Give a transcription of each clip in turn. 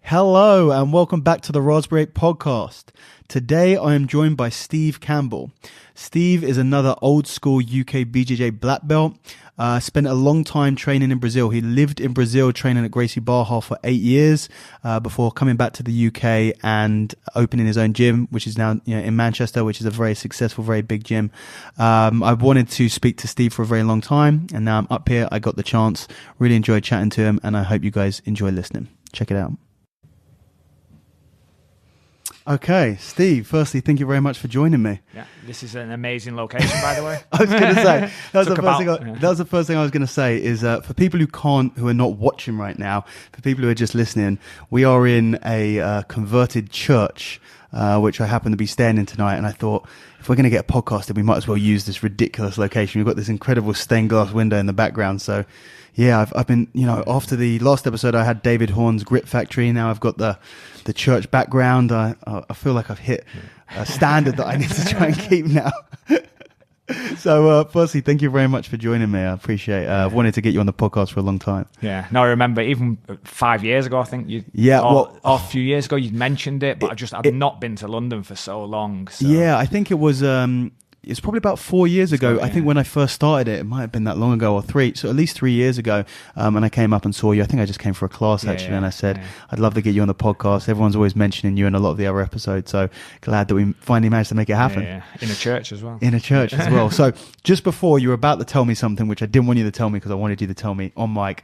Hello and welcome back to the Raspberry Podcast. Today I am joined by Steve Campbell. Steve is another old school UK BJJ black belt. Spent a long time training in Brazil. He lived in Brazil training at Gracie Barra for 8 years before coming back to the UK and opening his own gym, which is now in Manchester, which is a very successful, very big gym. I've wanted to speak to Steve for a very long time, and now I'm up here. I got the chance. Really enjoyed chatting to him, and I hope you guys enjoy listening. Check it out. Okay, Steve, firstly, thank you very much for joining me. Yeah, this is an amazing location, by the way. I was going to say, that was the first thing I was going to say is for people who are not watching right now, for people who are just listening, we are in a converted church, which I happen to be staying in tonight. And I thought, if we're going to get a podcast, then we might as well use this ridiculous location. We've got this incredible stained glass window in the background. So yeah, I've been, after the last episode, I had David Horn's Grit Factory. Now I've got the church background. I feel like I've hit a standard that I need to try and keep now. So firstly, thank you very much for joining me. I appreciate it. I've wanted to get you on the podcast for a long time. Yeah. No, I remember even 5 years ago, I think or a few years ago, you'd mentioned it, but I've not been to London for so long. So. Yeah, I think it was... it's probably about 4 years ago. I think when I first started it might have been that long ago, or at least 3 years ago. And I came up and saw you. I think I just came for a class actually, and I said, I'd love to get you on the podcast. Everyone's always mentioning you in a lot of the other episodes. So glad that we finally managed to make it happen. Yeah. In a church as well. In a church as well. So just before, you were about to tell me something, which I didn't want you to tell me because I wanted you to tell me on mic.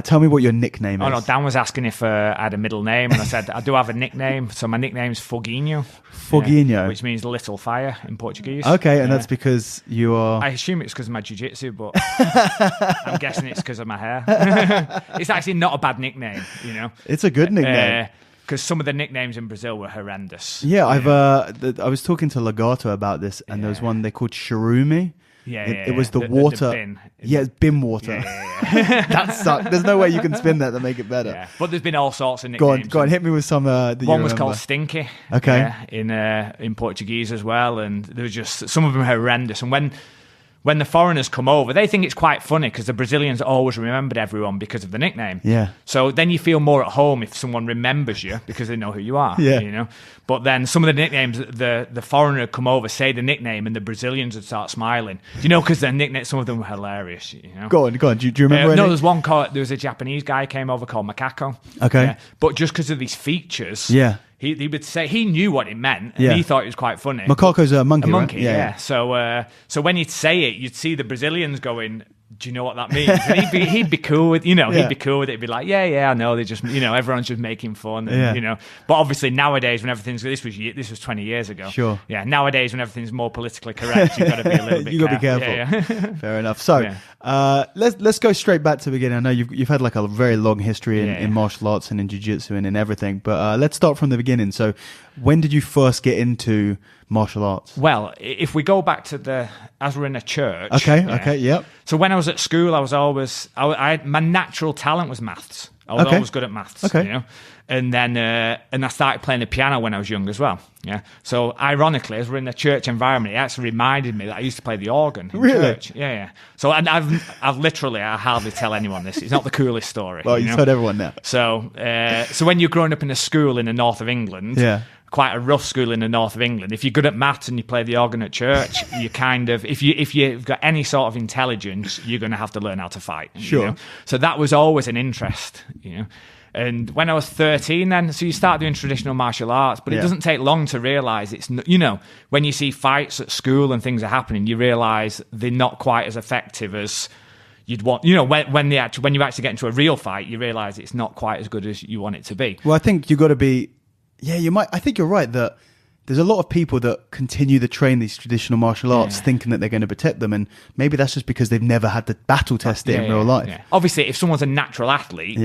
Tell me what your nickname is. Oh no, Dan was asking if I had a middle name, and I said, I do have a nickname. So my nickname's Foguinho. Foguinho. Which means little fire in Portuguese. Okay, and that's because you are... I assume it's because of my jiu-jitsu, but I'm guessing it's because of my hair. It's actually not a bad nickname, It's a good nickname. Because some of the nicknames in Brazil were horrendous. Yeah, I was talking to Legato about this, and there was one they called Shirumi. It was the water. The bin. Yeah, it's bin water. Yeah. That sucked. There's no way you can spin that to make it better. Yeah. But there's been all sorts of nicknames. Go on, hit me with some. One was called Stinky. Okay. In Portuguese as well, and there was just some of them horrendous. And when the foreigners come over, they think it's quite funny because the Brazilians always remembered everyone because of the nickname. Yeah. So then you feel more at home if someone remembers you because they know who you are. Yeah. But then some of the nicknames, the foreigner would come over, say the nickname, and the Brazilians would start smiling. Because their nicknames, some of them were hilarious. Go on. Do you remember? No, there was a Japanese guy came over called Macaco. Okay. Yeah. But just because of these features. Yeah. He would say he knew what it meant, and he thought it was quite funny. Macaco's a monkey, a monkey, right? Yeah. So when he'd say it, you'd see the Brazilians going, "Do you know what that means?" And he'd be cool with, he'd be cool with it. He'd be like, "Yeah, I know." They just, everyone's just making fun, and, But obviously nowadays, when everything's this was 20 years ago. Sure. Yeah. Nowadays, when everything's more politically correct, you've got to be a little bit. You've got to be careful. Yeah. Fair enough. So let's go straight back to the beginning. I know you've had like a very long history in martial arts and in jiu-jitsu and in everything, but let's start from the beginning. So when did you first get into martial arts? Well, if we go back to as we're in a church. Okay, yep. So when I was at school, I was always, my natural talent was maths. I was always good at maths. Okay. And then, and I started playing the piano when I was young as well. Yeah. So ironically, as we're in the church environment, it actually reminded me that I used to play the organ in church. Yeah. So I've literally, I hardly tell anyone this. It's not the coolest story. Well, you've told everyone now. So when you're growing up in a school in the north of England, quite a rough school in the north of England, if you're good at maths and you play the organ at church, you kind of, if you've got any sort of intelligence, you're going to have to learn how to fight. Sure. So that was always an interest, And when I was 13 then, so you start doing traditional martial arts, but it doesn't take long to realise it's, when you see fights at school and things are happening, you realise they're not quite as effective as you'd want. When you actually get into a real fight, you realise it's not quite as good as you want it to be. Well, I think you've got to be, I think you're right that there's a lot of people that continue to train these traditional martial arts thinking that they're going to protect them, and maybe that's just because they've never had to battle test it in real life. Yeah. Obviously, if someone's a natural athlete,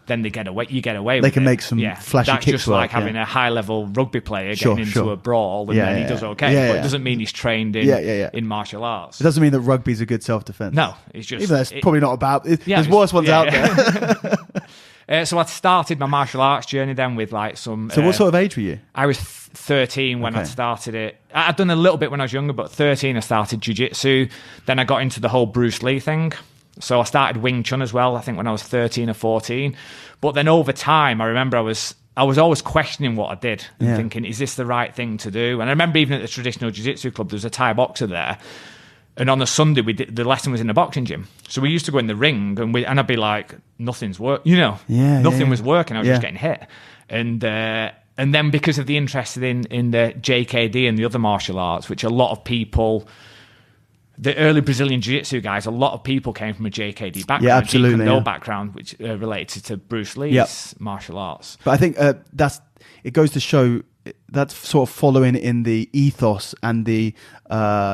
then they get away. You get away. They with can it. Make some flashy That's kicks. Just like having a high-level rugby player getting into a brawl, and then he does okay. But it doesn't mean he's trained in martial arts. It doesn't mean that rugby's a good self-defense. No, it's just. Even though it's probably not about. There's worse ones out there. So I started my martial arts journey then with like some... So what sort of age were you? I was 13 when I started it. I'd done a little bit when I was younger, but 13 I started jiu-jitsu. Then I got into the whole Bruce Lee thing. So I started Wing Chun as well, I think when I was 13 or 14. But then over time, I remember I was I was always questioning what I did and thinking, is this the right thing to do? And I remember even at the traditional jiu-jitsu club, there was a Thai boxer there. And on the Sunday, the lesson was in the boxing gym. So we used to go in the ring and I'd be like, nothing's working. Nothing was working. I was just getting hit. And then because of the interest in the JKD and the other martial arts, which a lot of people... The early Brazilian Jiu-Jitsu guys, a lot of people came from a JKD background, absolutely, no background, which related to Bruce Lee's martial arts. But I think it goes to show that's sort of following in the ethos and the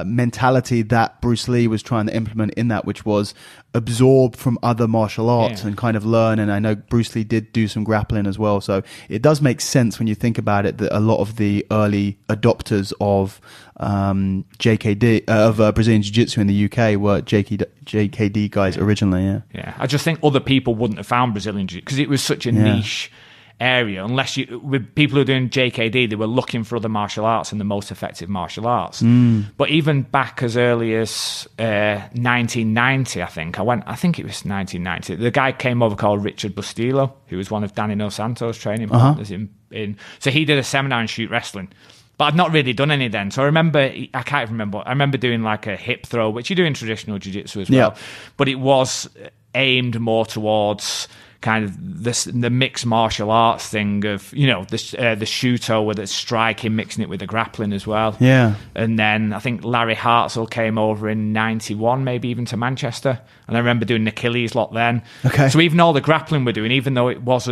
mentality that Bruce Lee was trying to implement in that, which was absorb from other martial arts and kind of learn. And I know Bruce Lee did do some grappling as well, so it does make sense when you think about it that a lot of the early adopters of JKD of Brazilian Jiu-Jitsu in the UK were JKD guys originally. Yeah, I just think other people wouldn't have found Brazilian Jiu-Jitsu because it was such a niche area. Unless with people who are doing JKD, they were looking for other martial arts and the most effective martial arts. But even back as early as 1990, I think it was 1990. The guy came over called Richard Bustillo, who was one of Danny No Santos' training partners in. So he did a seminar in shoot wrestling. But I'd not really done any then. So I can't remember. I remember doing like a hip throw, which you do in traditional jiu-jitsu as well. But it was aimed more towards kind of the mixed martial arts thing of, the shuto with the striking, mixing it with the grappling as well. Yeah. And then I think Larry Hartzell came over in 91, maybe even to Manchester. And I remember doing an Achilles lock then. Okay. So even all the grappling we're doing, even though it was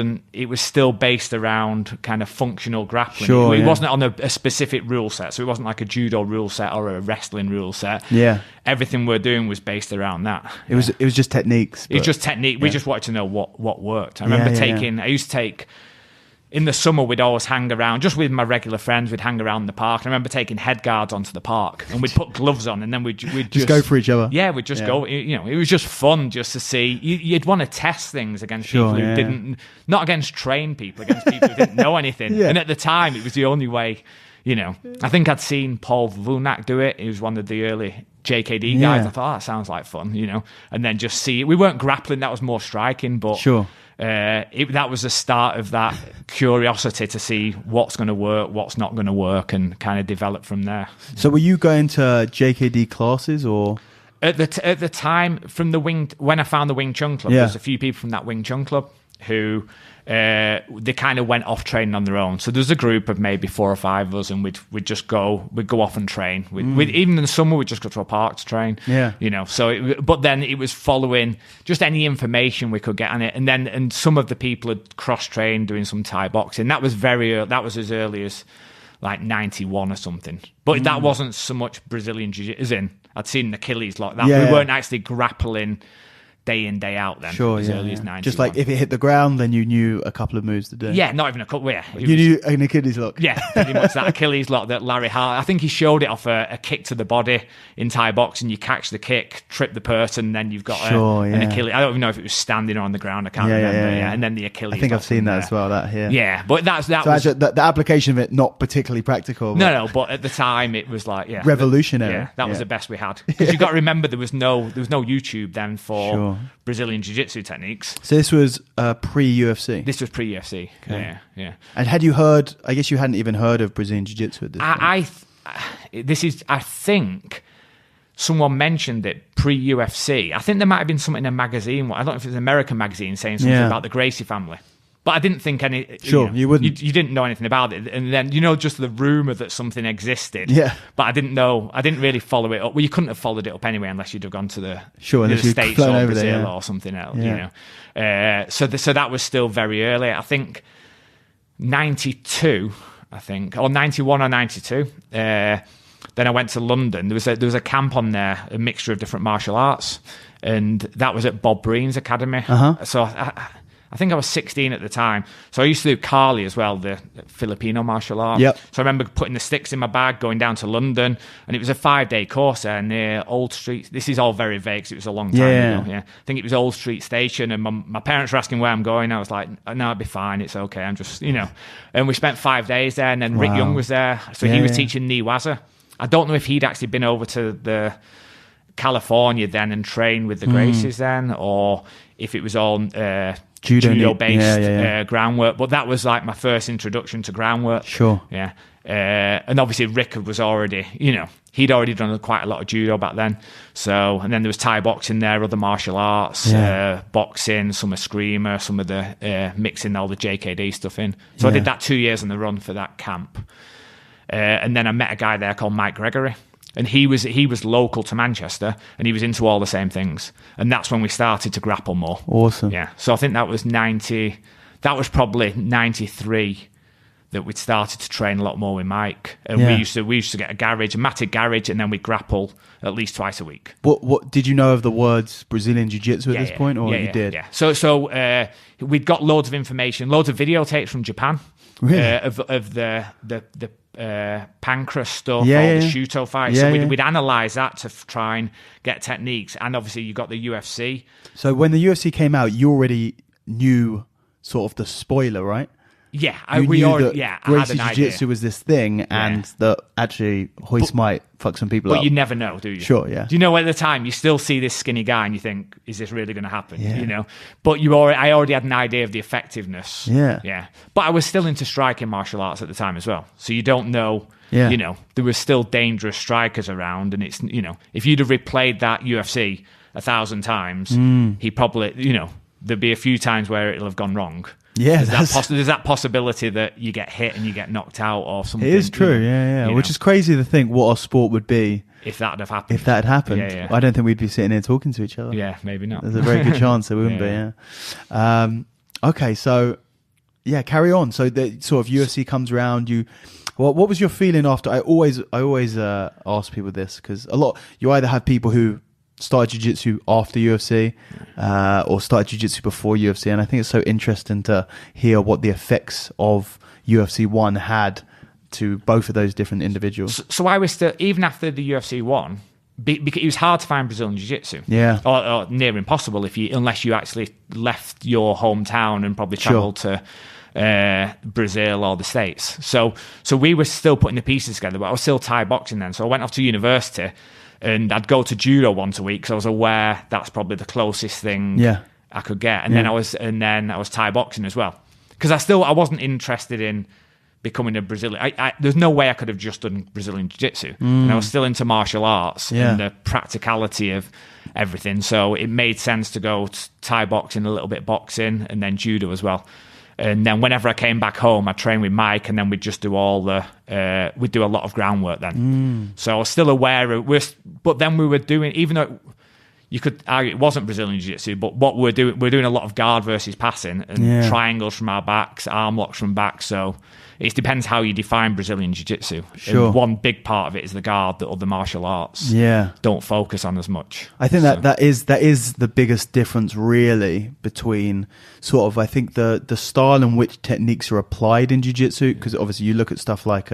still based around kind of functional grappling. Sure, it wasn't on a specific rule set. So it wasn't like a judo rule set or a wrestling rule set. Yeah. Everything we're doing was based around that. It was just techniques. It was just technique. We just wanted to know what worked. I remember I used to take, in the summer, we'd always hang around, just with my regular friends, we'd hang around the park. I remember taking head guards onto the park and we'd put gloves on and then we'd just go for each other. Yeah, we'd just go, it was just fun just to see. You'd want to test things against people who didn't, not against trained people, against people who didn't know anything. And at the time, it was the only way, I think I'd seen Paul Vunak do it. He was one of the early JKD guys. I thought, that sounds like fun, and then just see it. We weren't grappling, that was more striking, but that was the start of that curiosity to see what's going to work, what's not going to work, and kind of develop from there. So were you going to JKD classes or? At the time, when I found the Wing Chun Club, there's a few people from that Wing Chun Club who they kind of went off training on their own. So there's a group of maybe 4 or 5 of us, and we'd go off and train. Even in the summer, we'd just go to a park to train. Yeah, but then it was following just any information we could get on it, and some of the people had cross trained doing some Thai boxing. That was that was as early as like 91 or something. But that wasn't so much Brazilian jiu-jitsu, as in I'd seen an Achilles like that. We weren't actually grappling day in, day out then. Sure, as early as 91. Just like if it hit the ground, then you knew a couple of moves to do. Yeah, not even a couple. Yeah, you knew an Achilles lock. Yeah, pretty much that Achilles lock that Larry Hart. I think he showed it off a kick to the body in Thai boxing. You catch the kick, trip the person, then you've got an Achilles. I don't even know if it was standing or on the ground. I can't remember. Yeah, and then the Achilles. I think I've seen that as well. Yeah, but that so was the application of it not particularly practical. No, but at the time it was like revolutionary. Yeah, that was the best we had, because you got to remember there was no YouTube then for Brazilian jiu-jitsu techniques. So this was pre-UFC? This was pre-UFC, okay. Yeah. And had you heard, I guess you hadn't even heard of Brazilian jiu-jitsu at this point? I think someone mentioned it pre-UFC. I think there might have been something in a magazine, I don't know if it was an American magazine, saying something about the Gracie family. But I didn't think any... Sure, you wouldn't. You didn't know anything about it. And then, just the rumour that something existed. Yeah. But I didn't know. I didn't really follow it up. Well, you couldn't have followed it up anyway unless you'd have gone to the States or Brazil or something else, So that was still very early. I think 92, or 91 or 92. Then I went to London. There was a camp on there, a mixture of different martial arts. And that was at Bob Breen's Academy. So... I think I was 16 at the time. So I used to do Kali as well, the Filipino martial art. Yep. So I remember putting the sticks in my bag, going down to London, and it was a 5-day course there near Old Street. This is all very vague, because it was a long time ago. Yeah. I think it was Old Street Station, and my parents were asking where I'm going. I was like, no, I'll be fine. It's okay. I'm just, And we spent 5 days there, and then Rick Young was there. So he was teaching Niwaza. I don't know if he'd actually been over to the California then and trained with the Gracies then, or if it was all judo-based groundwork. But that was like my first introduction to groundwork. Sure. Yeah. And obviously Rick was already, he'd already done quite a lot of judo back then. So, and then there was Thai boxing there, other martial arts, boxing, some eskrima, some of the mixing all the JKD stuff in. So I did that 2 years on the run for that camp. And then I met a guy there called Mike Gregory. And he was local to Manchester, and he was into all the same things. And that's when we started to grapple more. Awesome. Yeah. So I think that was probably 93 that we'd started to train a lot more with Mike. And we used to get a matted garage, and then we'd grapple at least twice a week. What did you know of the words Brazilian Jiu-Jitsu at this point, or you did? Yeah. So we'd got loads of information, loads of videotapes from Japan. Really? Of the pancreas stuff, all the Shuto fights. So we'd analyse that to try and get techniques. And obviously you got the UFC. So when the UFC came out, you already knew sort of the spoiler, right? Yeah, Gracie I had an idea. Jiu-Jitsu was this thing, and that actually Hoist might fuck some people up. But you never know, do you? Sure, yeah. Do you know at the time you still see this skinny guy and you think, is this really going to happen? Yeah. But I already had an idea of the effectiveness. Yeah. Yeah. But I was still into striking martial arts at the time as well. So you don't know, there were still dangerous strikers around, and it's, if you'd have replayed that UFC 1,000 times, he probably, there'd be a few times where it'll have gone wrong. Yeah, there's that possibility that you get hit and you get knocked out or something. It is true, which is crazy to think what our sport would be if that had happened. If that had happened, I don't think we'd be sitting here talking to each other. Yeah, maybe not. There's a very good chance that we wouldn't be. Yeah. Okay, so carry on. So the sort of UFC comes around. What was your feeling after? I always ask people this because you either have people who started jiu-jitsu after UFC or started jiu-jitsu before UFC, and I think it's so interesting to hear what the effects of UFC 1 had to both of those different individuals. So I was still, even after the UFC 1, because it was hard to find Brazilian jiu-jitsu, or near impossible unless you actually left your hometown and probably travelled to Brazil or the States. So we were still putting the pieces together, but I was still Thai boxing then. So I went off to university, and I'd go to judo once a week because I was aware that's probably the closest thing I could get. And then I was Thai boxing as well because I wasn't interested in becoming a Brazilian. There's no way I could have just done Brazilian jiu-jitsu, and I was still into martial arts and the practicality of everything. So it made sense to go to Thai boxing, a little bit boxing, and then judo as well. And then whenever I came back home, I'd train with Mike, and then we'd just do we'd do a lot of groundwork then. So I was still aware of, but then we were doing, even though you could argue it wasn't Brazilian Jiu-Jitsu, but what we're doing a lot of guard versus passing and triangles from our backs, arm locks from back. So it depends how you define Brazilian Jiu-Jitsu. Sure. And one big part of it is the guard that other martial arts don't focus on as much. I think that is the biggest difference really between sort of, I think the style in which techniques are applied in Jiu-Jitsu, because obviously you look at stuff like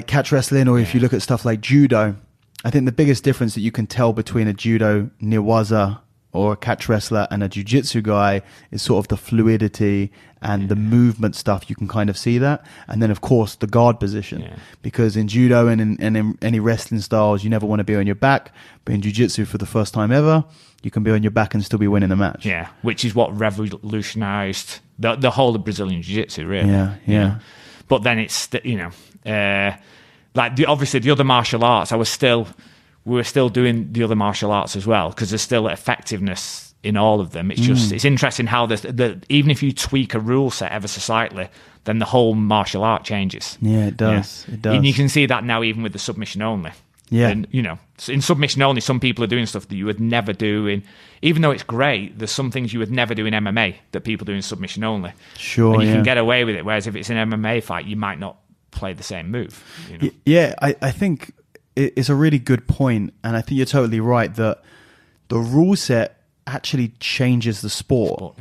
catch wrestling, or if you look at stuff like judo, I think the biggest difference that you can tell between a judo newaza or a catch wrestler and a jiu-jitsu guy is sort of the fluidity and the movement stuff. You can kind of see that. And then, of course, the guard position. Because in judo and in any wrestling styles, you never want to be on your back. But in jiu-jitsu, for the first time ever, you can be on your back and still be winning the match. Yeah, which is what revolutionized the whole of Brazilian jiu-jitsu, really. Yeah. But then it's, obviously the other martial arts, we were still doing the other martial arts as well, because there's still effectiveness in all of them. It's just, it's interesting how even if you tweak a rule set ever so slightly, then the whole martial art changes. Yeah, it does. Yeah. It does. And you can see that now even with the submission only. Yeah. And, in submission only, some people are doing stuff that you would never do even though it's great, there's some things you would never do in MMA that people do in submission only. Sure, and you can get away with it, whereas if it's an MMA fight, you might not play the same move. Yeah, I think it's a really good point, and I think you're totally right that the rule set actually changes the sport.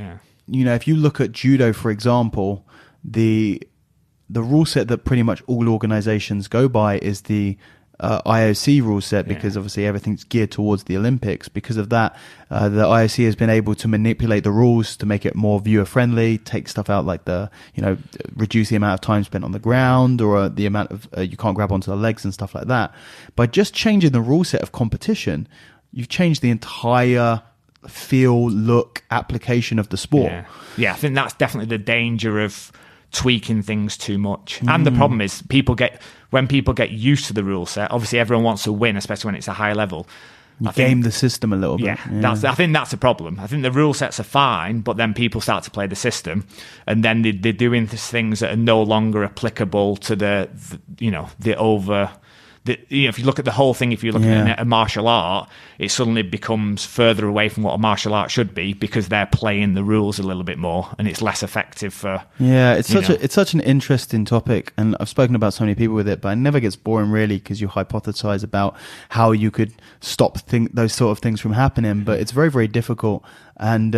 If you look at judo, for example, the rule set that pretty much all organizations go by is the IOC rule set, because obviously everything's geared towards the Olympics. Because of that, the IOC has been able to manipulate the rules to make it more viewer friendly, take stuff out like reduce the amount of time spent on the ground, or the amount of you can't grab onto the legs and stuff like that. By just changing the rule set of competition, you've changed the entire feel, look, application of the sport. Yeah, I think that's definitely the danger of tweaking things too much. And the problem is when people get used to the rule set, obviously everyone wants to win, especially when it's a high level. You game the system a little bit. Yeah. I think that's a problem. I think the rule sets are fine, but then people start to play the system, and then they're doing things that are no longer applicable to if you look at the whole thing, if you're looking at a martial art, it suddenly becomes further away from what a martial art should be because they're playing the rules a little bit more, and it's less effective for. Yeah, it's such an interesting topic, and I've spoken about so many people with it, but it never gets boring really because you hypothesize about how you could stop those sort of things from happening, but it's very, very difficult. And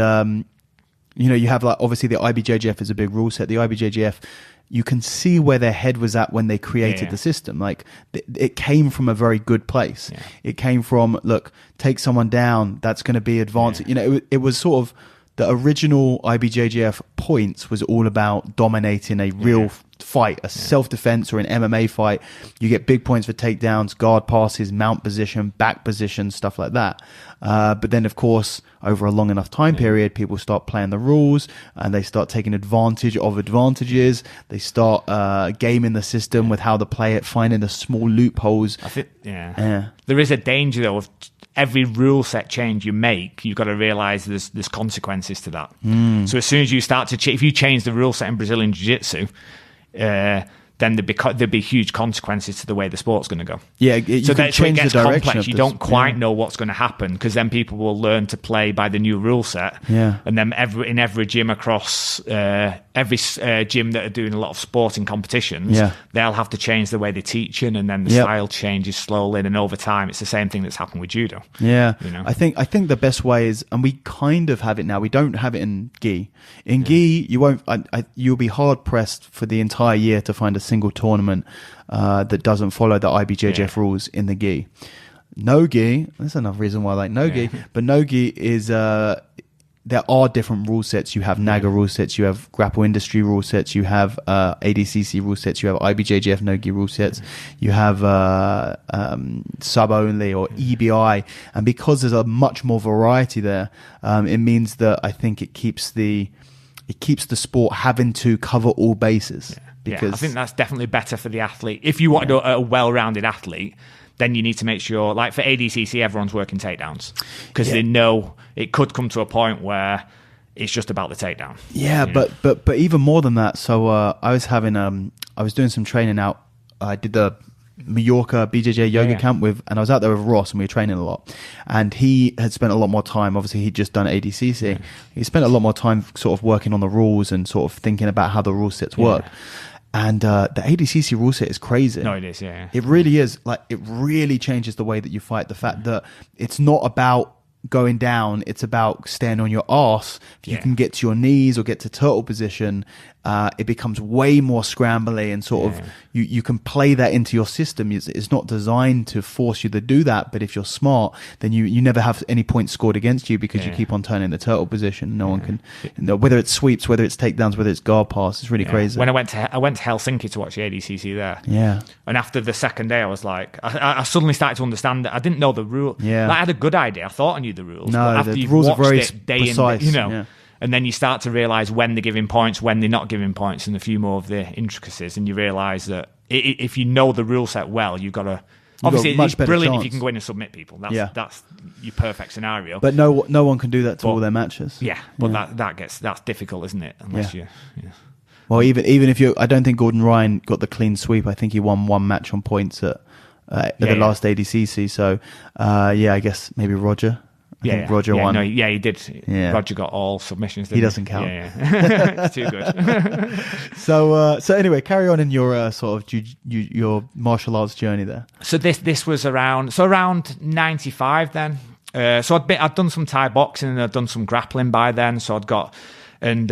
you have obviously the IBJJF is a big rule set. The IBJJF, you can see where their head was at when they created the system. Like it came from a very good place. Yeah. It came from, look, take someone down. That's going to be advanced. Yeah. It was sort of the original IBJJF points was all about dominating a real fight, a self-defense or an MMA fight. You get big points for takedowns, guard passes, mount position, back position, stuff like that. But then, of course, over a long enough time period, people start playing the rules and they start taking advantage of advantages. They start gaming the system with how to play it, finding the small loopholes. I think, there is a danger, though, of every rule set change you make, you've got to realize there's consequences to that. So as soon as you start to if you change the rule set in Brazilian Jiu-Jitsu, then there'd be huge consequences to the way the sport's going to go. Yeah, you can change the direction. Complex. You don't quite know what's going to happen because then people will learn to play by the new rule set. Yeah, and then in every gym across every gym that are doing a lot of sporting competitions, they'll have to change the way they're teaching, and then the style changes slowly. And over time, it's the same thing that's happened with judo. Yeah, I think the best way is, and we kind of have it now. We don't have it in gi. In gi, you won't. You'll be hard pressed for the entire year to find a single tournament that doesn't follow the IBJJF rules in the gi. No gi, that's another reason why I like no gi, but no gi is there are different rule sets. You have NAGA rule sets, you have grapple industry rule sets, you have ADCC rule sets, you have IBJJF no gi rule sets, you have sub only or EBI, and because there's a much more variety there, it means that I think it keeps the sport having to cover all bases. Because I think that's definitely better for the athlete. If you want a well-rounded athlete, then you need to make sure, like for ADCC, everyone's working takedowns because they know it could come to a point where it's just about the takedown. Yeah, but even more than that. So I was doing some training out. I did the Mallorca BJJ yoga camp and I was out there with Ross, and we were training a lot, and he had spent a lot more time, obviously he'd just done ADCC, he spent a lot more time sort of working on the rules and sort of thinking about how the rule sets work. And the ADCC rule set is crazy. No, it is, yeah. It really is. Like, it really changes the way that you fight. The fact that it's not about going down, it's about staying on your arse. If you can get to your knees or get to turtle position, it becomes way more scrambly, and sort of you can play that into your system. It's not designed to force you to do that, but if you're smart, then you never have any points scored against you because you keep on turning the turtle position. No one can, whether it's sweeps, whether it's takedowns, whether it's guard pass, it's really crazy. When I went to Helsinki to watch the ADCC there, and after the second day, I was like, I suddenly started to understand that I didn't know the rule. Like, I had a good idea. I thought I knew the rules. No, but after the rules are very precise. And then you start to realise when they're giving points, when they're not giving points, and a few more of the intricacies. And you realise that if you know the rule set well, you've got to... Obviously, it's brilliant if you can go in and submit people. That's your perfect scenario. But no one can do that to all their matches. That's difficult, isn't it? Unless you... Well, even if you... I don't think Gordon Ryan got the clean sweep. I think he won one match on points at the last ADCC. So, I guess maybe Roger... Roger won. No, he did. Yeah. Roger got all submissions. He doesn't count. It's too good. So anyway, carry on in your sort of your martial arts journey there. So this was around 95 then. So I'd done some Thai boxing and I'd done some grappling by then. So I'd got and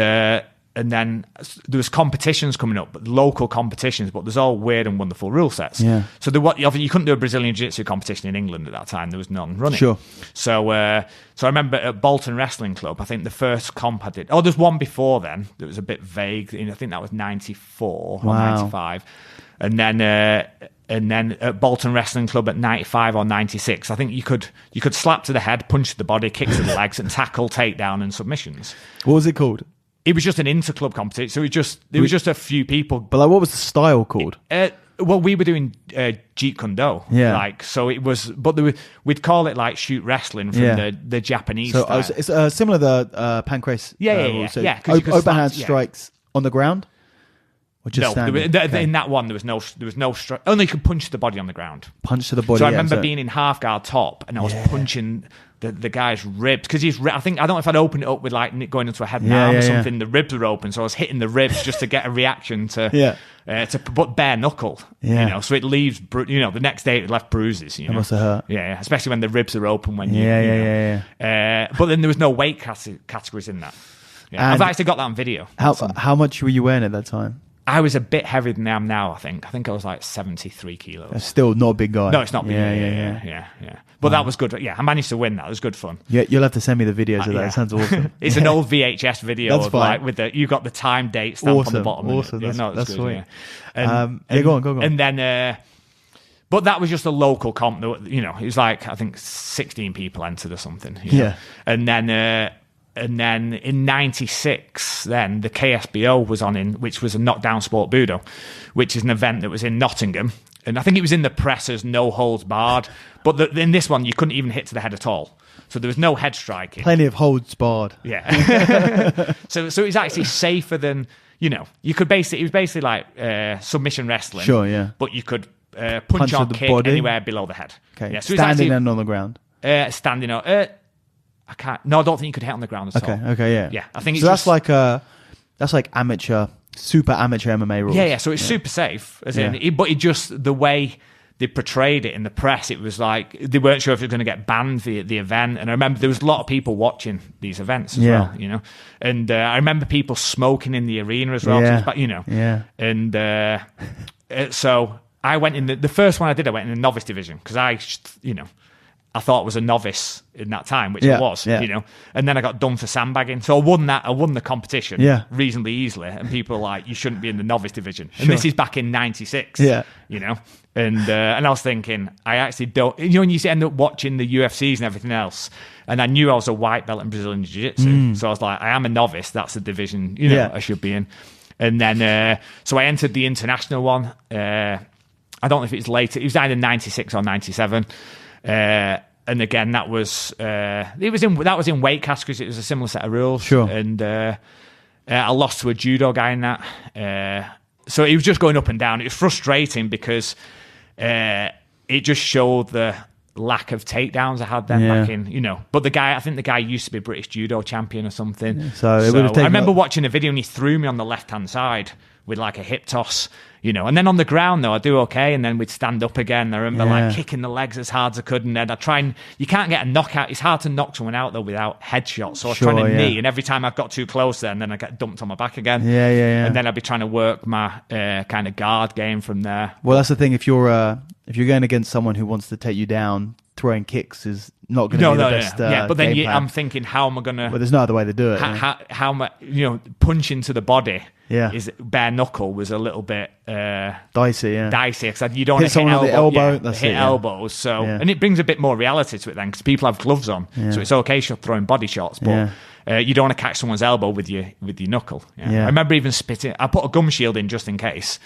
then there was competitions coming up, local competitions, but there's all weird and wonderful rule sets. Yeah. So you couldn't do a Brazilian Jiu-Jitsu competition in England at that time. There was none running. Sure. So I remember at Bolton Wrestling Club, I think the first comp I did. Oh, there's one before then that was a bit vague. I think that was 94 or 95. And then at Bolton Wrestling Club at 95 or 96, I think you could slap to the head, punch to the body, kick to the legs, and tackle, takedown, and submissions. What was it called? It was just an inter-club competition. So there was just a few people. But like, what was the style called? Well, we were doing Jeet Kune Do. Yeah. Like, so it was, but we'd call it like shoot wrestling from the Japanese style. So it's similar to pancrase. So open hand strikes on the ground. Or just in that one there was no strike. Only you could punch the body on the ground. Punch to the body. So I remember being in half guard top, and I was punching the guy's ribs because I don't know if I'd opened it up with like going into a head and arm or something. The ribs were open, so I was hitting the ribs just to get a reaction to but bare knuckle. So it leaves the next day it left bruises. It must have hurt. Yeah, especially when the ribs are open when you but then there was no weight categories in that. I've actually got that on video. How much were you weighing at that time? I was a bit heavier than I am now, I think. I think I was like 73 kilos. That's still not a big guy. No, it's not big. Yeah. But that was good. Yeah, I managed to win that. It was good fun. Yeah, you'll have to send me the videos of that. It sounds awesome. It's an old VHS video. That's of fine. Like you got the time date stamp on the bottom. Awesome. That's good, sweet. Yeah. Go on. And then, but that was just a local comp. It was like, I think 16 people entered or something. Yeah. And then in 96, then the KSBO was which was a knockdown sport budo, which is an event that was in Nottingham. And I think it was in the press as no holds barred. But in this one, you couldn't even hit to the head at all. So there was no head striking. Plenty of holds barred. Yeah. so it was actually safer than, you could it was basically like submission wrestling. Sure, yeah. But you could punch or kick body. Anywhere below the head. Okay. Yeah, so standing and on the ground. Standing on. I can't. No, I don't think you could hit on the ground at all. Okay, yeah. Yeah, I think so. That's like amateur, super amateur MMA rules. Yeah. So it's super safe, but the way they portrayed it in the press, it was like they weren't sure if it was going to get banned the event. And I remember there was a lot of people watching these events as well. And I remember people smoking in the arena as well. Yeah. And so I went in the first one I did. I went in the novice division because I thought I was a novice in that time, which I was, and then I got done for sandbagging. So I won the competition reasonably easily. And people were like, you shouldn't be in the novice division. And this is back in 96, and I was thinking, I actually don't, when you end up watching the UFCs and everything else, and I knew I was a white belt in Brazilian Jiu-Jitsu. So I was like, I am a novice. That's the division, I should be in. And then, so I entered the international one. I don't know if it was later. It was either 96 or 97. And again, that was in weight categories. It was a similar set of rules. Sure. And I lost to a judo guy in that. So it was just going up and down. It was frustrating because it just showed the lack of takedowns I had then back in, But I think the guy used to be British judo champion or something. Yeah, so it would have taken. I remember watching a video and he threw me on the left hand side with like a hip toss. And then on the ground though, I do okay, and then we'd stand up again. I remember like kicking the legs as hard as I could, and then I try and you can't get a knockout. It's hard to knock someone out though without headshots. So I was trying to knee, and every time I got too close, then I get dumped on my back again. And then I'd be trying to work my kind of guard game from there. Well, that's the thing. If you're going against someone who wants to take you down, throwing kicks is not going to be the best. But then I'm thinking, how am I going to? Well, there's no other way to do it. How am I? Punching to the body. Is bare knuckle was a little bit dicey because you don't want to hit elbows. So and it brings a bit more reality to it then because people have gloves on, so it's okay if you're throwing body shots, but you don't want to catch someone's elbow with your knuckle. I remember even spitting. I put a gum shield in just in case.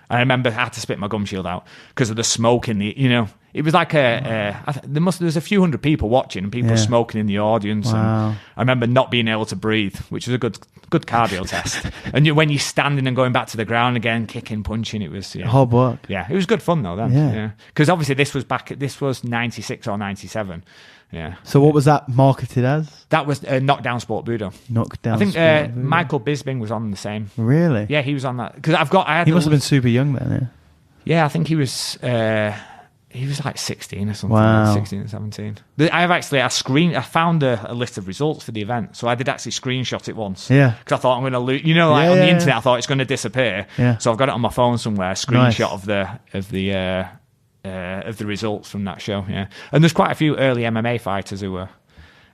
I remember I had to spit my gum shield out because of the smoke in the. It was like there's a few hundred people watching and people smoking in the audience. Wow. And I remember not being able to breathe, which was a good cardio test. And when you're standing and going back to the ground again, kicking, punching, it was hard work. Yeah, it was good fun though. Then, because obviously this was 96 or 97. Yeah. So what was that marketed as? That was knockdown sport budo. Knockdown. I think sport Michael Bisping was on the same. Really? Yeah, he was on that because he must have been super young then. Yeah, I think he was. He was like 16 or something, Wow. like 16 or 17. I found a list of results for the event, so I did actually screenshot it once. Yeah. Because I thought I'm going to lose. You know, like on the internet, I thought it's going to disappear. Yeah. So I've got it on my phone somewhere, a screenshot of the results from that show. Yeah, and there's quite a few early MMA fighters who were.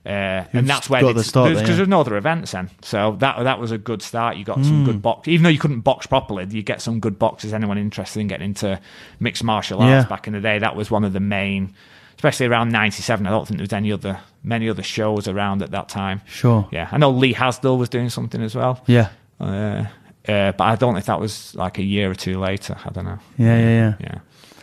And that's where the start because there's no other events then, so that was a good start. You got some good box, even though you couldn't box properly. You get some good boxers. Anyone interested in getting into mixed martial arts back in the day, that was one of the main, especially around '97. I don't think there was many other shows around at that time. Sure. Yeah, I know Lee Hasdell was doing something as well. Yeah. But I don't know if that was like a year or two later. I don't know. Yeah.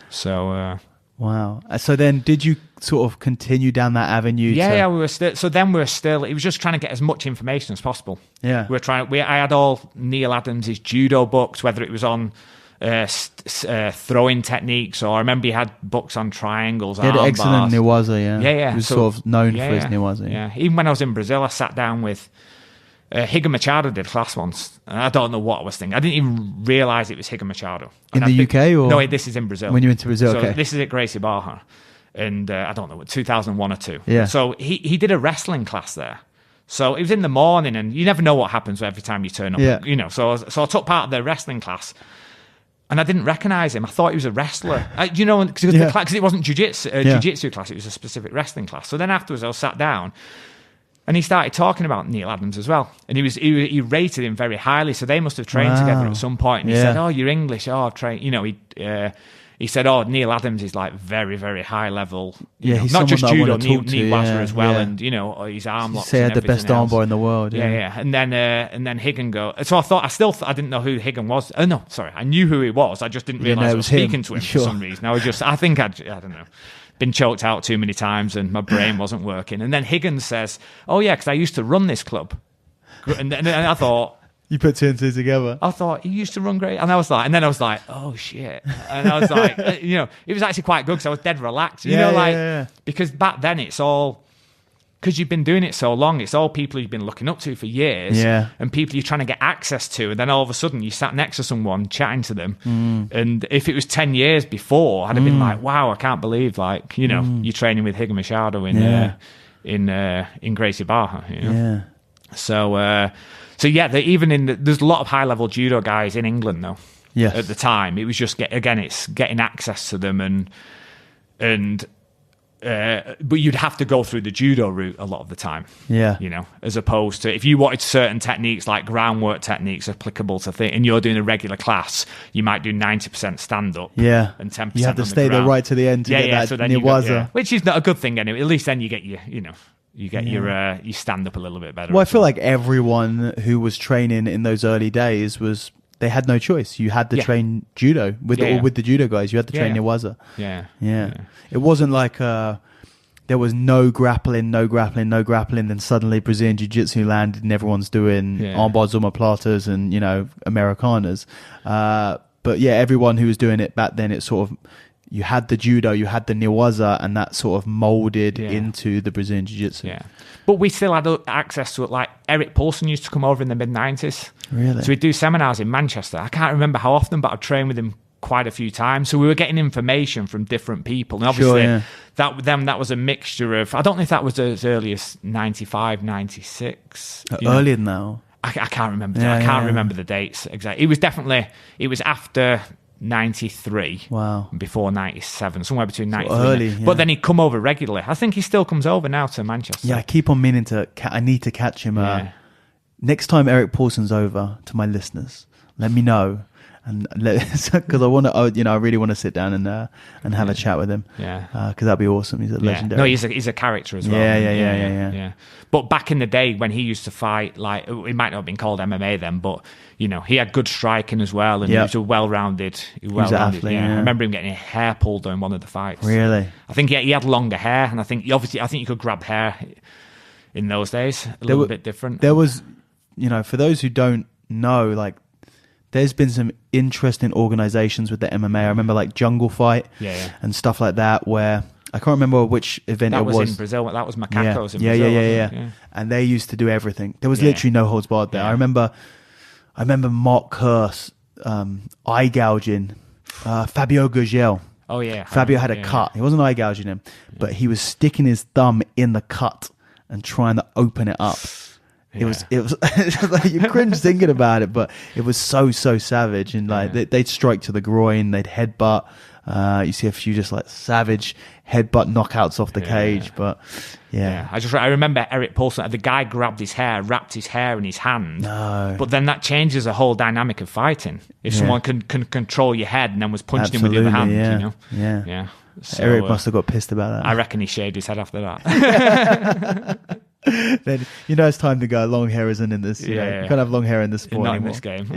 So. Wow. So then, did you sort of continue down that avenue? Yeah, we were still. So then we were still. It was just trying to get as much information as possible. Yeah, I had all Neil Adams' judo books, whether it was on throwing techniques, or I remember he had books on triangles. He had excellent Newaza. Yeah. He was sort of known for his Newaza. Yeah. Even when I was in Brazil, I sat down with. Higa Machado did class once. And I don't know what I was thinking. I didn't even realise it was Higa Machado. In the UK? Or? No, this is in Brazil. When you went to Brazil, so okay. This is at Gracie Barra. And I don't know, 2001 or 2. Yeah. So he did a wrestling class there. So it was in the morning, and you never know what happens every time you turn up. Yeah. You know, so I took part of the wrestling class. And I didn't recognise him. I thought he was a wrestler. Because it wasn't jiu-jitsu class. It was a specific wrestling class. So then afterwards, I was sat down. And he started talking about Neil Adams as well, and he rated him very highly. So they must have trained together at some point. And he said, "Oh, you're English. Oh, I've trained." You know, he said, "Oh, Neil Adams is like very, very high level. He's not just judo, Newaza as well, and his arm locks. He had the best armbar in the world. Yeah. And then Higgin go. So I didn't know who Higgin was. Oh no, sorry, I knew who he was. I just didn't realise I was speaking to him for some reason. I think I don't know. Been choked out too many times and my brain wasn't working. And then Higgins says, "Oh yeah, because I used to run this club." And I thought, you put two and two together. I thought he used to run great, and I was like, "Oh shit!" And I was like, it was actually quite good because I was dead relaxed, because back then it's all. Because you've been doing it so long, it's all people you've been looking up to for years, and people you're trying to get access to, and then all of a sudden you sat next to someone chatting to them, and if it was 10 years before, I'd have been like, wow, I can't believe, like, you're training with Higa Machado in Gracie Barra, So there's a lot of high level judo guys in England though. Yes. At the time, it was just it's getting access to them and. But you'd have to go through the judo route a lot of the time. Yeah. As opposed to if you wanted certain techniques like groundwork techniques applicable to things, and you're doing a regular class, you might do 90% stand up. Yeah. And 10%. You have to stay there right to the end to get that so then Newaza. Which is not a good thing anyway. At least then you get your you stand up a little bit better. Well, I feel like everyone who was training in those early days they had no choice. You had to train judo with the judo guys. You had to train Newaza. Yeah. It wasn't like there was no grappling. Then suddenly Brazilian Jiu-Jitsu landed and everyone's doing armbars, omoplatas, and Americanas. But everyone who was doing it back then, it's sort of you had the judo, you had the Newaza, and that sort of molded into the Brazilian Jiu-Jitsu. Yeah. But we still had access to it. Like Eric Paulson used to come over in the mid-90s. Really? So we'd do seminars in Manchester. I can't remember how often, but I'd train with him quite a few times. So we were getting information from different people. And obviously that was a mixture of, I don't know if that was as early as 95, 96. Earlier now. I can't remember. I can't remember the dates exactly. It was after 93. Wow. Before 97, somewhere between 93 early, but then he'd come over regularly. I think he still comes over now to Manchester. I keep on meaning I need to catch him. Next time Eric Paulson's over, to my listeners, let me know, and because I want to, I really want to sit down and have a chat with him. Because that'd be awesome. He's a legendary. No, he's a character as well. Yeah. But back in the day when he used to fight, like it might not have been called MMA then, but he had good striking as well, and he was a well-rounded. He was an athlete. I remember him getting his hair pulled during one of the fights. Really? I think he had longer hair, and I think you could grab hair in those days a little bit different. There was, for those who don't know, like there's been some interesting organizations with the MMA. I remember like Jungle Fight and stuff like that, where I can't remember which event it was. That was in Brazil. That was Macacos in Brazil. Yeah. And they used to do everything. There was literally no holds barred there. I remember Mark Kerr eye gouging Fabio Gurgel. Oh yeah, Fabio had a cut. He wasn't eye gouging him, but he was sticking his thumb in the cut and trying to open it up. It was like, you cringe thinking about it, but it was so savage. And like they'd strike to the groin, they'd headbutt. You see a few just like savage headbutt knockouts off the cage, but I remember Eric Paulson. The guy grabbed his hair, wrapped his hair in his hand. No, but then that changes the whole dynamic of fighting. If someone can control your head and then was punching him with the other hand, you know, yeah. So, Eric must have got pissed about that. I reckon he shaved his head after that. Then it's time to go. Long hair isn't in this. You can't have long hair in this sport not anymore. In this game.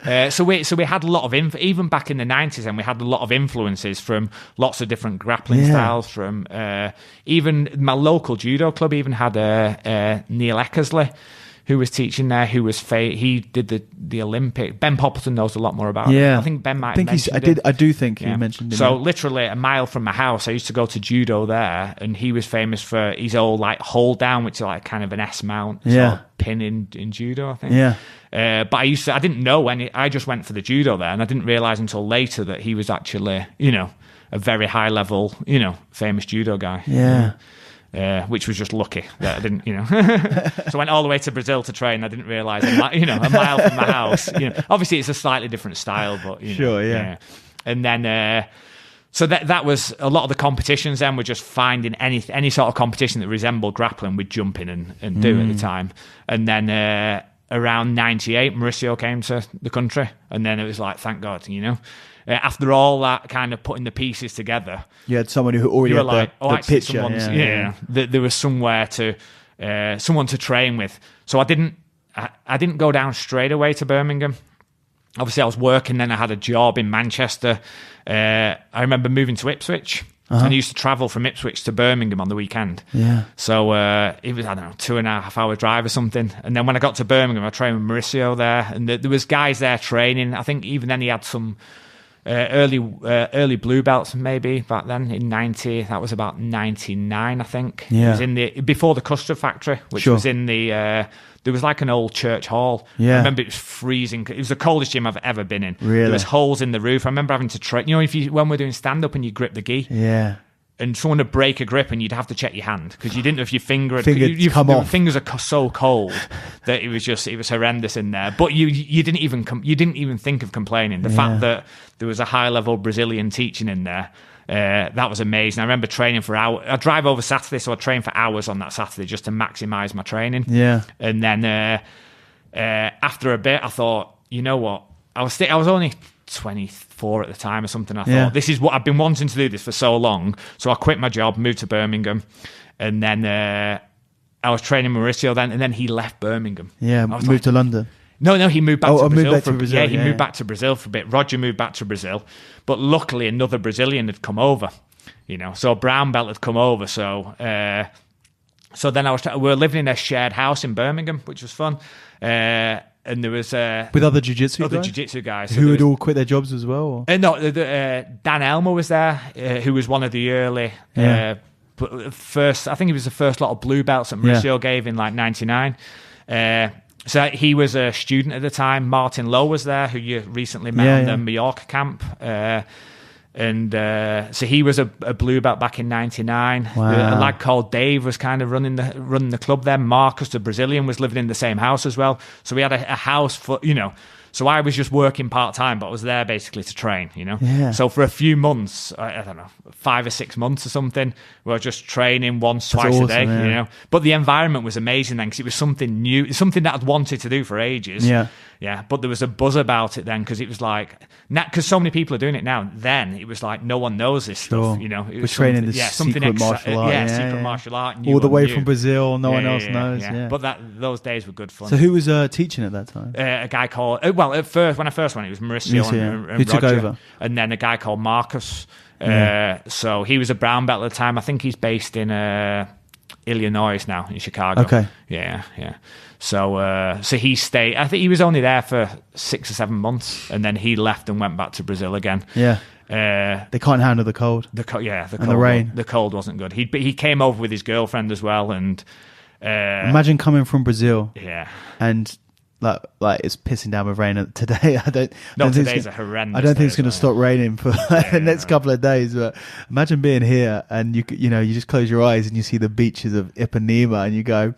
Yeah. So we had a lot of even back in the 90s, and we had a lot of influences from lots of different grappling styles. From even my local judo club even had Neil Eckersley, who was teaching there, who was he did the Olympic. Ben Poppleton knows a lot more about it. I think Ben might have mentioned it. I do think he mentioned it. So literally a mile from my house, I used to go to judo there, and he was famous for his old like hold down, which is like kind of an S mount sort of pin in judo, I think. Yeah. But I didn't know when I just went for the judo there, and I didn't realize until later that he was actually, a very high level, famous judo guy. Yeah. Which was just lucky that I didn't, So I went all the way to Brazil to train. I didn't realize, a mile from my house. Obviously it's a slightly different style, but sure, yeah. And then, so that was a lot of the competitions. Then were just finding any sort of competition that resembled grappling, we'd jump in and do at the time. And then around '98, Mauricio came to the country, and then it was like, thank God, after all that kind of putting the pieces together, you had someone who already had the picture. There was somewhere someone to train with. So I didn't go down straight away to Birmingham. Obviously, I was working. Then I had a job in Manchester. I remember moving to Ipswich. And I used to travel from Ipswich to Birmingham on the weekend. Yeah. So it was, 2.5 hour drive or something. And then when I got to Birmingham, I trained with Mauricio there. And there was guys there training. I think even then he had some early blue belts maybe back then in 90. That was about 99, I think. Yeah. It was before the Custard Factory, which was in the... there was like an old church hall. Yeah. I remember it was freezing. It was the coldest gym I've ever been in. Really? There was holes in the roof. I remember having to train. When we're doing stand-up and you grip the gi. Yeah. And someone would break a grip and you'd have to check your hand because you didn't know if your finger had come off. Fingers are so cold that it was horrendous in there. But you didn't even think of complaining. The fact that there was a high-level Brazilian teaching in there, that was amazing. I remember training for hours. I drive over Saturday, so I train for hours on that Saturday just to maximise my training. Yeah. And then after a bit, I thought, you know what? I was only 24 at the time or something. I thought, this is what I've been wanting to do this for so long. So I quit my job, moved to Birmingham, and then I was training Mauricio then, and then he left Birmingham. Yeah, moved to London. No, he moved back to Brazil. He moved back back to Brazil for a bit. Roger moved back to Brazil, but luckily another Brazilian had come over. So a brown belt had come over. So then we were living in a shared house in Birmingham, which was fun. And there was with other jiu-jitsu guys who had all quit their jobs as well. Dan Elmer was there, who was one of the early first. I think he was the first lot of blue belts that Mauricio gave in like '99. So he was a student at the time. Martin Lowe was there, who you recently met on the Mallorca camp. So he was a blue belt back in '99. Wow. A lad called Dave was kind of running the club there. Marcus, the Brazilian, was living in the same house as well. So we had a house for, So I was just working part-time, but I was there basically to train, Yeah. So for a few months, I don't know, 5 or 6 months or something, we were just training twice a day, yeah. But the environment was amazing then because it was something new, something that I'd wanted to do for ages. Yeah. Yeah, but there was a buzz about it then because it was like, because so many people are doing it now, then it was like no one knows this stuff, It was training this secret martial art. Secret martial art. All the way from Brazil, no one else knows. Yeah. But those days were good fun. So who was teaching at that time? A guy called, at first, when I first went, it was Mauricio and who took Roger, over. And then a guy called Marcus. So he was a brown belt at the time. I think he's based in Illinois now, in Chicago. Okay. Yeah. So he stayed. I think he was only there for 6 or 7 months, and then he left and went back to Brazil again. Yeah. They can't handle the cold. The cold, and the rain. The cold wasn't good. He came over with his girlfriend as well, and imagine coming from Brazil. Yeah. And like it's pissing down with rain today. Today's a horrendous. I don't think it's going to stop raining for the next couple of days. But imagine being here and you just close your eyes and you see the beaches of Ipanema and you go,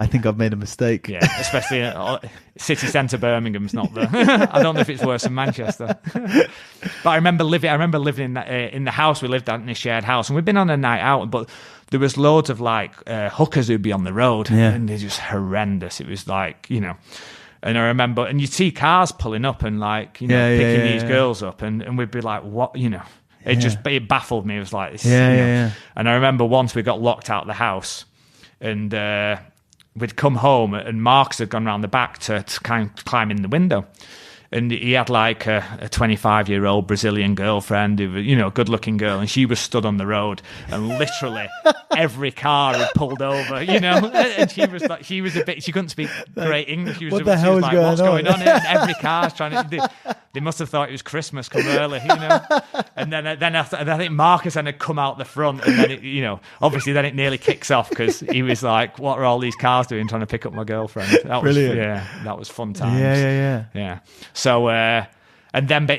I think I've made a mistake. Yeah, especially city centre Birmingham's not there. I don't know if it's worse than Manchester. But I remember living in the house we lived at, in a shared house, and we'd been on a night out, but there was loads of like hookers who'd be on the road, and they're just horrendous. It was like, and I remember, and you'd see cars pulling up and like, picking these girls up, and we'd be like, what, it baffled me. It was like this, And I remember once we got locked out of the house, and we'd come home, and Marcus had gone around the back to kind of climb in the window. And he had like a 25-year-old Brazilian girlfriend, who was, a good-looking girl, and she was stood on the road, and literally every car had pulled over, and she was a bit, she couldn't speak great English. She was like, what's going on here? And every car's trying to, they must have thought it was Christmas come early, And then I think Marcus had come out the front, and then obviously then it nearly kicks off because he was like, what are all these cars doing trying to pick up my girlfriend? That was, brilliant. That was fun times. Yeah. So, and then,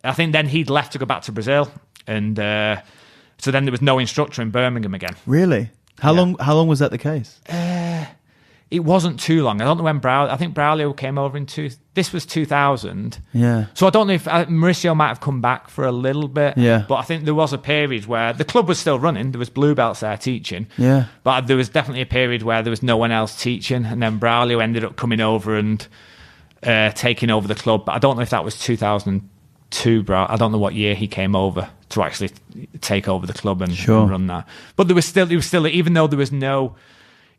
I think then he'd left to go back to Brazil, and so then there was no instructor in Birmingham again. Really? How long was that the case? It wasn't too long. I don't know when I think Braulio came over this was 2000. Yeah. So I don't know if Mauricio might have come back for a little bit. Yeah. But I think there was a period where the club was still running. There was blue belts there teaching. Yeah. But there was definitely a period where there was no one else teaching, and then Braulio ended up coming over and taking over the club. But I don't know if that was 2002, bro. I don't know what year he came over to actually take over the club and run that. But there was still, even though there was no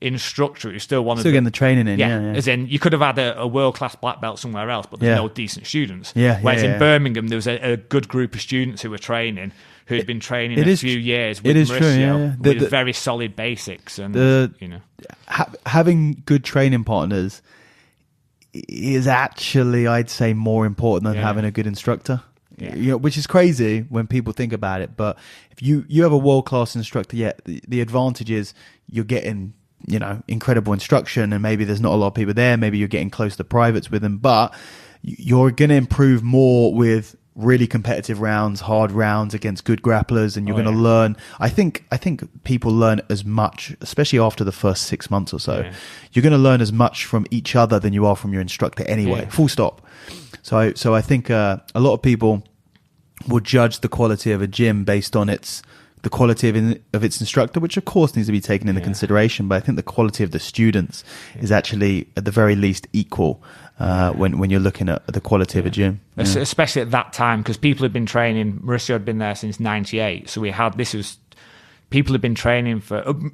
instructor, you still wanted getting the training in. Yeah. As in, you could have had a world-class black belt somewhere else, but there's no decent students. Whereas in Birmingham, there was a good group of students who were training, who had been training a few years with Mauricio, with very solid basics. And having good training partners is actually, I'd say, more important than having a good instructor. Which is crazy when people think about it. But if you have a world-class instructor, the advantage is you're getting incredible instruction, and maybe there's not a lot of people there. Maybe you're getting close to privates with them, but you're going to improve more with really competitive rounds, hard rounds against good grapplers, and you're going to learn. I think people learn as much, especially after the first 6 months or so. You're going to learn as much from each other than you are from your instructor anyway. Full stop. So I think a lot of people will judge the quality of a gym based on the quality of its instructor, which of course needs to be taken into consideration. But I think the quality of the students is actually at the very least equal when you're looking at the quality of a gym. Especially at that time, because people had been training. Mauricio had been there since '98, so people had been training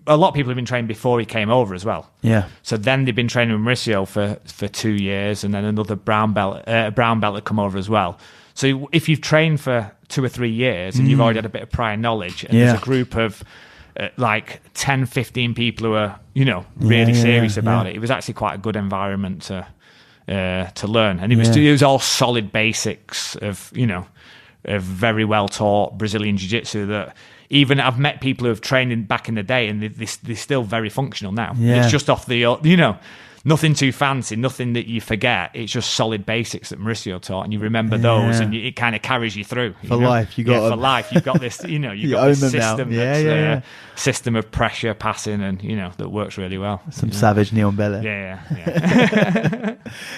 a lot of people had been training before he came over as well. Yeah. So then they'd been training with Mauricio for 2 years, and then another brown belt had come over as well. So if you've trained for 2 or 3 years and you've already had a bit of prior knowledge, and there's a group of like 10, 15 people who are, really serious about it, it was actually quite a good environment to learn. And it was all solid basics of, of very well taught Brazilian jiu-jitsu that even I've met people who have trained back in the day, and they're still very functional now. Yeah. It's just off the, nothing too fancy, nothing that you forget. It's just solid basics that Mauricio taught, and you remember those, and it kind of carries you through. For life, for life. You've got this, you've got this system that's system of pressure passing, and, that works really well. Some savage Neon Belly. Yeah.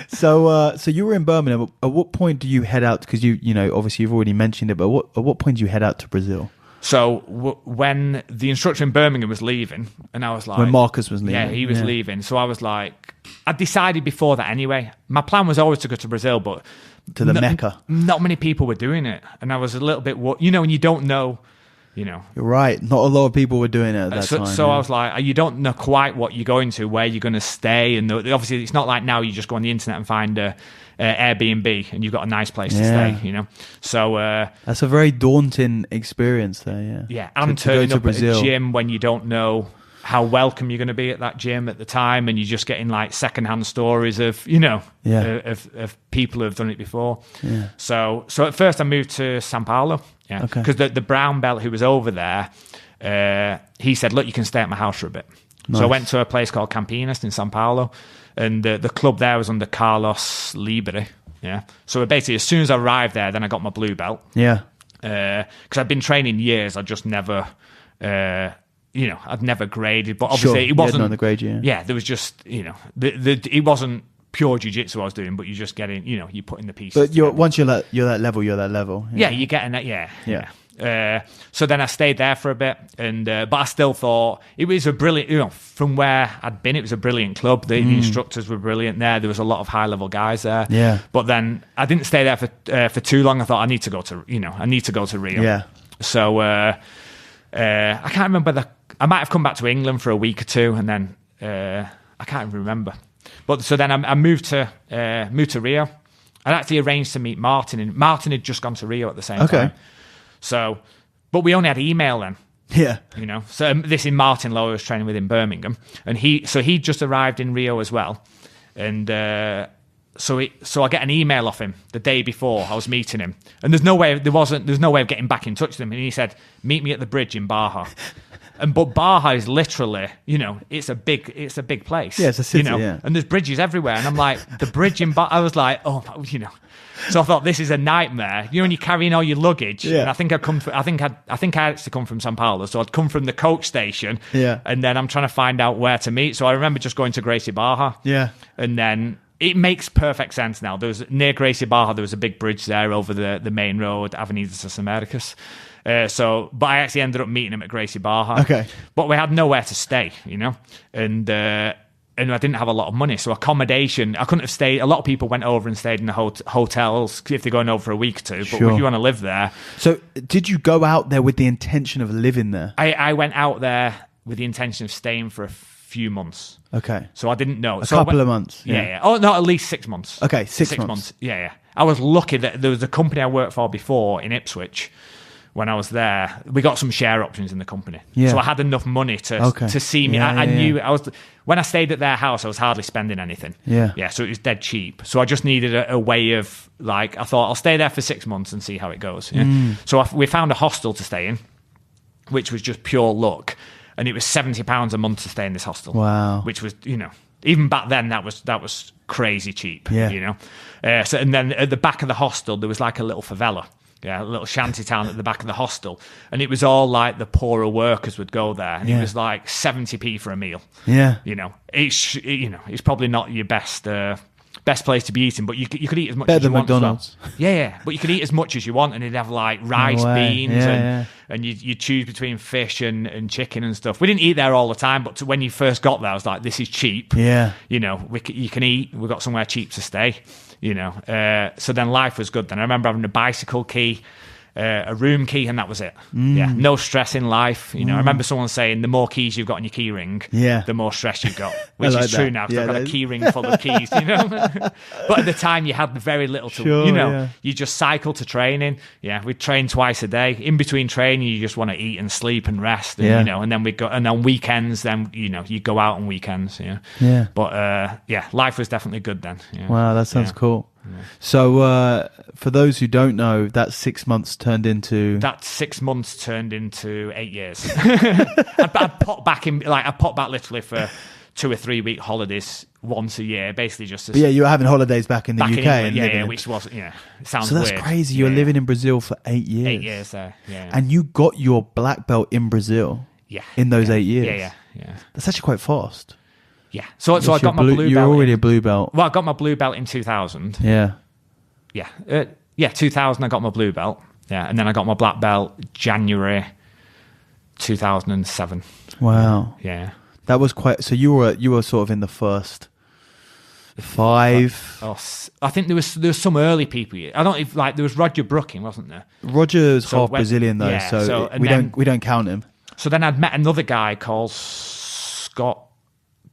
So you were in Birmingham. At what point do you head out? Because obviously you've already mentioned it, but at what point do you head out to Brazil? So when the instructor in Birmingham was leaving, and I was like... When Marcus was leaving. Yeah, he was leaving. So I was like... I decided before that anyway. My plan was always to go to Brazil, but... To the Mecca. Not many people were doing it. And I was a little bit... when you don't know... You're right. Not a lot of people were doing it at that time. So I was like, you don't know quite what you're going to, where you're going to stay. And obviously, it's not like now you just go on the internet and find a Airbnb and you've got a nice place to stay, So that's a very daunting experience there, Yeah, and turning up at a gym when you don't know how welcome you're going to be at that gym at the time, and you're just getting like secondhand stories of, of people who have done it before. Yeah. So at first I moved to Sao Paulo. Yeah, because the brown belt who was over there, he said, look, you can stay at my house for a bit. Nice. So I went to a place called Campinas in Sao Paulo, and the club there was under Carlos Libre. Yeah, so basically, as soon as I arrived there, then I got my blue belt. Yeah, because I'd been training years. I just never, I'd never graded. But obviously, it wasn't on the grade. Yeah, there was just it wasn't pure jiu-jitsu I was doing, but you're just getting, you put in the pieces. But once you're that level, you're that level. Yeah, you're getting that. Yeah. So then I stayed there for a bit, and but I still thought it was a brilliant. From where I'd been, it was a brilliant club. The instructors were brilliant there. There was a lot of high-level guys there. Yeah. But then I didn't stay there for too long. I thought I need to go to Rio. Yeah. So I can't remember I might have come back to England for a week or two, and then I can't even remember. But so then I moved to Rio. I'd actually arranged to meet Martin, and Martin had just gone to Rio at the same time. So, but we only had email then. Yeah. So this in Martin Lowe, I was training with in Birmingham, and he just arrived in Rio as well, and so I get an email off him the day before I was meeting him, and there's no way of getting back in touch with him, and he said, meet me at the bridge in Baja. But Baja is literally, it's a big place. Yeah, it's a city, yeah. And there's bridges everywhere. And I'm like, the bridge in Baja, I was like, oh, So I thought, this is a nightmare. When you're carrying all your luggage. Yeah. And I think I actually come from Sao Paulo. So I'd come from the coach station. Yeah. And then I'm trying to find out where to meet. So I remember just going to Gracie Barra. Yeah. And then it makes perfect sense now. Near Gracie Barra, there was a big bridge there over the main road, Avenida das Americas. But I actually ended up meeting him at Gracie Barra. Okay. But we had nowhere to stay, and I didn't have a lot of money, so accommodation, I couldn't have stayed. A lot of people went over and stayed in the hotels if they're going over for a week or two. But Sure. if you want to live there, So did you go out there with the intention of living there? I went out there with the intention of staying for a few months. Okay. So I didn't know. A couple of months. Yeah. Oh, no, at least 6 months. Okay, six months. Yeah. I was lucky that there was a company I worked for before in Ipswich. When I was there, we got some share options in the company. Yeah. So I had enough money to see me. I knew I was, when I stayed at their house, I was hardly spending anything. Yeah. Yeah. So it was dead cheap. So I just needed a way of, I thought I'll stay there for 6 months and see how it goes. Yeah? So we found a hostel to stay in, which was just pure luck. And it was £70 a month to stay in this hostel. Wow. Which was, even back then that was crazy cheap. Yeah. So, and then at the back of the hostel, there was like a little favela. Yeah, a little shanty town at the back of the hostel. And it was all like the poorer workers would go there. And it was like 70p for a meal. Yeah. It's probably not your best place to be eating, but you could eat as much Better as you than want. McDonald's. Well. Yeah. But you could eat as much as you want, and it'd have like rice, beans, and you choose between fish and chicken and stuff. We didn't eat there all the time, but when you first got there, I was like, this is cheap. Yeah. You can eat. We've got somewhere cheap to stay. So then life was good. Then I remember having a bicycle key, a room key, and that was it. Yeah, no stress in life. I remember someone saying the more keys you've got in your key ring, the more stress you've got, which is true now. Because I've got a key ring full of keys. But at the time you had very little to. You just cycle to training. Yeah, we'd train twice a day. In between training, you just want to eat and sleep and rest. And, and then and on weekends, then you go out on weekends. Yeah. But life was definitely good then. Yeah. Wow, that sounds cool. Yeah. So, for those who don't know, that 6 months turned into 8 years. I popped back literally for 2 or 3 week holidays once a year, basically just. You were having holidays back in the UK, which was it sounds. So that's weird. Crazy. You were living in Brazil for 8 years. 8 years there, yeah. And you got your black belt in Brazil. Yeah. In those 8 years. Yeah. That's actually quite fast. Yeah. So I got my blue belt. You're already a blue belt. Well, I got my blue belt in 2000. Yeah. Yeah. 2000, I got my blue belt. Yeah. And then I got my black belt January 2007. Wow. Yeah. That was quite. So you were sort of in the first 5. I think there was some early people. I don't if there was Roger Brooking, wasn't there? Roger's half Brazilian though, so we don't count him. So then I'd met another guy called Scott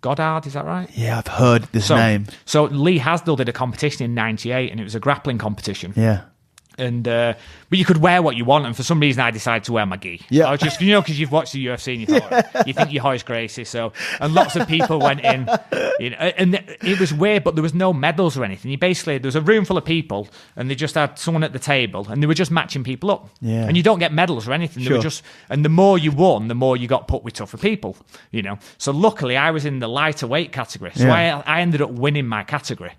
Goddard, is that right? Yeah, I've heard this name. So Lee Hasdell did a competition in '98, and it was a grappling competition. Yeah. but you could wear what you want, and for some reason I decided to wear my gi. Yeah. I was just, because you've watched the UFC and you thought, you think you're Hoist Gracie, and lots of people went in, and it was weird, but there was no medals or anything. There was a room full of people, and they just had someone at the table, and they were just matching people up. Yeah. And you don't get medals or anything. They were and the more you won, the more you got put with tougher people, So luckily I was in the lighter weight category, so I ended up winning my category.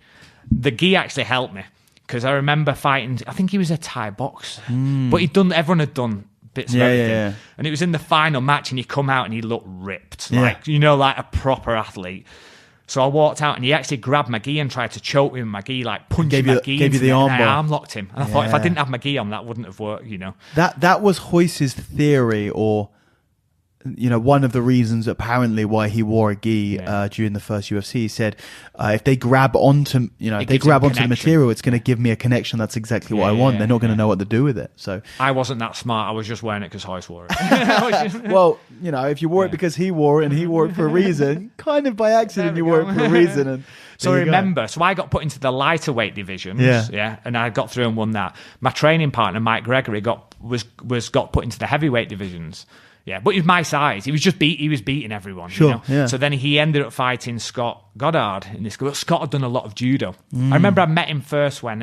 The gi actually helped me. Because I remember fighting, I think he was a Thai boxer, but everyone had done bits of everything. Yeah. And it was in the final match, and he come out and he looked ripped, like a proper athlete. So I walked out, and he actually grabbed my gi and tried to choke me with my gi, like punching my gi. Gave you the arm bar. I arm locked him. And I thought, if I didn't have my gi on, that wouldn't have worked, That was Hoist's theory, or one of the reasons apparently why he wore a gi during the first UFC. He said, if they grab onto the material, it's going to give me a connection. That's exactly what I want. They're not going to know what to do with it. So I wasn't that smart. I was just wearing it because Hoist wore it. Well, if you wore it because he wore it and he wore it for a reason, kind of by accident you wore it for a reason. And so remember, so I got put into the lighter weight divisions, and I got through and won that. My training partner, Mike Gregory, got put into the heavyweight divisions. Yeah, but he was my size. He was beating everyone. Sure. Yeah. So then he ended up fighting Scott Goddard in this. Scott had done a lot of judo. I remember I met him first when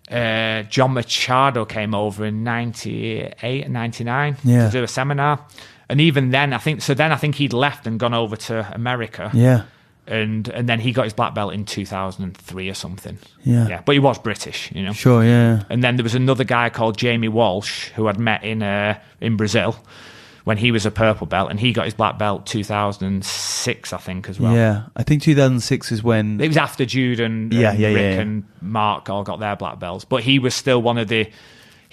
John Machado came over in 98 and 99 to do a seminar. And even then, I think he'd left and gone over to America. Yeah. And then he got his black belt in 2003 or something. Yeah. But he was British, Sure, yeah. And then there was another guy called Jamie Walsh who I'd met in Brazil when he was a purple belt, and he got his black belt 2006, I think, as well. Yeah, I think 2006 is when... It was after Jude and Rick and Mark all got their black belts, but he was still one of the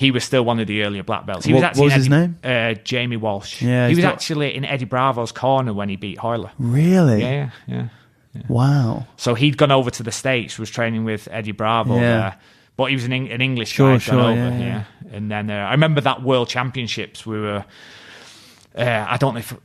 earlier black belts. What was his name? Jamie Walsh. Yeah, he was actually in Eddie Bravo's corner when he beat Hoyler. Really? Yeah. Wow. So he'd gone over to the States, was training with Eddie Bravo there. But he was an English guy gone over. Yeah. And then I remember that World Championships, we were... I don't know if...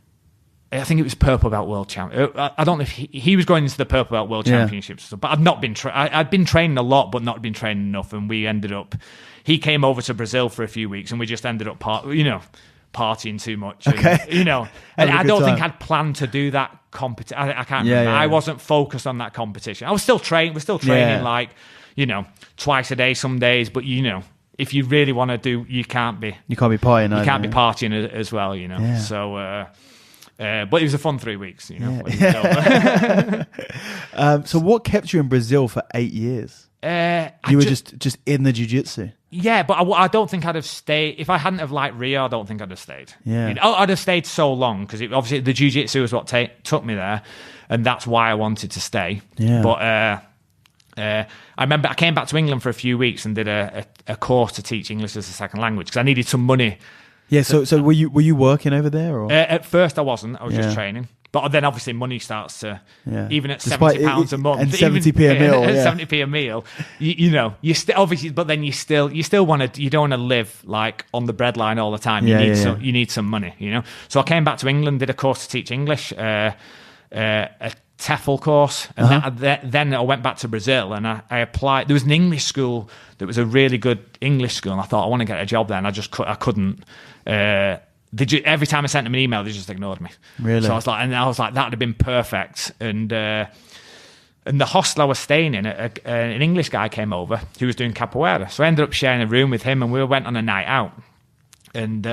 I think it was Purple Belt World Champ. I don't know if he was going into the Purple Belt World Championships. But I'd not been... I'd been training a lot, but not been training enough. And we ended up... He came over to Brazil for a few weeks, and we just ended up partying too much. Okay. And, and I don't think I'd planned to do that competition. I can't remember. I wasn't focused on that competition. I was still training. We're still training twice a day some days. But if you really want to do, you can't be partying. You can't be partying as well. Yeah. So, but it was a fun 3 weeks. So what kept you in Brazil for 8 years? You were just in the jiu-jitsu. Yeah, but I don't think I'd have stayed. If I hadn't have liked Rio, I don't think I'd have stayed. Yeah. I'd have stayed so long because obviously the jiu-jitsu was what took me there, and that's why I wanted to stay. Yeah. But I remember I came back to England for a few weeks and did a course to teach English as a second language because I needed some money. Yeah, so were you working over there? Or? At first I wasn't. I was just training. But then obviously money starts to, even at £70 a month, and 70p a meal, 70p a meal. You still obviously, but then you still want to. You don't want to live like on the breadline all the time. You need some money. So I came back to England, did a course to teach English, a TEFL course, and then I went back to Brazil and I applied. There was an English school that was a really good English school, and I thought I want to get a job there, and I couldn't. Every time I sent them an email, they just ignored me. Really? So I was like, that would have been perfect. And the hostel I was staying in, an English guy came over who was doing capoeira. So I ended up sharing a room with him, and we went on a night out. And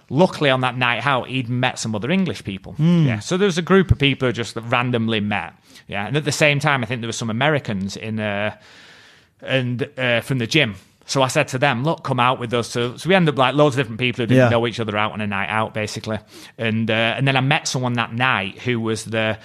luckily on that night out, he'd met some other English people. Yeah. So there was a group of people who just randomly met. Yeah. And at the same time, I think there were some Americans in from the gym. So I said to them, look, come out with us. So we ended up like loads of different people who didn't know each other out on a night out, basically. And then I met someone that night who was an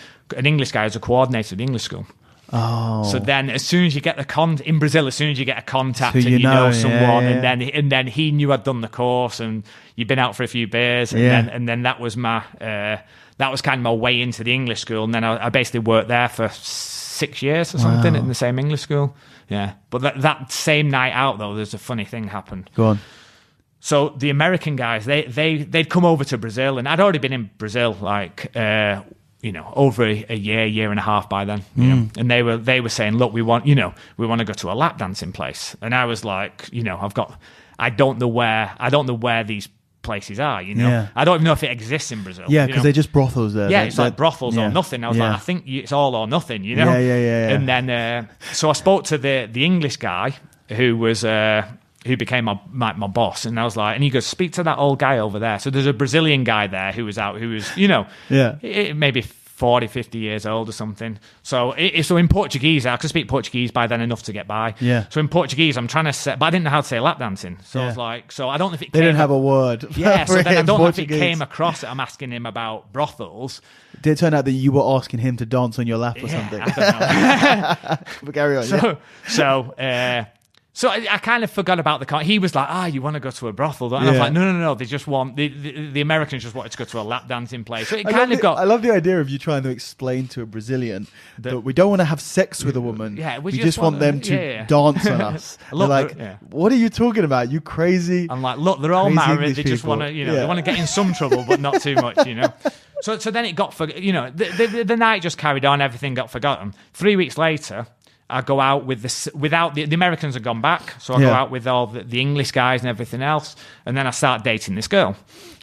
English guy who's a coordinator of the English school. Oh. So then as soon as you get in Brazil, as soon as you get a contact and you know someone, and then he knew I'd done the course and you'd been out for a few beers, and then that was my that was kind of my way into the English school. And then I basically worked there for 6 years or something in the same English school. Yeah, but that same night out though, there's a funny thing happened. Go on. So the American guys, they'd come over to Brazil, and I'd already been in Brazil like over a year and a half by then, you know, and they were saying, look, we want to go to a lap dancing place, and I was like, I don't know where these places are, you know. Yeah. I don't even know if it exists in Brazil. Yeah, because they're just brothels there. Yeah, it's like brothels or nothing. I was like, I think it's all or nothing, you know. Yeah. And then, so I spoke to the English guy who was who became my boss, and I was like, and he goes, speak to that old guy over there. So there's a Brazilian guy there who was maybe 40, 50 years old or something. So in Portuguese, I could speak Portuguese by then enough to get by. Yeah. So in Portuguese, I'm trying to say, but I didn't know how to say lap dancing. So I was like, I don't know if it They didn't have a word. Yeah, so then I don't know if it Portuguese. came across that I'm asking him about brothels. Did it turn out that you were asking him to dance on your lap or something? I don't know. But carry on. So I kind of forgot about the car. He was like, you want to go to a brothel? And I was like, no. They just want the Americans just wanted to go to a lap dancing place. So I love the idea of you trying to explain to a Brazilian that we don't want to have sex with a woman. Yeah, we just want them to dance on us. What are you talking about? You crazy? I'm like, look, they're all married. They just want to, they want to get in some trouble, but not too much, you know. So then it got, the night just carried on. Everything got forgotten. 3 weeks later, I go out with without the Americans had gone back, so I go out with all the English guys and everything else, and then I start dating this girl,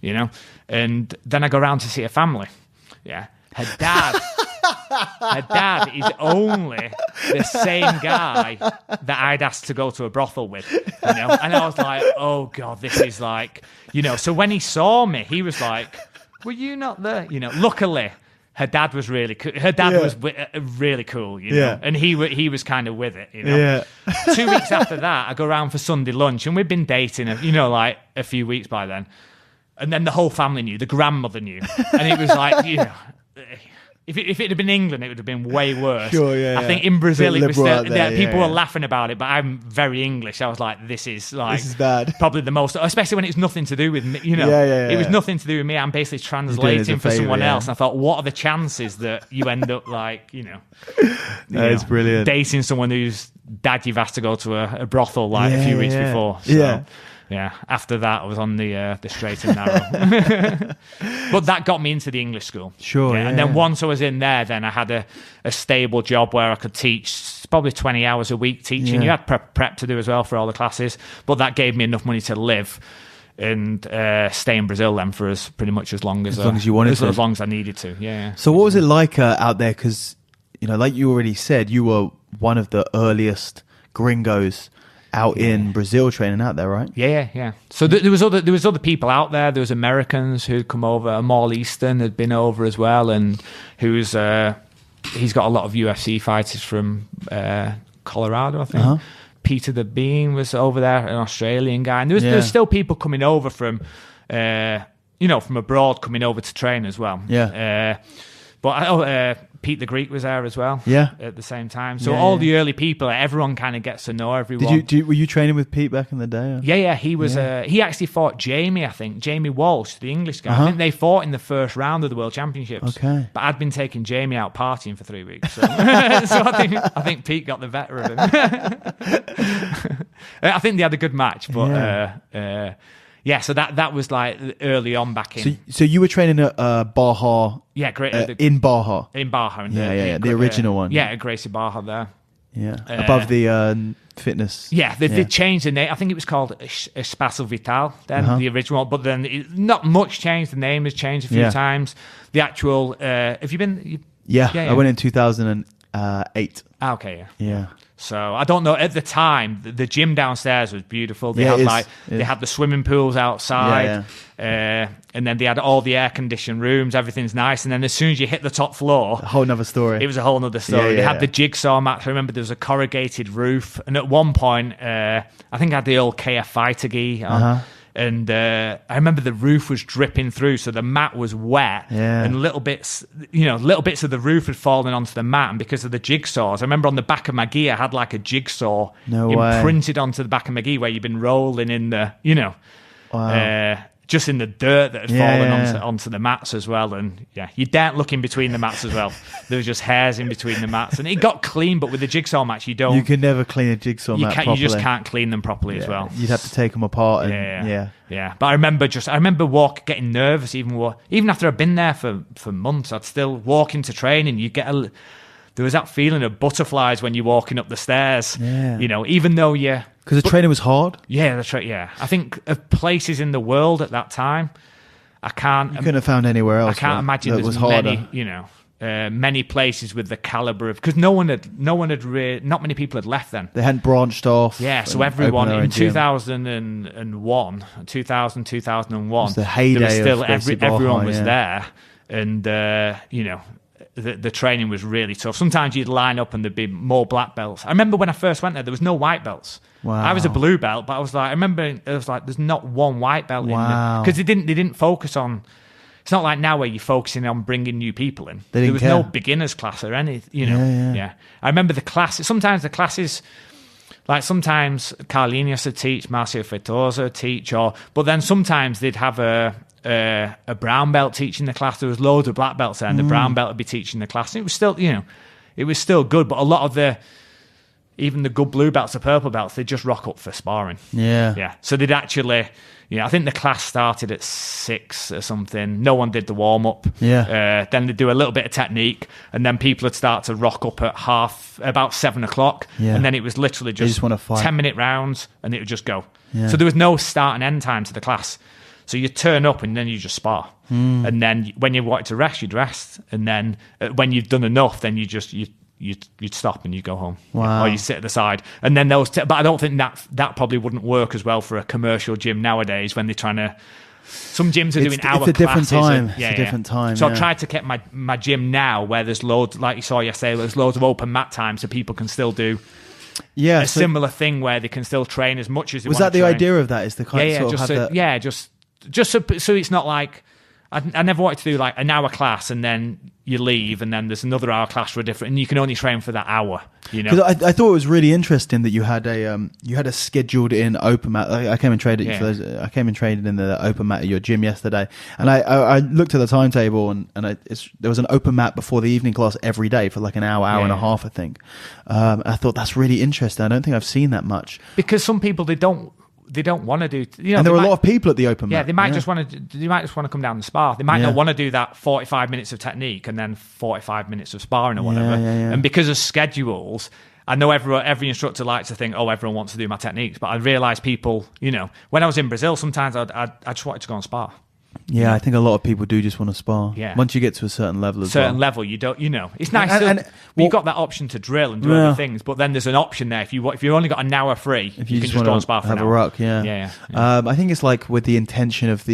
you know, and then I go around to see her family. Yeah, her dad is only the same guy that I'd asked to go to a brothel with, you know, and I was like, oh God, this is like, you know. So when he saw me, he was like, were you not there? You know, luckily. Her dad was really cool. Her dad was really cool, you know, and he was kind of with it, you know. Yeah. 2 weeks after that, I go around for Sunday lunch, and we'd been dating, like a few weeks by then, and then the whole family knew. The grandmother knew, and it was like, if it had been England, it would have been way worse. Sure, yeah. I think in Brazil, it was still, people were yeah. laughing about it, but I'm very English. I was like, this is bad. Probably the most, especially when it's nothing to do with me, you know. It was nothing to do with me. I'm basically translating for someone else. And I thought, what are the chances that you end up like, That's brilliant. Dating someone whose dad you've asked to go to a brothel like a few weeks before. So, yeah, after that, I was on the straight and narrow. But that got me into the English school. Sure, And then once I was in there, then I had a stable job where I could teach probably 20 hours a week teaching. You had prep to do as well for all the classes. But that gave me enough money to live and stay in Brazil then for pretty much as long as you wanted to. As long as I needed to, yeah. So what was it like out there? Because, like you already said, you were one of the earliest gringos out in Brazil training out there, right? Yeah. So there was other people out there. There was Americans who'd come over. Maul Easton had been over as well, and he's got a lot of UFC fighters from Colorado, I think. Uh-huh. Peter the Bean was over there, an Australian guy, and there was still people coming over from from abroad coming over to train as well. Yeah. But Pete the Greek was there as well. Yeah. At the same time, so the early people, everyone kind of gets to know everyone. Were you training with Pete back in the day? Or? Yeah. He was. He actually fought Jamie. I think Jamie Walsh, the English guy. I think they fought in the first round of the World Championships. Okay. But I'd been taking Jamie out partying for 3 weeks, so, so I think Pete got the better of him. I think they had a good match, but. So that was like early on back in. So you were training at Barra. Yeah, great. In Barra. In Barra. The original one. Yeah, Gracie Barra there. Yeah, above the fitness. Yeah, they changed the name. I think it was called Espaço Vital then, the original. But then not much changed. The name has changed a few times. The actual. Have you been? Yeah, I went in 2008. Okay. Yeah. So I don't know. At the time, the gym downstairs was beautiful. They had they had the swimming pools outside, and then they had all the air conditioned rooms. Everything's nice. And then as soon as you hit the top floor, a whole nother story. It was a whole nother story. They had the jigsaw match. I remember there was a corrugated roof, and at one point, I think I had the old KF fighter gi on. And I remember the roof was dripping through, so the mat was wet, and little bits of the roof had fallen onto the mat. And because of the jigsaws, I remember on the back of my gi, I had like a jigsaw imprinted onto the back of my gi where you've been rolling in the, just in the dirt that had fallen onto the mats as well. And you daren't look in between the mats as well. There was just hairs in between the mats. And it got clean, but with the jigsaw mats, you can never clean a jigsaw mat properly. You just can't clean them properly as well. You'd have to take them apart. But I remember getting nervous even after I'd been there for months. I'd still walk into training. There was that feeling of butterflies when you're walking up the stairs. Yeah. Even though because the training was hard. Yeah, that's right. Yeah, I think of places in the world at that time, you couldn't have found anywhere else. I can't imagine there's many places with the caliber of, because not many people had left then. They hadn't branched off. Yeah, so everyone in 2001, 2001, was the heyday. There was still everyone was there, and the training was really tough. Sometimes you'd line up and there'd be more black belts. I remember when I first went there was no white belts. Wow. I was a blue belt, but I remember there's not one white belt in there, because they didn't focus on. It's not like now where you're focusing on bringing new people in. There was no beginners class or anything. I remember the class. Sometimes the classes, like sometimes Carlinhos would teach, Marcio Feitosa would teach, but then sometimes they'd have a brown belt teaching the class. There was loads of black belts there, and the brown belt would be teaching the class. And it was still, it was still good, but a lot of even the good blue belts, the purple belts, they'd just rock up for sparring. Yeah. So they'd actually, I think the class started at 6 or something. No one did the warm up. Yeah. Then they'd do a little bit of technique, and then people would start to rock up at about 7 o'clock. Yeah. And then it was literally just 10-minute rounds, and it would just go. Yeah. So there was no start and end time to the class. So you turn up and then you just spar. And then when you wanted to rest, you'd rest. And then when you've done enough, then you'd stop and you go home. Wow. Or you sit at the side. And then but I don't think that probably wouldn't work as well for a commercial gym nowadays when they're trying to. Some gyms are doing hour classes. It's a different time. It's a different time. So I've tried to get my gym now where there's loads, like you saw yesterday, there's loads of open mat time so people can still do a similar thing where they can still train as much as they want to train. Was that the idea of that? Is the kind of sort of have that? Just so it's not like I never wanted to do like an hour class and then you leave and then there's another hour class for a different, and you can only train for that hour. Because I thought it was really interesting that you had a scheduled in open mat. I came and traded I came and traded in the open mat at your gym yesterday, and I looked at the timetable and there was an open mat before the evening class every day for like an hour and a half, I think. I thought that's really interesting. I don't think I've seen that much, because some people they don't want to do, and there were a lot of people at the open mat. Yeah, they might just want to come down and spar. They might not want to do that 45 minutes of technique and then 45 minutes of sparring or whatever. And because of schedules, I know every instructor likes to think, everyone wants to do my techniques, but I realise people, when I was in Brazil, sometimes I just wanted to go and spar. Yeah, I think a lot of people do just want to spar. Yeah. Once you get to a certain level level, you don't, it's nice. You've got that option to drill and do other things, but then there's an option there. If you've only got an hour free, you can just go and spar for an hour. Have a ruck, yeah. I think it's like with the intention of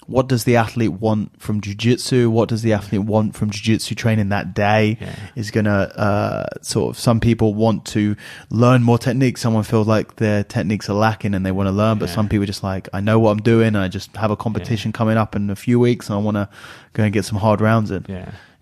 what does the athlete want from jiu-jitsu? What does the athlete want from jiu-jitsu training that day? Is going to sort of, some people want to learn more techniques. Someone feels like their techniques are lacking and they want to learn, but some people are just like, I know what I'm doing and I just have a competition coming up in a few weeks and I want to go and get some hard rounds in.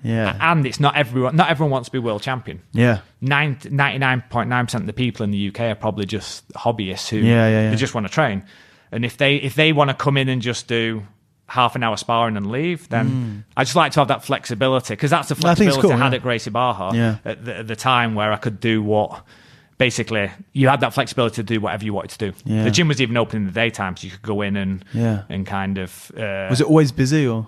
Yeah. And it's not everyone wants to be world champion. Yeah. 99.9% of the people in the UK are probably just hobbyists who they just want to train. And if they want to come in and just do half an hour sparring and leave, then I just like to have that flexibility, because that's the flexibility I had at Gracie Barra at the time, where I could do what, basically, you had that flexibility to do whatever you wanted to do. Yeah. The gym was even open in the daytime, so you could go in and kind of... was it always busy or...?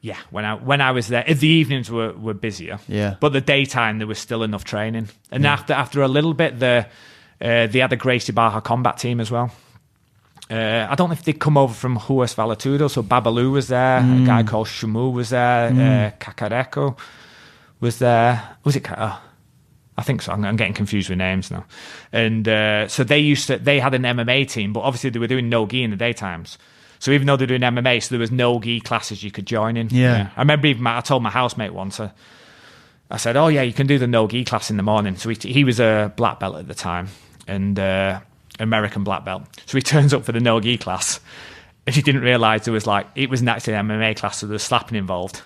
Yeah, when I was there, the evenings were busier. Yeah. But the daytime, there was still enough training. And after a little bit, they had a Gracie Barra combat team as well. I don't know if they'd come over from Ruas Valatudo, so Babalu was there, a guy called Shumu was there, Kakareko was there. Was it? I think so. I'm getting confused with names now. And so they had an MMA team, but obviously they were doing no-gi in the daytimes. So even though they're doing MMA, so there was no-gi classes you could join in. Yeah. I remember I told my housemate once, I said, you can do the no-gi class in the morning. So he was a black belt at the time, and American black belt. So he turns up for the no-gi class, and he didn't realise it was actually an MMA class, so there was slapping involved.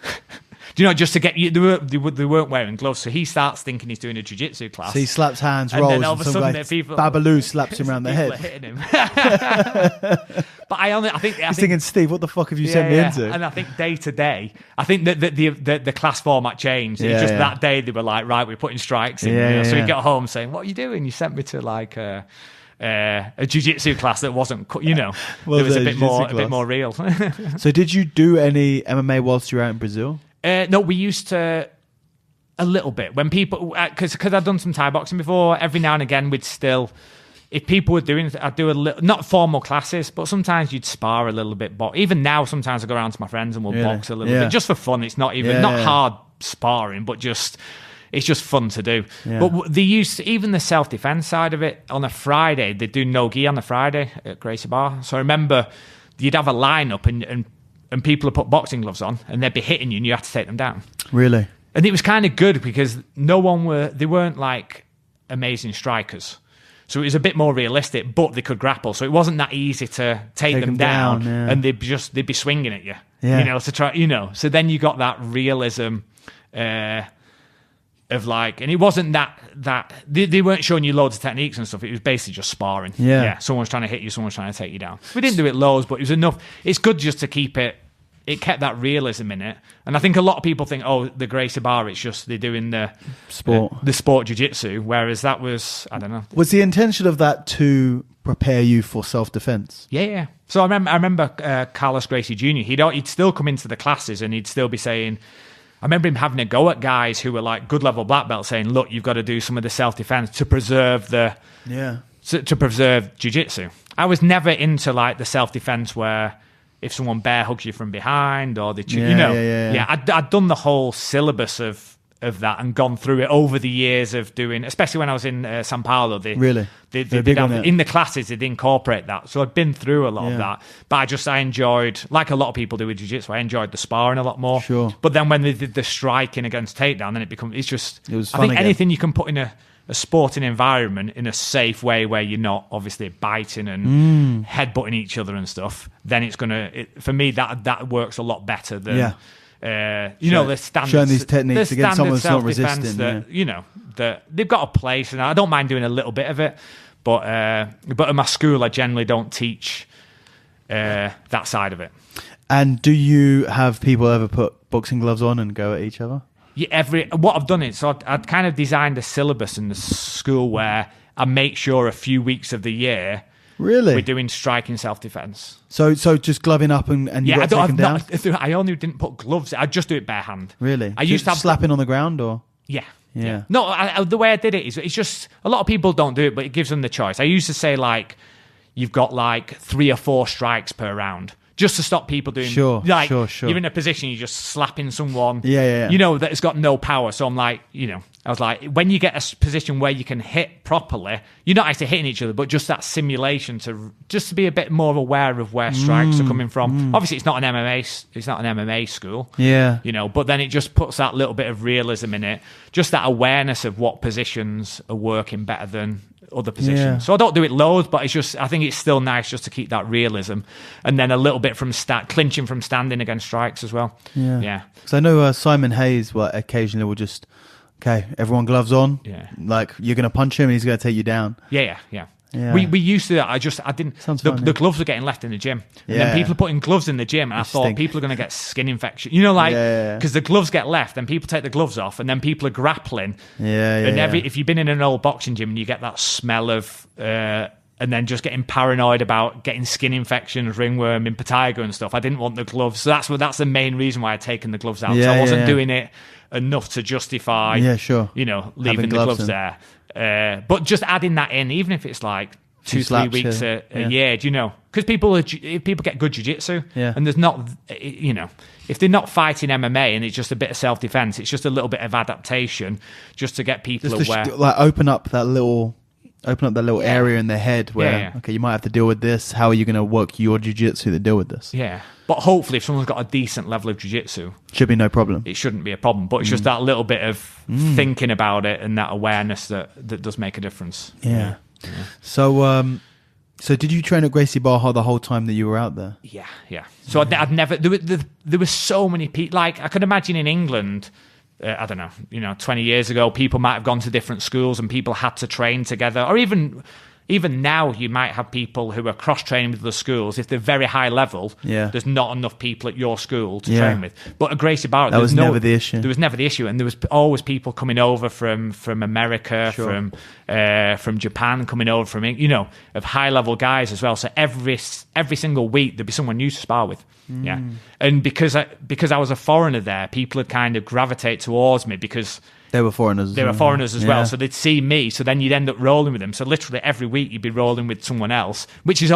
Just to get you, they weren't wearing gloves, so he starts thinking he's doing a jiu-jitsu class. So he slaps hands, and rolls, then all of a sudden, Babalu slaps him around the head. Hitting him. But I think thinking, Steve, what the fuck have you sent me into? And I think day to day, I think that the class format changed. It's just that day they were like, right, we're putting strikes in. So you get home saying, what are you doing? You sent me to like a jiu-jitsu class that wasn't, it was a bit more real. So did you do any MMA whilst you were out in Brazil? No, we used to a little bit when people, because I'd done some Thai boxing before. Every now and again, we'd still. If people were doing, I'd do a little, not formal classes, but sometimes you'd spar a little bit. But even now, sometimes I go around to my friends and we'll box a little bit just for fun. It's not even hard sparring, but it's just fun to do. Yeah. But they used to, even the self-defense side of it on a Friday, they'd do no gi on the Friday at Gracie Barra. So I remember you'd have a lineup and people would put boxing gloves on and they'd be hitting you and you had to take them down. Really? And it was kind of good because they weren't like amazing strikers. So it was a bit more realistic, but they could grapple. So it wasn't that easy to take them down and they'd be swinging at you, to try, So then you got that realism of like, and it wasn't that they weren't showing you loads of techniques and stuff. It was basically just sparring. Yeah. Someone's trying to hit you, someone's trying to take you down. We didn't do it loads, but it was enough. It's good just to keep it. It kept that realism in it. And I think a lot of people think, the Gracie Barra, it's just they're doing the sport jiu-jitsu, whereas that was, I don't know. Was the intention of that to prepare you for self-defense? Yeah. So I remember Carlos Gracie Jr., he'd still come into the classes and he'd still be saying, I remember him having a go at guys who were like good level black belts saying, look, you've got to do some of the self-defense to preserve to preserve jiu-jitsu. I was never into like the self-defense where if someone bear hugs you from behind or I'd done the whole syllabus of that and gone through it over the years of doing, especially when I was in Sao Paulo. They in the classes they'd incorporate that, so I'd been through a lot of that. But I enjoyed, like a lot of people do with jiu-jitsu, I enjoyed the sparring a lot more. Sure. But then when they did the striking against takedown, then it was fun. I think again. anything you can put in a sporting environment in a safe way where you're not obviously biting and headbutting each other and stuff, then it's for me that works a lot better than the standards, showing these techniques against someone that's not resisting. That they've got a place, and I don't mind doing a little bit of it, but at my school I generally don't teach that side of it. And do you have people ever put boxing gloves on and go at each other? Yeah, what I've done is, so I'd kind of designed a syllabus in the school where I make sure a few weeks of the year we're doing striking self-defense. So just gloving up and you got to take them down? I only didn't put gloves. I just do it bare hand. Really? I used to have slapping on the ground or? Yeah. No, the way I did it is, it's just, a lot of people don't do it, but it gives them the choice. I used to say like, you've got like 3 or 4 strikes per round. Just to stop people doing, sure. You're in a position, you're just slapping someone, that has got no power. So I'm like, I was like, when you get a position where you can hit properly, you're not actually hitting each other, but just that simulation to be a bit more aware of where strikes are coming from. Obviously, it's not an MMA school, but then it just puts that little bit of realism in it, just that awareness of what positions are working better than other positions. Yeah. So I don't do it loads, but I think it's still nice just to keep that realism, and then a little bit from clinching from standing against strikes as well. Yeah. Because I know Simon Hayes occasionally will just, everyone gloves on. Yeah. Like you're going to punch him and he's going to take you down. Yeah. We used to do that. I didn't. The gloves were getting left in the gym, and then people are putting gloves in the gym, and I thought people are going to get skin infection. Because the gloves get left, then people take the gloves off, and then people are grappling. If you've been in an old boxing gym and you get that smell of, and then just getting paranoid about getting skin infections, ringworm, impetigo and stuff. I didn't want the gloves, so that's the main reason why I'd taken the gloves out. So I wasn't doing it enough to justify, leaving the gloves there. But just adding that in, even if it's like 2-3 weeks a year, because people get good jiu-jitsu, and there's not, if they're not fighting MMA and it's just a bit of self-defense, it's just a little bit of adaptation just to get people aware. Open up that little area in their head where, okay, you might have to deal with this. How are you going to work your jiu-jitsu to deal with this? Yeah. But hopefully if someone's got a decent level of jiu-jitsu, should be no problem. It shouldn't be a problem. But it's just that little bit of thinking about it and that awareness that does make a difference. Yeah. So did you train at Gracie Barra the whole time that you were out there? Yeah. So I'd never, there were so many people, like I could imagine in England, I don't know, 20 years ago, people might have gone to different schools and people had to train together, or even even now you might have people who are cross-training with the schools. If they're very high level, there's not enough people at your school to train with. But at Gracie Barra, that was never the issue. There was never the issue, and there was always people coming over from America, from Japan, coming over from, of high-level guys as well. So every single week there'd be someone new to spar with. Yeah, and because I was a foreigner there, people would kind of gravitate towards me because they were foreigners. As well, so they'd see me. So then you'd end up rolling with them. So literally every week you'd be rolling with someone else, which is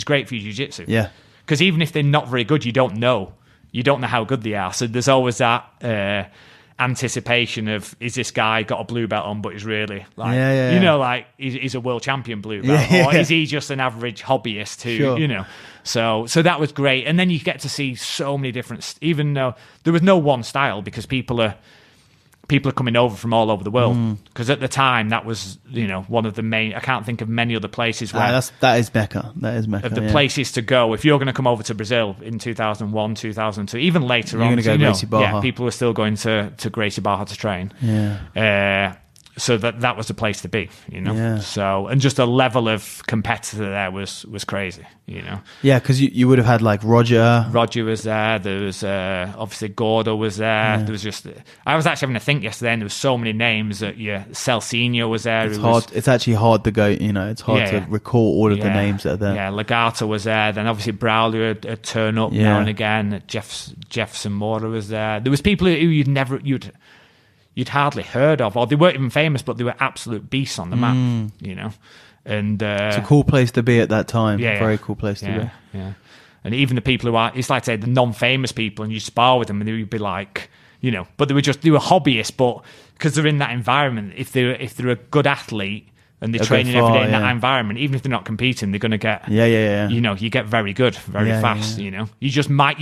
great for jiu-jitsu. Yeah, because even if they're not very good, you don't know how good they are. So there's always that anticipation of, is this guy got a blue belt on, but he's really like he's a world champion blue belt, or is he just an average hobbyist who So that was great, and then you get to see so many different. Even though there was no one style, because people are coming over from all over the world. Because at the time, that was one of the main. I can't think of many other places where that is Mecca. That is Mecca. Of the places to go if you're going to come over to Brazil in 2001, 2002, even later on. You're going to go Gracie Barra. Yeah, people were still going to Gracie Barra to train. Yeah. So that was the place to be, So, and just a level of competitor there was crazy, Yeah, because you would have had like Roger. Roger was there. There was obviously Gordo was there. Yeah. There was just. I was actually having to think yesterday, and there was so many names that Celsinio was there. It's actually hard to go. It's hard to recall all of the names that are there. Yeah, Legato was there. Then obviously Braulio would turn up now and again. Jefferson Mora was there. There was people who you'd hardly heard of, or they weren't even famous, but they were absolute beasts on the map, And it's a cool place to be at that time. Very cool place to be. Yeah, and even the people who are, it's like say the non-famous people, and you spar with them, and they would be like, but they were hobbyists, but because they're in that environment, if they're a good athlete and they're training every day in that environment, even if they're not competing, they're going to get you get very good very fast. You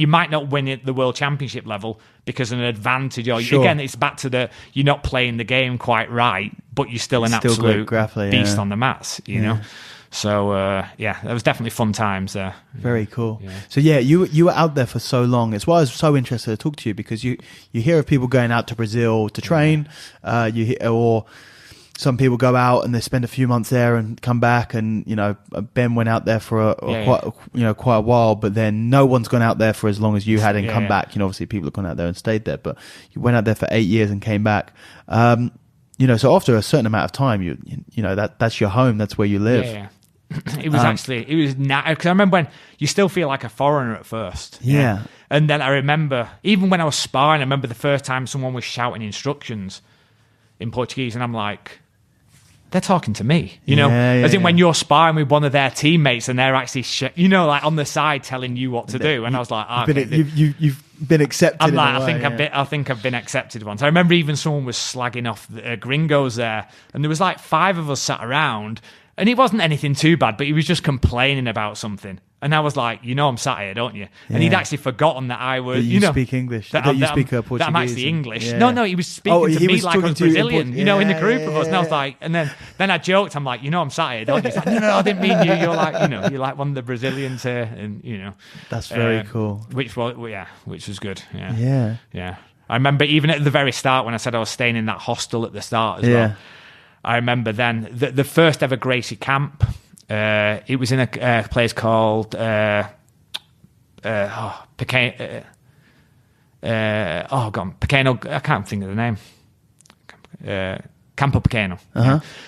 might not win at the world championship level because an advantage, or again, it's back to you're not playing the game quite right, but you're still an absolute beast on the mats. So that was definitely fun times there. Very cool. So you were out there for so long. It's why I was so interested to talk to you, because you hear of people going out to Brazil to train, or some people go out and they spend a few months there and come back, and Ben went out there for quite a while, but then no one's gone out there for as long as you had and come back. Obviously people have gone out there and stayed there, but you went out there for 8 years and came back. So after a certain amount of time, that's your home, that's where you live. It was because I remember when you still feel like a foreigner at first. And then I remember, even when I was sparring, I remember the first time someone was shouting instructions in Portuguese, and I'm like, they're talking to me, as in when you're sparring with one of their teammates and they're actually, like on the side telling you what to do. And I was like, you've been accepted. I'm like, I think I've been accepted once. I remember even someone was slagging off the gringos there, and there was like 5 of us sat around, and it wasn't anything too bad, but he was just complaining about something. And I was like, I'm sat here, don't you? And he'd actually forgotten that I was, you speak English, that you speak Portuguese. That I'm actually English. No, he was speaking to me like I was Brazilian, in the group of us. And I was like, and then I joked, I'm like, I'm sat here, don't you? He's like, no, I didn't mean you. You're like, you're like one of the Brazilians here, and That's very cool. Which was good. Yeah. I remember even at the very start when I said I was staying in that hostel at the start as well. I remember then the first ever Gracie camp. It was in a place called Pequeno. I can't think of the name. Campo Pequeno,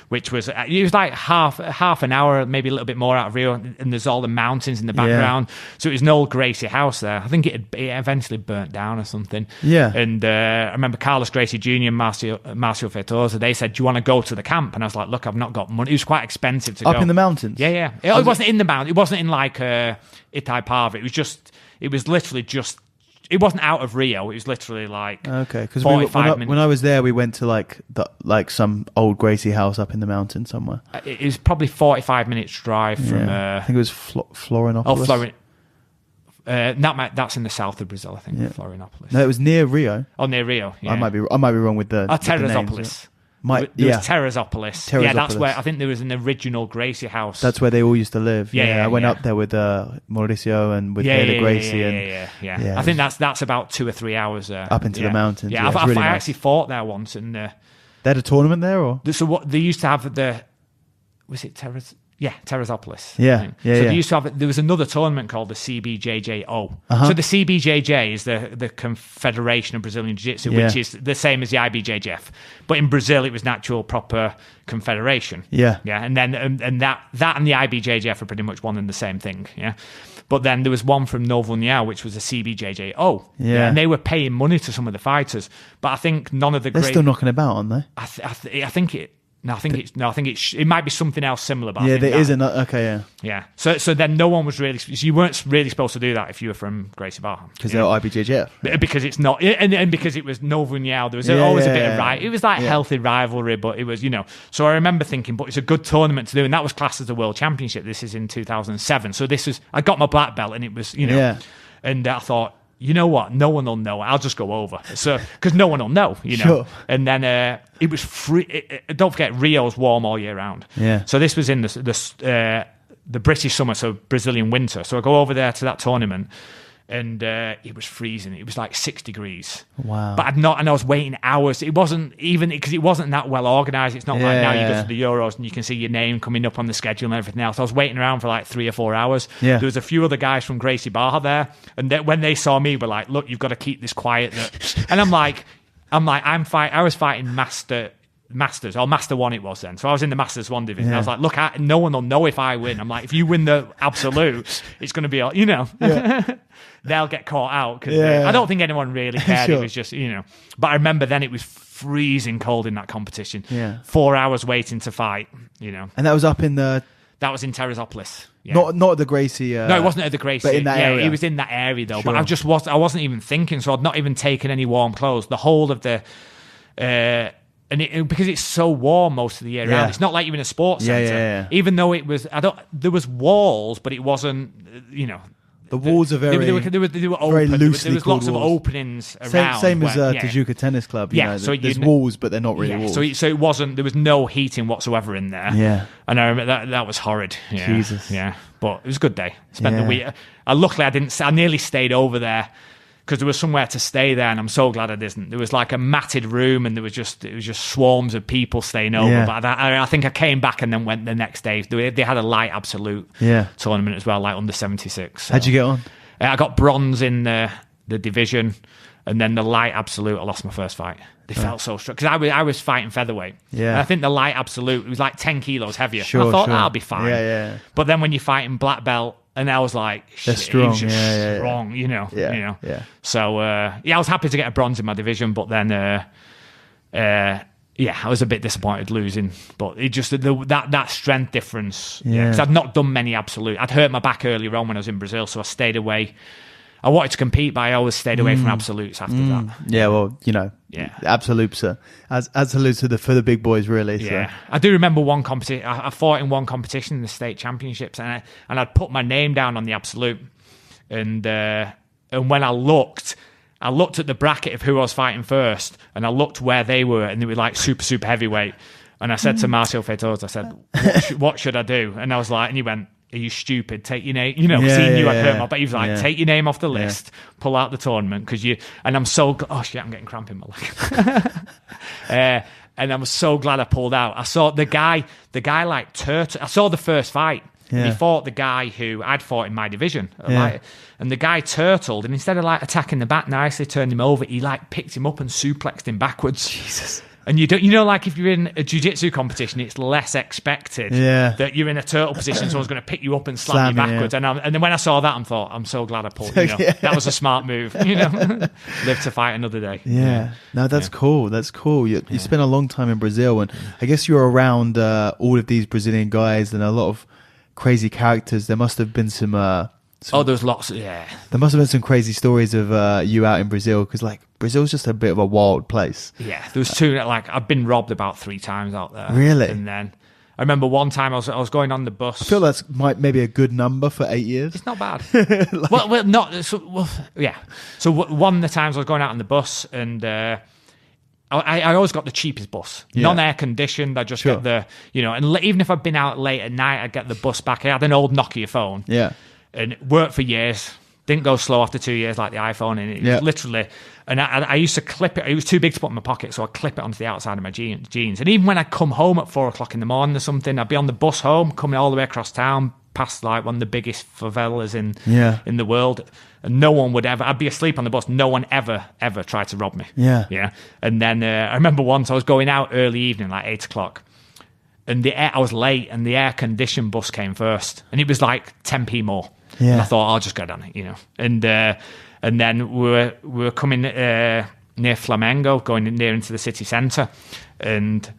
which was it was like half an hour, maybe a little bit more out of Rio, and there's all the mountains in the background. So it was an old Gracie house there. I think it eventually burnt down or something. And I remember Carlos Gracie Jr. and Marcio Feitosa. They said, "Do you want to go to the camp?" And I was like, "Look, I've not got money." It was quite expensive to go up in the mountains. It wasn't in the mountain. It wasn't in like Itaipava. It was literally just. It wasn't out of Rio. It was literally like because 45 minutes. When I was there, we went to like some old Gracie house up in the mountain somewhere. It was probably 45 minutes drive from. I think it was Florianopolis. Oh, that's in the south of Brazil, I think. Florianopolis. No, it was near Rio. Oh, near Rio. Yeah. I might be wrong with the. Teresopolis. There was Teresopolis. Yeah, that's where I think there was an original Gracie house. That's where they all used to live. I went up there with Mauricio and with Gracie. Yeah. I think that's about 2 or 3 hours up into the mountains. Yeah, I actually fought there once, and they had a tournament there, or so what they used to have was it Terras? Yeah, Terrazopolis. Yeah. They used to have. There was another tournament called the CBJJO. So the CBJJ is the Confederation of Brazilian Jiu-Jitsu, which is the same as the IBJJF, but in Brazil it was an actual proper confederation. Yeah. And then and that and the IBJJF are pretty much one and the same thing. Yeah. But then there was one from Novo União, which was a CBJJO. Yeah. And they were paying money to some of the fighters, but I think none of the They're still knocking about, aren't they? I think it. No, I think it might be something else similar. But there is another. Okay, yeah. So then no one was really. You weren't really supposed to do that if you were from Gracie Barra because they're IBJJF. Because it's not, and because it was Novo União, there was always a bit of right. It was like healthy rivalry, but it was So I remember thinking, but it's a good tournament to do, and that was classed as the World Championship. This is in 2007, so this was. I got my black belt, and it was and I thought, you know what? No one will know. I'll just go over. So, because no one will know, Sure. And then it was free. Don't forget, Rio's warm all year round. Yeah. So this was in the British summer, so Brazilian winter. So I go over there to that tournament, and it was freezing. It was like 6 degrees. Wow. But and I was waiting hours. It wasn't even because it wasn't that well organised. It's not like now you go to the Euros and you can see your name coming up on the schedule and everything else. I was waiting around for like 3 or 4 hours. Yeah. There was a few other guys from Gracie Barra there, and when they saw me, were like, "Look, you've got to keep this quiet." And I was fighting Masters, or Master 1 it was then. So I was in the Masters 1 division. Yeah. I was like, look, no one will know if I win. I'm like, if you win the absolute, it's going to be, they'll get caught out. Cause I don't think anyone really cared. Sure. It was just, But I remember then it was freezing cold in that competition. Yeah. 4 hours waiting to fight, And that was up in the... That was in Terrazopolis. Yeah. Not at the Gracie... no, it wasn't at the Gracie. But in that area. It was in that area though. Sure. But I wasn't even thinking, so I'd not even taken any warm clothes. The whole of the... because it's so warm most of the year round, it's not like you're in a sports centre. Yeah. Even though it was, there was walls, but it wasn't, The walls are very they were open. Very loosely there was lots walls. of openings around. Same as Tijuca Tennis Club. So there's walls, but they're not really walls. So it wasn't. There was no heating whatsoever in there. Yeah, and I remember that was horrid. Yeah. Jesus. Yeah, but it was a good day. Spent the week. Luckily, I nearly stayed over there, because there was somewhere to stay there, and I'm so glad I didn't. There was like a matted room, and it was just swarms of people staying over. Yeah. But I think I came back and then went the next day. They had a light absolute tournament as well, like under 76. So. How'd you get on? I got bronze in the division, and then the light absolute, I lost my first fight. They felt so strong because I was fighting featherweight. Yeah, and I think the light absolute, it was like 10 kilos heavier. Sure, I thought that'll be fine. Yeah. But then when you're fighting black belt. And I was like, they're strong. Strong, Yeah. So, I was happy to get a bronze in my division, but then, I was a bit disappointed losing. But it just, that strength difference. Yeah. Because I'd not done many absolute. I'd hurt my back earlier on when I was in Brazil, so I stayed away. I wanted to compete, but I always stayed away from absolutes after that. Yeah, well, absolutes are absolutes are for the big boys, really. Yeah, so. I do remember one competition. I fought in one competition in the state championships, and I'd put my name down on the absolute, and when I looked at the bracket of who I was fighting first, and I looked where they were, and they were like super heavyweight. And I said to Mauricio Gomes, I said, what should I do? And I was like, and he went, are you stupid? Take your name, because he knew I'd hurt my back. He was like, take your name off the list, pull out the tournament, because and I'm so, oh shit, I'm getting cramp in my leg. And I'm so glad I pulled out. I saw the guy like turtle. I saw the first fight. Yeah. He fought the guy who I'd fought in my division. And the guy turtled, and instead of like attacking the back nicely, turned him over, he like picked him up and suplexed him backwards. Jesus. And like if you're in a jiu-jitsu competition, it's less expected that you're in a turtle position, someone's going to pick you up and slam you backwards. And then when I saw that, I thought, I'm so glad I pulled. That was a smart move. Live to fight another day. Yeah. No, that's cool. That's cool. You spent a long time in Brazil, and I guess you're around all of these Brazilian guys and a lot of crazy characters. There must have been some there's lots. There must have been some crazy stories of you out in Brazil, because like Brazil's just a bit of a wild place. Yeah, there was two. Like I've been robbed about 3 times out there. Really? And then I remember one time I was going on the bus. I feel that's maybe a good number for 8 years. It's not bad. well, not. So, yeah. So one of the times I was going out on the bus, and I always got the cheapest bus, non-air conditioned. I just get the, and even if I'd been out late at night, I'd get the bus back. I had an old Nokia phone. Yeah. And it worked for years. Didn't go slow after 2 years like the iPhone, and it was literally. And I used to clip it. It was too big to put in my pocket, so I'd clip it onto the outside of my jeans. And even when I'd come home at 4 o'clock in the morning or something, I'd be on the bus home, coming all the way across town, past like one of the biggest favelas in the world, and no one would ever. I'd be asleep on the bus. No one ever tried to rob me. Yeah. And then I remember once I was going out early evening, like 8 o'clock. And I was late, and the air-conditioned bus came first, and it was like 10p more. And I thought, I'll just go down it, And then we were coming near Flamengo, going near into the city centre, and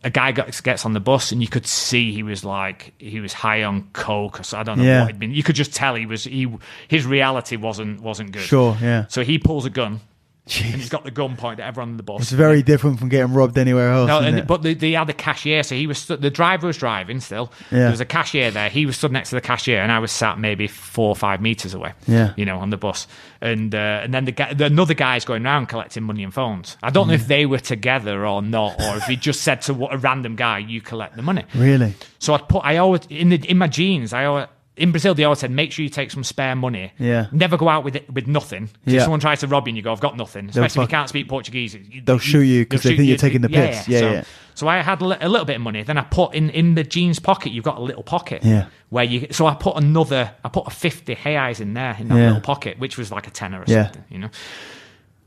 a guy gets on the bus, and you could see he was high on coke, so I don't know what he'd been. You could just tell his reality wasn't good. Sure, yeah. So he pulls a gun. Jeez. And he's got the gun pointed at everyone on the bus. It's very different from getting robbed anywhere else. No, but they had a cashier, so he was the driver was driving still. Yeah. There was a cashier there. He was stood next to the cashier, and I was sat maybe 4 or 5 meters away. Yeah. On the bus, and then another guy's going around collecting money and phones. I don't know if they were together or not, or if he just said to a random guy, "You collect the money." Really? So I always in my jeans. In Brazil, they always said, make sure you take some spare money. Yeah. Never go out with nothing. If someone tries to rob you and you go, I've got nothing, especially if you can't speak Portuguese. They'll shoot you because they think you're taking the piss. So I had a little bit of money. Then I put in the jeans pocket, you've got a little pocket. Yeah. So I put a 50 reais in there, in that little pocket, which was like a tenner or something,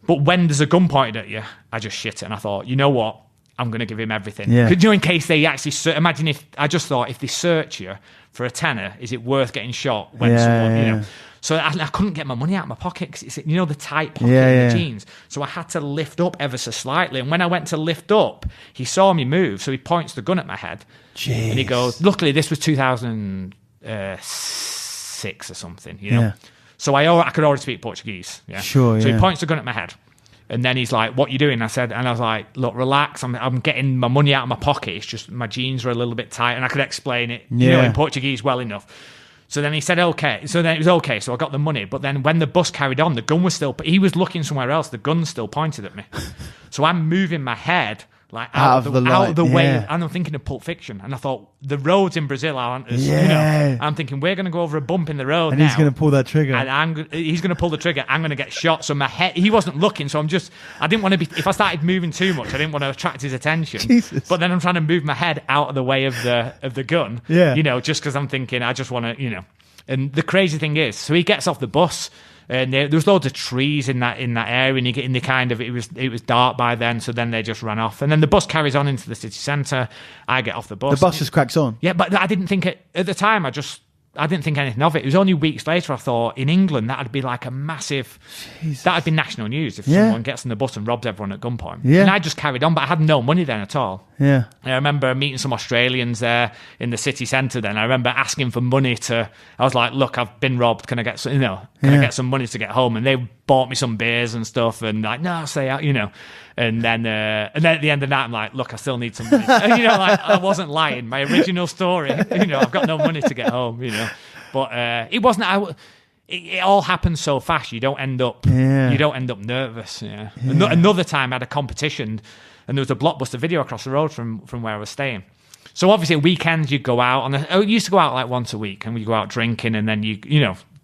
But when there's a gun pointed at you, I just shit it. And I thought, you know what? I'm going to give him everything. Yeah. In case they actually imagine if they search you for a tenner, is it worth getting shot when someone, So I couldn't get my money out of my pocket because it's, the tight pocket in the jeans. So I had to lift up ever so slightly. And when I went to lift up, he saw me move. So he points the gun at my head. Jeez. And he goes, luckily this was 2006 or something, Yeah. So I could already speak Portuguese. Yeah. Sure, So he points the gun at my head. And then he's like, what are you doing? I was like, look, relax. I'm getting my money out of my pocket. It's just my jeans are a little bit tight. And I could explain it in Portuguese well enough. So then he said, okay. So then it was okay. So I got the money. But then when the bus carried on, the gun was still... He was looking somewhere else. The gun's still pointed at me. So I'm moving my head like out of the way. And I'm thinking of Pulp Fiction. And I thought, the roads in Brazil aren't as... I'm thinking, we're going to go over a bump in the road and now. He's going to pull that trigger. And he's going to pull the trigger. I'm going to get shot. So my head... He wasn't looking. So I didn't want to be... If I started moving too much, I didn't want to attract his attention. Jesus. But then I'm trying to move my head out of the way of the gun. Yeah. Just because I'm thinking, I just want to, And the crazy thing is, so he gets off the bus, and there was loads of trees in that area, and it was dark by then, so then they just ran off, and then the bus carries on into the city centre. I get off the bus. The bus just cracks on. Yeah, but I didn't think it at the time. I didn't think anything of it. It was only weeks later I thought in England that'd be like a massive... Jesus. That'd be national news if someone gets on the bus and robs everyone at gunpoint. Yeah. And I just carried on, but I had no money then at all. Yeah. I remember meeting some Australians there in the city centre then. I remember asking for money I was like, look, I've been robbed. Can I get some, I get some money to get home? And they bought me some beers and stuff and like, no, stay out, And then at the end of the night, I'm like, look, I still need some money. I wasn't lying. My original story, I've got no money to get home, But it wasn't. It all happens so fast. You don't end up. You don't end up nervous. Yeah. Another time, I had a competition, and there was a Blockbuster Video across the road from where I was staying. So obviously, weekends you'd go out. I used to go out like once a week, and we'd go out drinking, and then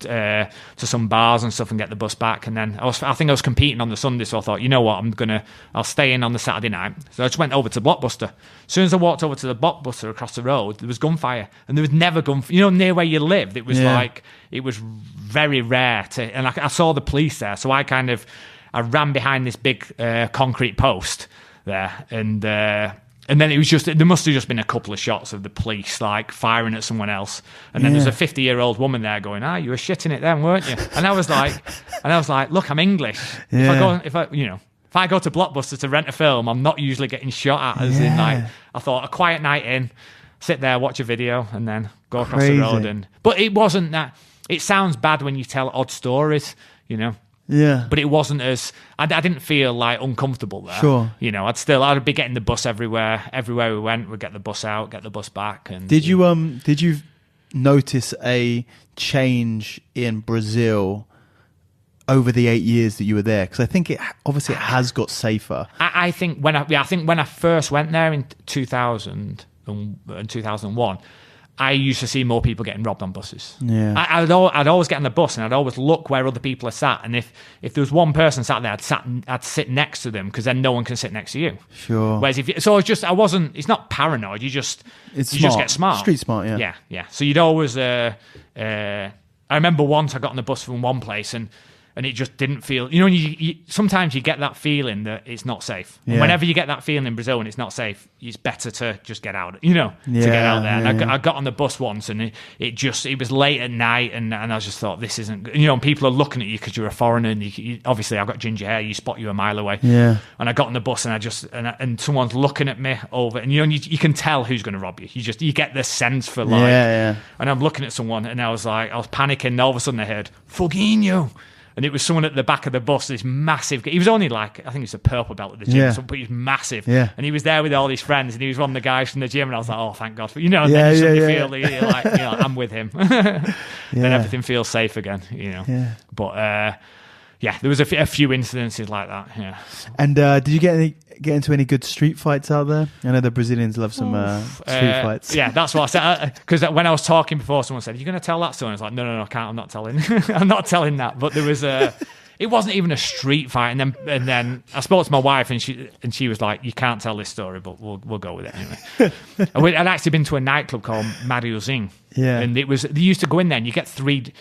to some bars and stuff and get the bus back. And then I think I was competing on the Sunday, so I thought, you know what, I'll stay in on the Saturday night. So I just went over to Blockbuster. As soon as I walked over to the Blockbuster across the road, there was gunfire, and there was never near where you lived. It was it was very rare and I saw the police there, so I ran behind this big concrete post there, and then it was there must have just been a couple of shots of the police like firing at someone else. And then there's a 50-year-old woman there going, you were shitting it then, weren't you? And I was like, look, I'm English. Yeah. If I go to Blockbuster to rent a film, I'm not usually getting shot at. As in, like, I thought a quiet night in, sit there, watch a video, and then go across the road. But it wasn't that. It sounds bad when you tell odd stories, Yeah. But it wasn't as... I didn't feel like uncomfortable there. Sure. I'd be getting the bus everywhere. Everywhere we went, we'd get the bus out, get the bus back. And Did you notice a change in Brazil over the 8 years that you were there? Because I think it has got safer. I think when I first went there in 2000 and 2001, I used to see more people getting robbed on buses. Yeah. I'd always get on the bus and I'd always look where other people are sat. And if there was one person sat there, I'd sit next to them because then no one can sit next to you. Sure. Whereas it's not paranoid. You just get smart. Street smart, yeah. Yeah, yeah. So you'd always, I remember once I got on the bus from one place and it just didn't feel, sometimes you get that feeling that it's not safe. Yeah. And whenever you get that feeling in Brazil and it's not safe, it's better to just get out, to get out there. And I got on the bus once and it was late at night and I just thought, this isn't good. And people are looking at you because you're a foreigner and obviously I've got ginger hair, you spot you a mile away. Yeah. And I got on the bus and and someone's looking at me over and you can tell who's going to rob you. You get this sense for like, and I'm looking at someone and I was panicking and all of a sudden I heard, Foguinho. And it was someone at the back of the bus, this massive... He was only I think he's a purple belt at the gym, but he was massive. Yeah. And he was there with all his friends, and he was one of the guys from the gym, and I was like, oh, thank God. And then you suddenly feel like, I'm with him. Then everything feels safe again, Yeah. But, there was a few incidences like that, yeah. And did you get into any good street fights out there? I know the Brazilians love some street fights. Yeah, that's what I said. Because when I was talking before, someone said, "Are you going to tell that story?" I was like, "No, I can't. I'm not telling. I'm not telling that." But there was it wasn't even a street fight. And then I spoke to my wife, and she was like, "You can't tell this story, but we'll go with it anyway." I'd actually been to a nightclub called Mariozinho. Yeah, and they used to go in there, and you get 3.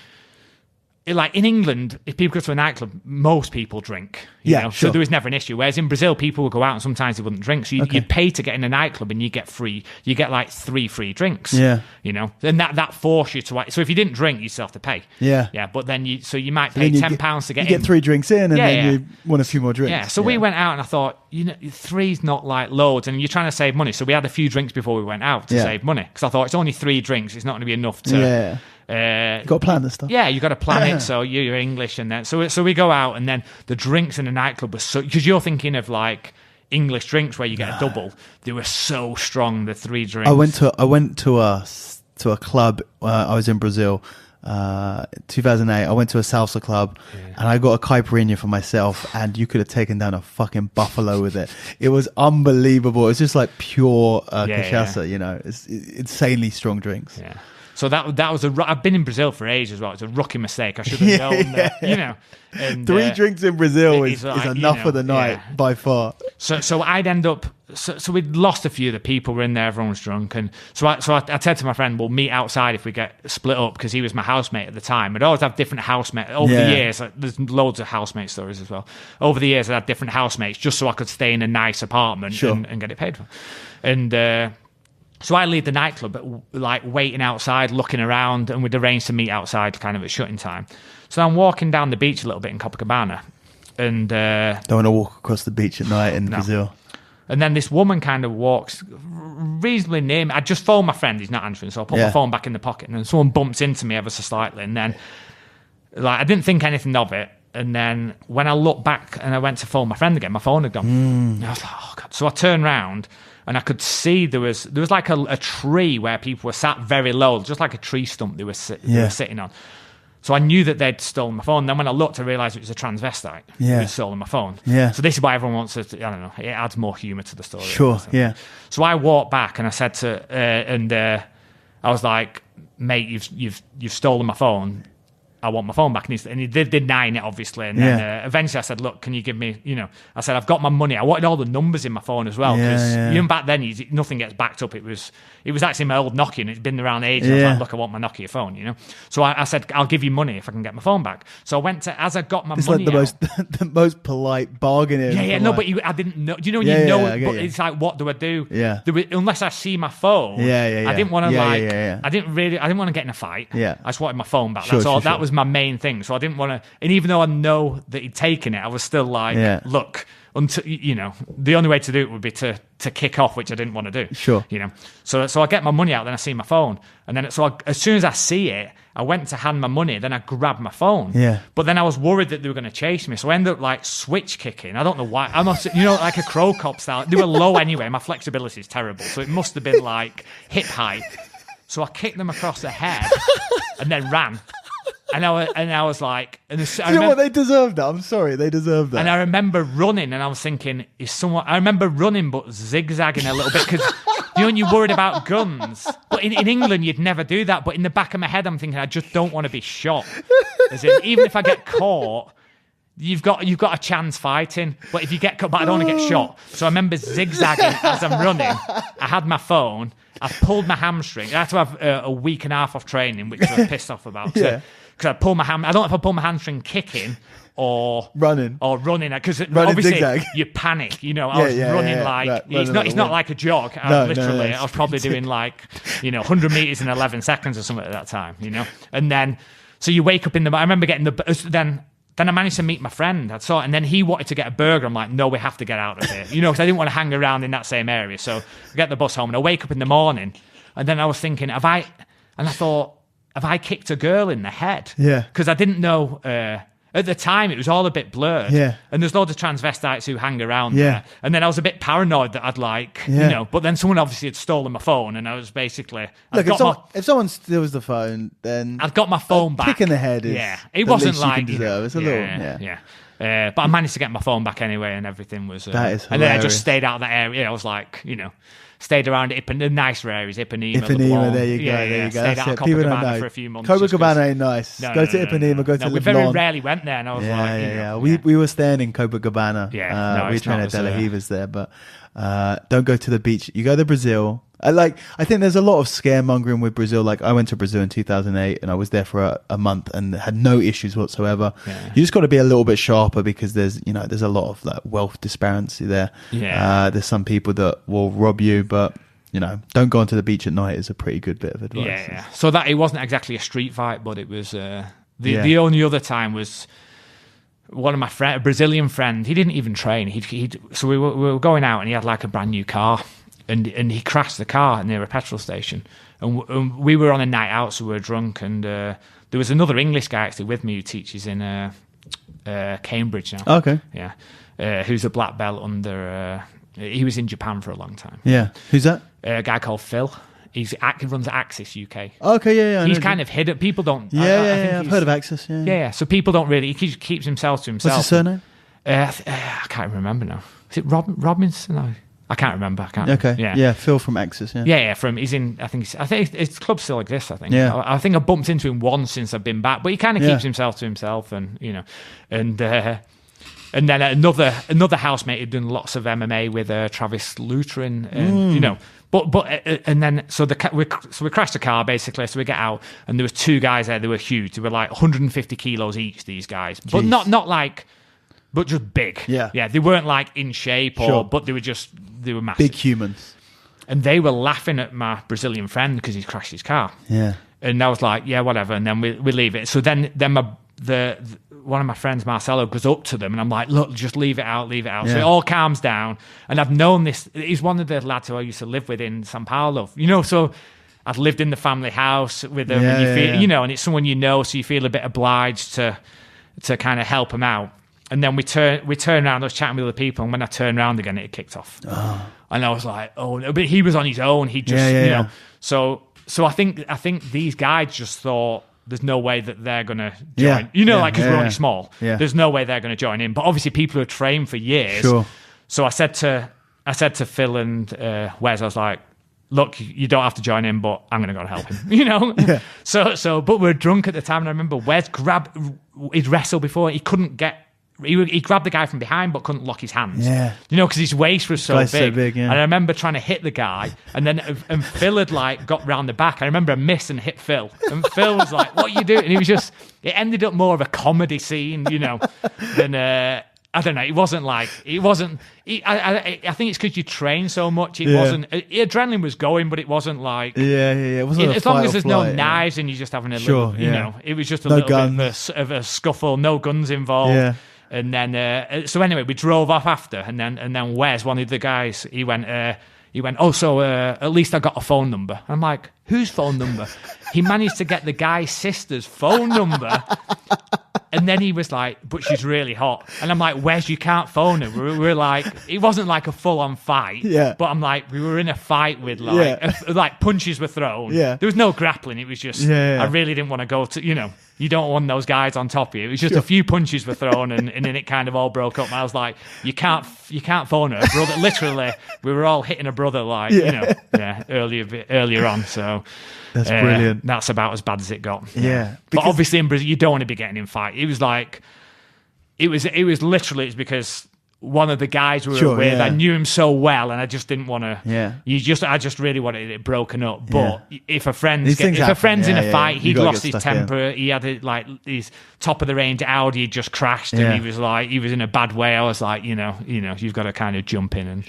Like in England, if people go to a nightclub, most people drink. You know? Sure. So there was never an issue. Whereas in Brazil, people would go out and sometimes they wouldn't drink. So you'd pay to get in a nightclub and you get 3 free drinks. Yeah. And that forced you to. So if you didn't drink, you still have to pay. Yeah. Yeah. But then you might pay £10 to get in. You get 3 drinks in and then you want a few more drinks. Yeah. So we went out and I thought, 3's not like loads and you're trying to save money. So we had a few drinks before we went out to save money. Because I thought it's only 3 drinks. It's not going to be enough to. Yeah. You got to plan this stuff. Yeah, you got to plan it. So you're English, and then so we go out, and then the drinks in the nightclub were so, because you're thinking of like English drinks where you get a double. They were so strong. The 3 drinks. I went to a club. I was in Brazil, 2008. I went to a salsa club, and I got a caipirinha for myself. And you could have taken down a fucking buffalo with it. It was unbelievable. It's just like pure cachaça. It's insanely strong drinks. Yeah. So that was I've been in Brazil for ages as well. It's a rookie mistake. I should have known that, And, 3 drinks in Brazil is enough for the night by far. So I'd end up. So we'd lost a few. The people were in there. Everyone was drunk, and so I said to my friend, "We'll meet outside if we get split up," because he was my housemate at the time. I'd always have different housemates over the years. There's loads of housemate stories as well. Over the years, I had different housemates just so I could stay in a nice apartment and get it paid for. And. So I leave the nightclub, like waiting outside, looking around, and we'd arranged to meet outside kind of at shutting time. So I'm walking down the beach a little bit in Copacabana. And don't want to walk across the beach at night in Brazil. And then this woman kind of walks reasonably near me. I just phoned my friend, he's not answering, so I put my phone back in the pocket. And then someone bumps into me ever so slightly. And then I didn't think anything of it. And then when I looked back and I went to phone my friend again, my phone had gone. And I was like, oh, God. So I turned around. And I could see there was like a tree where people were sat very low, just like a tree stump they were sitting on. So I knew that they'd stolen my phone. Then when I looked, I realised it was a transvestit who had stolen my phone. Yeah. So this is why everyone wants to, I don't know, it adds more humour to the story. Sure, yeah. So I walked back and I said I was like, mate, you've stolen my phone. I want my phone back. And he did deny it, obviously. And then eventually I said, look, can you give me, I said, I've got my money. I wanted all the numbers in my phone as well. Because even back then, nothing gets backed up. It was actually my old Nokia and it's been around ages. I was like, look, I want my Nokia phone, So I said, I'll give you money if I can get my phone back. So I went to, as I got my money the most polite bargaining. But I didn't know. Do you know when but it's like, what do I do? Yeah. Unless I see my phone. I didn't want to I didn't want to get in a fight. Yeah. I just wanted my phone back. That's all. That was my main thing. So I didn't want to, and even though I know that he'd taken it, I was still like, look, until the only way to do it would be to kick off, which I didn't want to do. Sure. So I get my money out, then I see my phone, and then as soon as I see it, I went to hand my money, then I grabbed my phone. Yeah. But then I was worried that they were going to chase me, so I ended up like switch kicking. I don't know why. I must, like a crow cop style. They were low anyway. My flexibility is terrible, so it must have been like hip height. So I kicked them across the head, and then ran. And I was like, you know what, they deserve that. I'm sorry, they deserve that. And I remember running, and I was thinking, I remember running, but zigzagging a little bit when you're worried about guns. But in England, you'd never do that. But in the back of my head, I'm thinking, I just don't want to be shot. As in, even if I get caught, you've got a chance fighting. But if you get caught, but I don't want to get shot. So I remember zigzagging as I'm running. I had my phone. I pulled my hamstring. I had to have a week and a half off training, which I was pissed off about. Because I pulled my I don't know if I pulled my hamstring kicking or running, because obviously zigzag. You panic. I was running it's not like a jog. I was probably doing 100 meters in 11 seconds or something at that time. And then so you wake up I remember getting then I managed to meet my friend. And then he wanted to get a burger. I'm like, no, we have to get out of here. Because I didn't want to hang around in that same area. So I get the bus home and I wake up in the morning, and then I was thinking, have I kicked a girl in the head? Yeah. Because I didn't know. At the time, it was all a bit blurred. Yeah. And there's loads of transvestites who hang around there. And then I was a bit paranoid that I'd but then someone obviously had stolen my phone, and I was basically... Look, if someone steals the phone, then... I'd got my phone back. Kick in the head is it wasn't you can deserve. It's a little... But I managed to get my phone back anyway, and everything was... that is hilarious. And then I just stayed out of that area. I was like, stayed around the nicer areas, Ipanema, Ipanema, there you go. Stayed out of Copacabana for a few months. Copacabana ain't nice. Go to Ipanema, go to Lebanon. We very rarely went there, and I was We were staying in Copacabana. We trained at De La Riva's there, but don't go to the beach. You go to Brazil. I think there's a lot of scaremongering with Brazil. Like, I went to Brazil in 2008 and I was there for a month and had no issues whatsoever. You just got to be a little bit sharper because there's a lot of wealth disparity there. There's some people that will rob you, but don't go onto the beach at night is a pretty good bit of advice. So that it wasn't exactly a street fight, but it was the only other time was one of my a Brazilian friend. He didn't even train. So we were going out and he had a brand new car. And he crashed the car near a petrol station. And we were on a night out, so we were drunk. And there was another English guy actually with me who teaches in Cambridge now. Okay. Yeah. Who's a black belt under... he was in Japan for a long time. Yeah. Who's that? A guy called Phil. He runs Axis UK. Okay, yeah. He's kind of hidden. People don't... I've heard of Axis, Yeah, so people don't really... He keeps himself to himself. What's his surname? I can't remember now. Is it Robinson? No. I can't remember. Okay. Yeah, Phil from Axis. Yeah. He's in. I think his club still exists. I think. Yeah. I think I bumped into him once since I've been back, but he kind of keeps himself to himself, and and then another housemate had done lots of MMA with Travis Lutheran, and and then we crashed the car basically. So we get out, and there was two guys there. They were huge. They were 150 kilos each. These guys, but not like. But just big. Yeah. They weren't in shape but they were massive. Big humans. And they were laughing at my Brazilian friend because he's crashed his car. Yeah. And I was like, yeah, whatever. And then we leave it. So then one of my friends, Marcelo, goes up to them and I'm like, look, just leave it out. Yeah. So it all calms down. And I've known this. He's one of the lads who I used to live with in Sao Paulo. So I've lived in the family house with them. And you feel, and it's someone so you feel a bit obliged to kind of help them out. And then we turn around, I was chatting with other people, and when I turned around again, it kicked off. Oh. And I was like, oh no, but he was on his own. He just, So I think these guys just thought there's no way that they're going to join. Because we're only small. Yeah. There's no way they're going to join in. But obviously people who have trained for years. Sure. So I said to Phil and Wes, I was like, look, you don't have to join in, but I'm going to go and help him, Yeah. So, but we were drunk at the time, and I remember Wes he'd wrestled before, he couldn't get. He grabbed the guy from behind but couldn't lock his hands. Yeah. because his waist was so big. Yeah. And I remember trying to hit the guy, and Phil had got round the back. I remember I missed and hit Phil. And Phil was like, what are you doing? And he was just, it ended up more of a comedy scene, than, I don't know, I think it's because you train so much. Adrenaline was going, but it wasn't it wasn't as long as there's no knives and you're just having a little, it was just a little bit of a scuffle, no guns involved. Yeah. And then, so anyway, we drove off after, and then Wes, one of the guys, he went, oh, so at least I got a phone number. I'm like, whose phone number? He managed to get the guy's sister's phone number. And then he was like, but she's really hot. And I'm like, Wes, you can't phone her. We're like, it wasn't like a full-on fight. Yeah. But I'm like, we were in a fight with punches were thrown. Yeah. There was no grappling. It was just, I really didn't want to go to, You don't want those guys on top of you. It was just a few punches were thrown, and then it kind of all broke up. And I was like, you can't phone a brother. Literally, we were all hitting a brother earlier on. So that's brilliant. That's about as bad as it got. Yeah. But obviously in Brazil, you don't want to be getting in fight. It was like, it was literally, it's because one of the guys we were with, I knew him so well, and I just didn't want to. Yeah. I just really wanted it broken up. But if a friend's in a fight, he'd lost his temper. He had his top of the range Audi had just crashed, and he was in a bad way. I was like, you've got to kind of jump in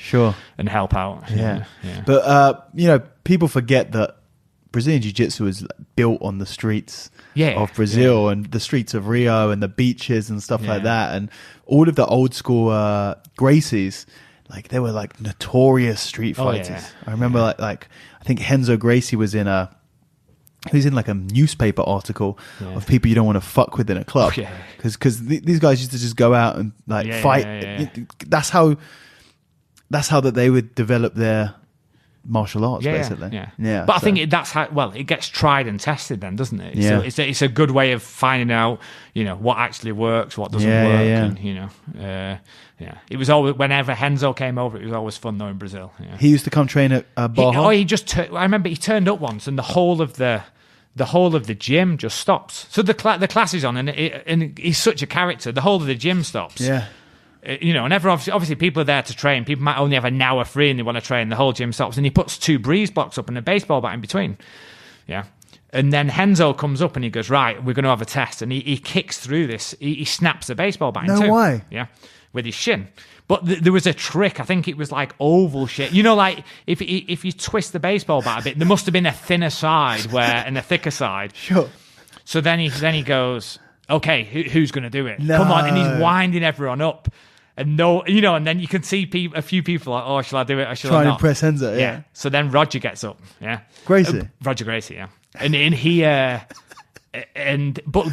and help out. Yeah. But people forget that Brazilian Jiu-Jitsu was built on the streets of Brazil and the streets of Rio and the beaches and stuff like that. And all of the old school Gracies, like they were like notorious street fighters. I remember like I think Renzo Gracie was in like a newspaper article of people you don't want to fuck with in a club. Because these guys used to just go out and fight. That's how that they would develop their martial arts, basically. But I think that's how it gets tried and tested then, doesn't it? So it's a good way of finding out what actually works, what doesn't work. And it was always, whenever Renzo came over, it was always fun though in Brazil. He used to come train at Barra. I remember he turned up once and the whole of the gym just stops. So the class is on, and he's such a character, the whole of the gym stops. And everyone, obviously people are there to train. People might only have an hour free and they want to train. The whole gym stops, and he puts 2 breeze blocks up and a baseball bat in between. And then Renzo comes up and he goes, right, we're going to have a test. And he kicks through this. He snaps the baseball bat in two. No way. With his shin. But there was a trick. I think it was like oval shape. Like if you twist the baseball bat a bit, there must have been a thinner side and a thicker side. Sure. So then he goes, okay, who's going to do it? No. Come on. And he's winding everyone up. And and then you can see a few people like, oh, shall I do it? Or shall I not? Try and impress Renzo, yeah. So then Roger gets up, Gracie? Roger Gracie, yeah. And he, but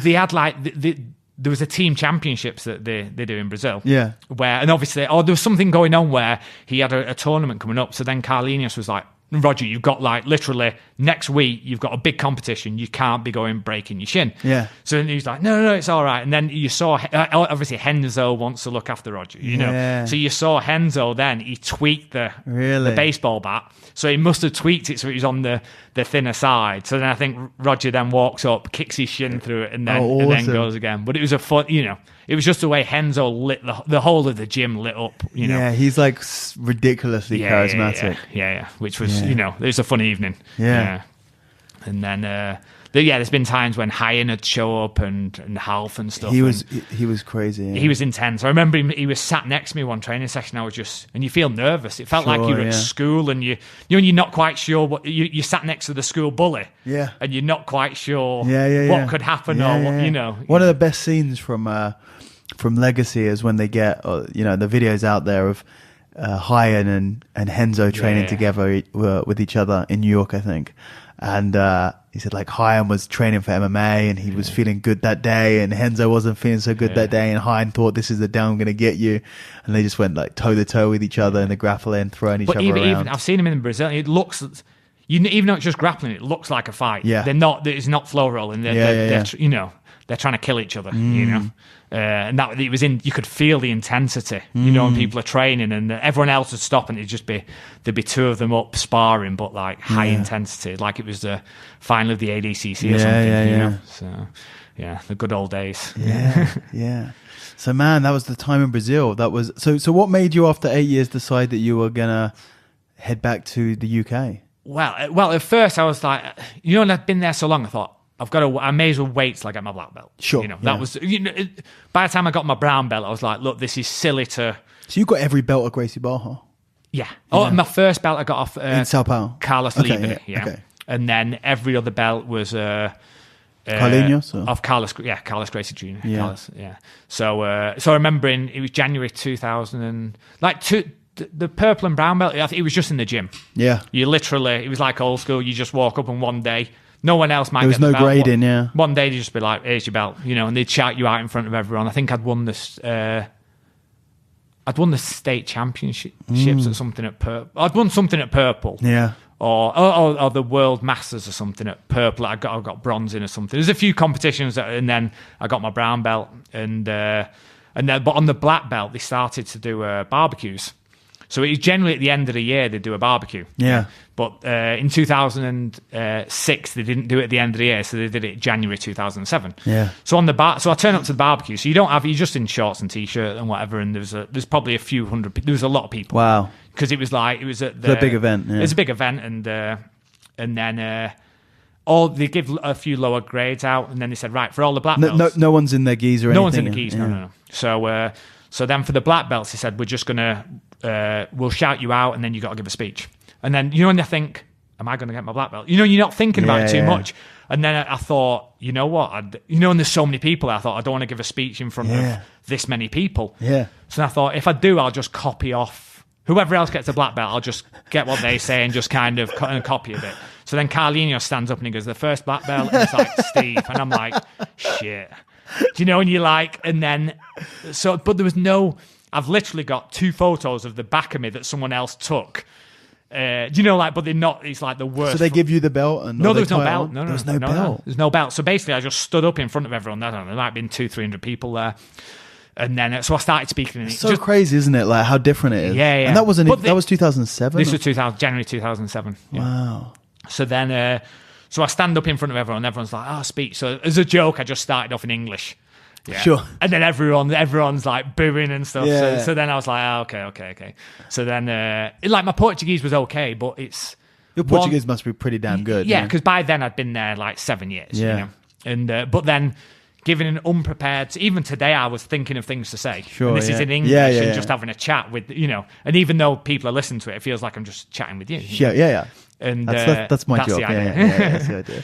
they had like, there was a team championships that they do in Brazil. Yeah. And obviously, there was something going on where he had a tournament coming up. So then Carlinhos was like, Roger, you've got like literally next week, you've got a big competition. You can't be breaking your shin. Yeah. So then he's like, no, it's all right. And then you saw, obviously, Renzo wants to look after Roger, So you saw Renzo then, he tweaked the baseball bat. So he must have tweaked it so it was on the thinner side. So then I think Roger then walks up, kicks his shin through it, and then goes again. But it was a fun, it was just the way Renzo lit the whole of the gym lit up, Yeah, he's like ridiculously charismatic. Yeah. Which was, it was a fun evening. Yeah. And then, there's been times when Hyen would show up and Half and stuff. He was crazy. Yeah. He was intense. I remember he was sat next to me one training session. I was and you feel nervous. It felt like you were at school and you're not quite sure what you sat next to the school bully. Yeah. And you're not quite sure what could happen One of the best scenes from Legacy is when they get the videos out there of Hyen and Renzo training together with each other in New York, I think. And he said like Hyen was training for MMA and he was feeling good that day, and Renzo wasn't feeling so good that day, and Hyen thought, this is the day I'm going to get you, and they just went like toe to toe with each other in the grapplin, throwing each other around. Even I've seen him in Brazil. It looks, even though it's just grappling, it looks like a fight. Yeah, it's not flow rolling. They're trying to kill each other. And that it was you could feel the intensity, when people are training and everyone else would stop and there'd be 2 of them up sparring, but like high intensity, like it was the final of the ADCC or something. So the good old days. Yeah. So man, that was the time in Brazil. That was so what made you after 8 years decide that you were gonna head back to the UK? Well, at first I was like, and I'd been there so long, I thought, I may as well wait till I get my black belt. Sure. That was, by the time I got my brown belt, I was like, look, this is silly to... So you got every belt at Gracie Barra? Yeah. Oh, my first belt I got off... in Sao Paulo? Carlos Libre, Okay. And then every other belt was... Carlinhos? Of Carlos Gracie Jr. Yeah. Carlos, So I remember it was January 2000 and... the purple and brown belt, I think it was just in the gym. Yeah. You literally... It was like old school. You just walk up and one day... No one else might get the belt. There was no grading, One day they'd just be like, here's your belt, and they'd shout you out in front of everyone. I think I'd won this... I'd won the state championships or something at Purple. I'd won something at Purple. Yeah. or the World Masters or something at purple. I got bronze in or something. There's a few competitions, and then I got my brown belt, and then but on the black belt they started to do barbecues. So it's generally at the end of the year they do a barbecue. Yeah. But in 2006 they didn't do it at the end of the year, so they did it January 2007. Yeah. So so I turn up to the barbecue. So you're just in shorts and t-shirt and whatever, and there's probably a few hundred. There was a lot of people. Wow. Because it was at the big event. Yeah. It's a big event, and then they give a few lower grades out, and then they said, right, for all the black belts. No one's in their gis or anything. No one's in the gis. Yeah. No. So then for the black belts, they said, we're just gonna we'll shout you out, and then you got to give a speech. And then when they think, am I going to get my black belt? You're not thinking about it too much. And then I thought, you know what? And there's so many people. I thought I don't want to give a speech in front of this many people. Yeah. So I thought if I do, I'll just copy off whoever else gets a black belt. I'll just get what they say and just kind of copy a bit. So then Carlino stands up and he goes, the first black belt, and it's like Steve, and I'm like, shit. And you're like, and then but there was no. I've literally got 2 photos of the back of me that someone else took. But they're not. It's like the worst. So they give you the belt, and no, there was no belt. No, there was no belt. There's no belt. So basically, I just stood up in front of everyone. I don't know, there might have been 200-300 people there, and then so I started speaking. It's so crazy, isn't it? Like how different it is. Yeah. And that wasn't. That was 2007. This was January 2007. Yeah. Wow. So then, so I stand up in front of everyone. And everyone's like, speech. So as a joke, I just started off in English. Yeah. Sure. And then everyone's like booing and stuff. Yeah. So then I was like, okay. So then, my Portuguese was okay, but it's your Portuguese must be pretty damn good. Yeah, because by then I'd been there like 7 years. Yeah. And but then, given an unprepared, even today I was thinking of things to say. Sure. And this is in English and just having a chat with and even though people are listening to it, it feels like I'm just chatting with you. Yeah. And that's my job. Yeah, that's the idea.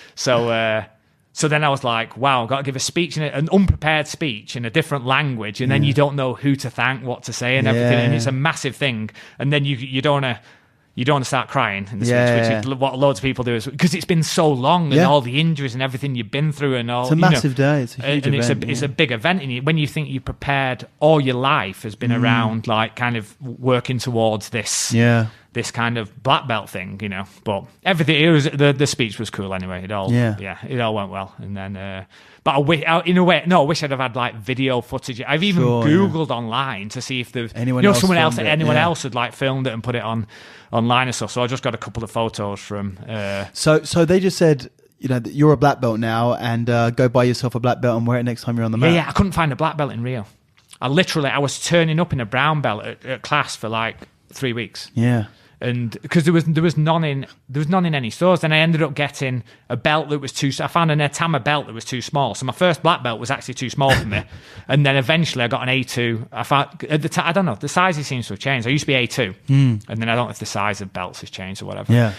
So then I was like, wow, I've got to give a speech, an unprepared speech in a different language, and then you don't know who to thank, what to say, and everything, and it's a massive thing. And then you don't want to start crying in the speech, which is what loads of people do, because it's been so long, and all the injuries and everything you've been through, and all. It's a massive day. It's a huge event. It's a big event, and when you think you prepared, all your life has been around, like kind of working towards this. Yeah. This kind of black belt thing, but everything. It was the speech was cool anyway. It all went well. And then, but I wish I'd have had like video footage. I've even Googled online to see if anyone else had like filmed it and put it online and stuff. So I just got a couple of photos from. So they just said, that you're a black belt now, and go buy yourself a black belt and wear it next time you're on the mat. Yeah, I couldn't find a black belt in Rio. I was turning up in a brown belt at class for like 3 weeks. Yeah. And because there was none in any stores, then I ended up getting a belt that was I found an Etama belt that was too small. So my first black belt was actually too small for me, and then eventually I got an A2. I found at the time, I don't know, the sizes seems to have changed. I used to be A2, and then I don't know if the size of belts has changed or whatever. Yeah.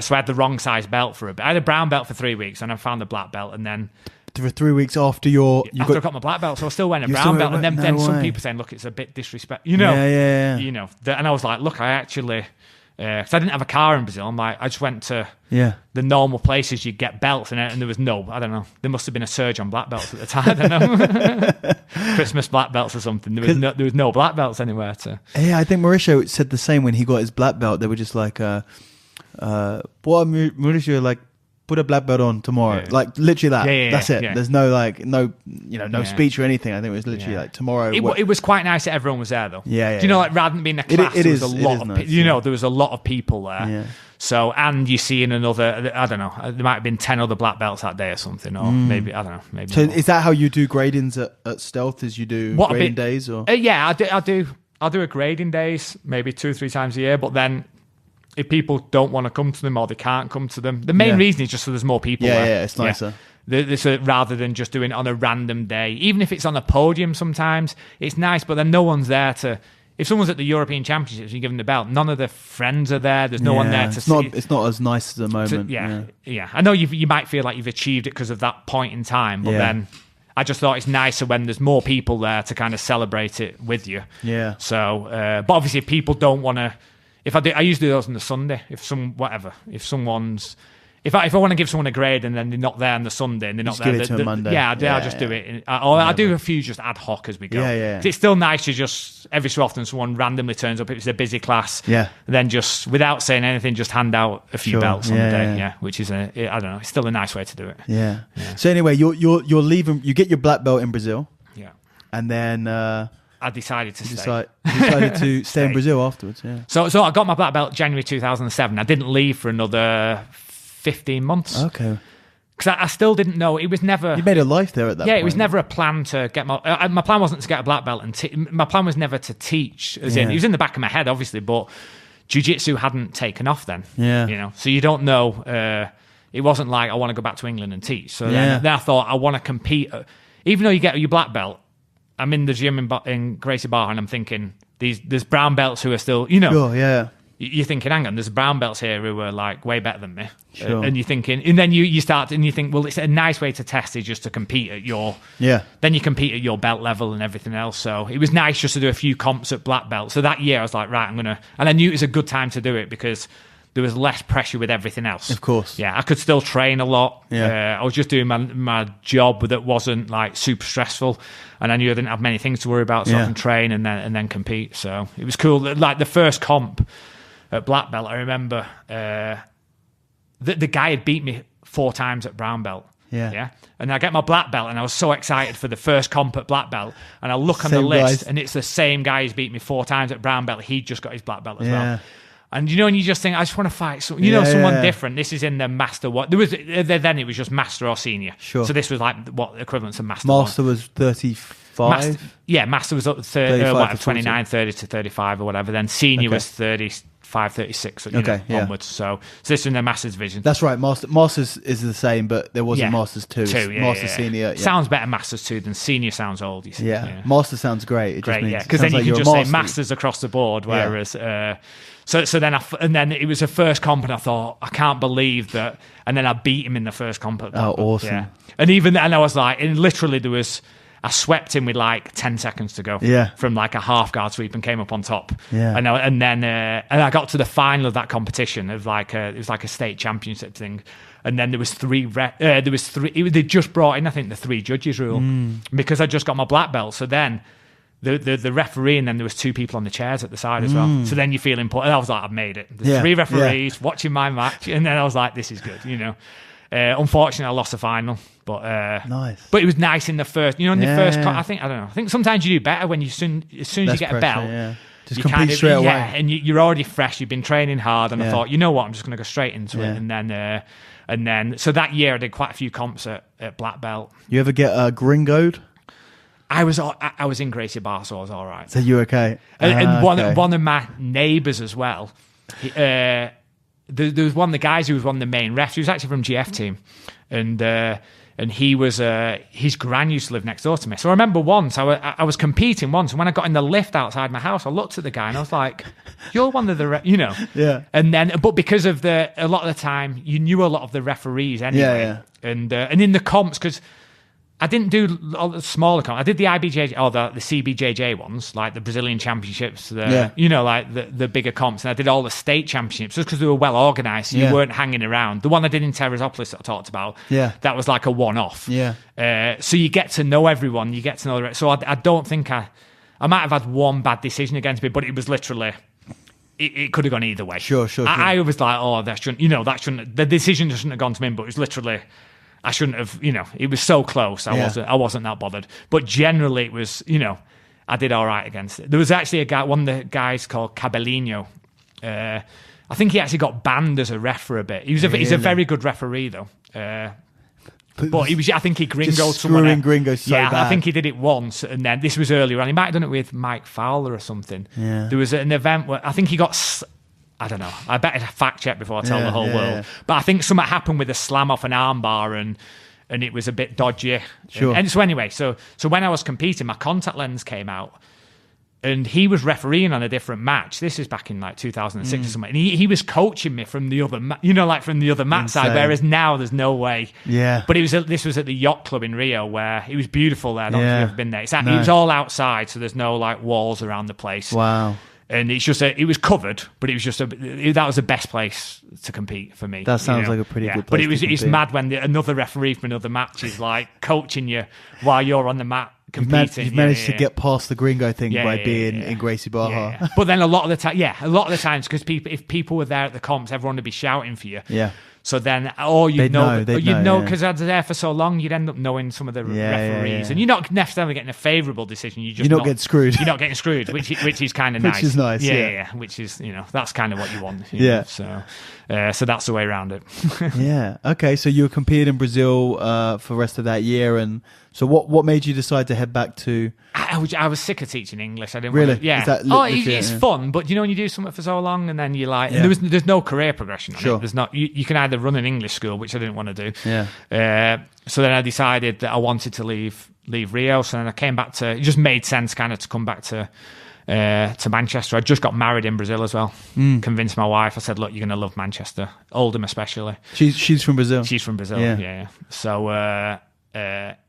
So I had the wrong size belt for a bit. I had a brown belt for 3 weeks, and I found the black belt, and then. For 3 weeks after I got my black belt, so I was still wearing a brown belt, and then some people saying, "Look, it's a bit disrespectful," Yeah. And I was like, "Look, I actually." Because I didn't have a car in Brazil, I just went to the normal places you get belts, and there was I don't know, there must have been a surge on black belts at the time. I don't know, Christmas black belts or something. There was no black belts anywhere to. Yeah, I think Mauricio said the same when he got his black belt. They were just like, Mauricio, like, put a black belt on tomorrow, like literally that. That's it. There's no speech or anything. I think it was literally like tomorrow. It was quite nice that everyone was there though. Do you know, like rather than being a class, there was a lot of nice, there was a lot of people there. Yeah. So and you see in another, I don't know, there might have been 10 other black belts that day or something, or maybe I don't know, maybe. So is that how you do gradings at Stealth? Is you do grading days or? Yeah, I'll do a grading days maybe 2 or 3 times a year, but then. If people don't want to come to them or they can't come to them, the main reason is just so there's more people there. Yeah, it's nicer. Rather than just doing it on a random day. Even if it's on a podium sometimes, it's nice, but then no one's there to... If someone's at the European Championships and you give them the belt, none of their friends are there. There's no one there to see. It's not as nice at the moment. Yeah. I know you might feel like you've achieved it because of that point in time, but then... I just thought it's nicer when there's more people there to kind of celebrate it with you. Yeah. So, but obviously if people don't want to... I usually do those on the Sunday. If someone's if I want to give someone a grade and then they're not there on the Sunday and they're not there, give it to them Monday. I'll just do it. I do a few just ad hoc as we go. Yeah. It's still nice to just every so often someone randomly turns up if it's a busy class. Yeah. Then just without saying anything, just hand out a few belts on the day. Yeah, which is I don't know. It's still a nice way to do it. Yeah. So anyway, you're leaving. You get your black belt in Brazil. Yeah. And then I decided to decided to stay in Brazil afterwards. Yeah. So I got my black belt January 2007. I didn't leave for another 15 months. Okay. Because I still didn't know. It was never... You made a life there at that point. Yeah, it was never a plan to get my... my plan wasn't to get a black belt. And my plan was never to teach. As in, it was in the back of my head, obviously, but jiu-jitsu hadn't taken off then. Yeah. You know, so you don't know... it wasn't like, I want to go back to England and teach. So then I thought, I want to compete. Even though you get your black belt, I'm in the gym in Gracie Barra and I'm thinking, there's brown belts who are still... You know... Sure, yeah. You're thinking, hang on, there's brown belts here who are like way better than me. Sure. And you're thinking, and then you start and you think, well, it's a nice way to test is just to compete at your, then you compete at your belt level and everything else. So it was nice just to do a few comps at black belt. So that year I was like, right, and I knew it was a good time to do it because there was less pressure with everything else. Of course. Yeah, I could still train a lot. Yeah. I was just doing my job that wasn't like super stressful. And I knew I didn't have many things to worry about, so I can train and then compete. So it was cool. Like the first comp at black belt, I remember the guy had beat me 4 times at brown belt. Yeah. And I get my black belt and I was so excited for the first comp at black belt. And I look on the list and it's the same guy who's beat me 4 times at brown belt. He just got his black belt as well. And and you just think, I just want to fight someone different. This is in the master. What there was then it was just master or senior. Sure. So this was like what equivalent to master. Master was 35. Master was up 29, 30 to 35 or whatever. Then senior was 35, 36 onwards. So this is in the masters division. That's right. Masters is the same, but there wasn't Masters 2. Masters Senior. Yeah. Sounds better Masters 2 than senior sounds old. You see. Yeah. Master sounds great. It great, because then you can just say masters across the board. Whereas, so then it was a first comp, and I thought, I can't believe that. And then I beat him in the first comp. Awesome! Yeah. And even then, I was like, and literally I swept him with like 10 seconds to go. From like a half guard sweep and came up on top. And then I got to the final of that competition of like it was like a state championship thing. And then there was three. They just brought in, I think, the 3 judges rule because I just got my black belt. So then the referee, and then there was 2 people on the chairs at the side as well. So then you feel important. And I was like, I've made it. There's 3 referees watching my match, and then I was like, this is good. Unfortunately, I lost the final, but nice. But it was nice in the first. First. I think sometimes you do better when as soon as you get a belt. Just compete straight away. And you're already fresh. You've been training hard, and I thought, you know what, I'm just going to go straight into it. And then so that year I did quite a few comps at black belt. You ever get gringoed? I was in Gracie Barra, so I was all right. So you were okay? And one of my neighbours as well. There was one of the guys who was one of the main refs. He was actually from GF team, and he was his gran used to live next door to me. So I remember once I was competing once, and when I got in the lift outside my house, I looked at the guy and I was like, "You're one of the Yeah. And then, but because of a lot of the time, you knew a lot of the referees anyway. And in the comps, because I didn't do all the smaller comps. I did the IBJJ or the CBJJ ones, like the Brazilian championships, like the bigger comps. And I did all the state championships just because they were well organised. So you weren't hanging around. The one I did in Teresopolis that I talked about, that was like a one-off. So you get to know everyone. You get to know so I don't think I might have had one bad decision against me, but it was literally... It could have gone either way. Sure. I was like, that shouldn't... The decision shouldn't have gone to me, but it was literally... I shouldn't have, it was so close. I wasn't that bothered. But generally, it was, I did all right against it. There was actually one of the guys called Cabelinho. I think he actually got banned as a ref for a bit. He's a very good referee, though. But I think he gringoed someone. Gringos so bad. I think he did it once, and then this was earlier on. He might have done it with Mike Fowler or something. There was an event where I think he got... I don't know. I better fact check before I tell the whole world. But I think something happened with a slam off an armbar and it was a bit dodgy. Sure. And so anyway, so when I was competing, my contact lens came out and he was refereeing on a different match. This is back in like 2006 or something. And he was coaching me from the other, from the other mat side, whereas now there's no way. Yeah. But this was at the yacht club in Rio where it was beautiful there. I don't know if you've ever been there. It was all outside, so there's no like walls around the place. Wow. And it's just it was covered, but it was just that was the best place to compete for me. That sounds like a pretty good place. But it's mad when another referee from another match is like coaching you while you're on the mat competing. You've managed to get past the gringo thing by being in Gracie Barra. Yeah. But then a lot of the times, because if people were there at the comps, everyone would be shouting for you. Yeah. So then, you'd know because I was there for so long, you'd end up knowing some of the referees, and you're not necessarily getting a favourable decision. You're not getting screwed. You're not getting screwed, which is kind of nice. Which is nice. Yeah. Which is that's kind of what you want. You know? So that's the way around it. Yeah. Okay. So you were competing in Brazil for the rest of that year, and so what made you decide to head back to? I was sick of teaching English. I didn't really. It's fun, but when you do something for so long, and then you there's no career progression. On it. There's not. You can either run an English school, which I didn't want to do. Yeah. So then I decided that I wanted to leave Rio. So then I came back to. It just made sense, kind of, to come back to Manchester. I just got married in Brazil as well. Convinced my wife. I said, "Look, you're going to love Manchester, Oldham especially." She's from Brazil. She's from Brazil. Yeah. So.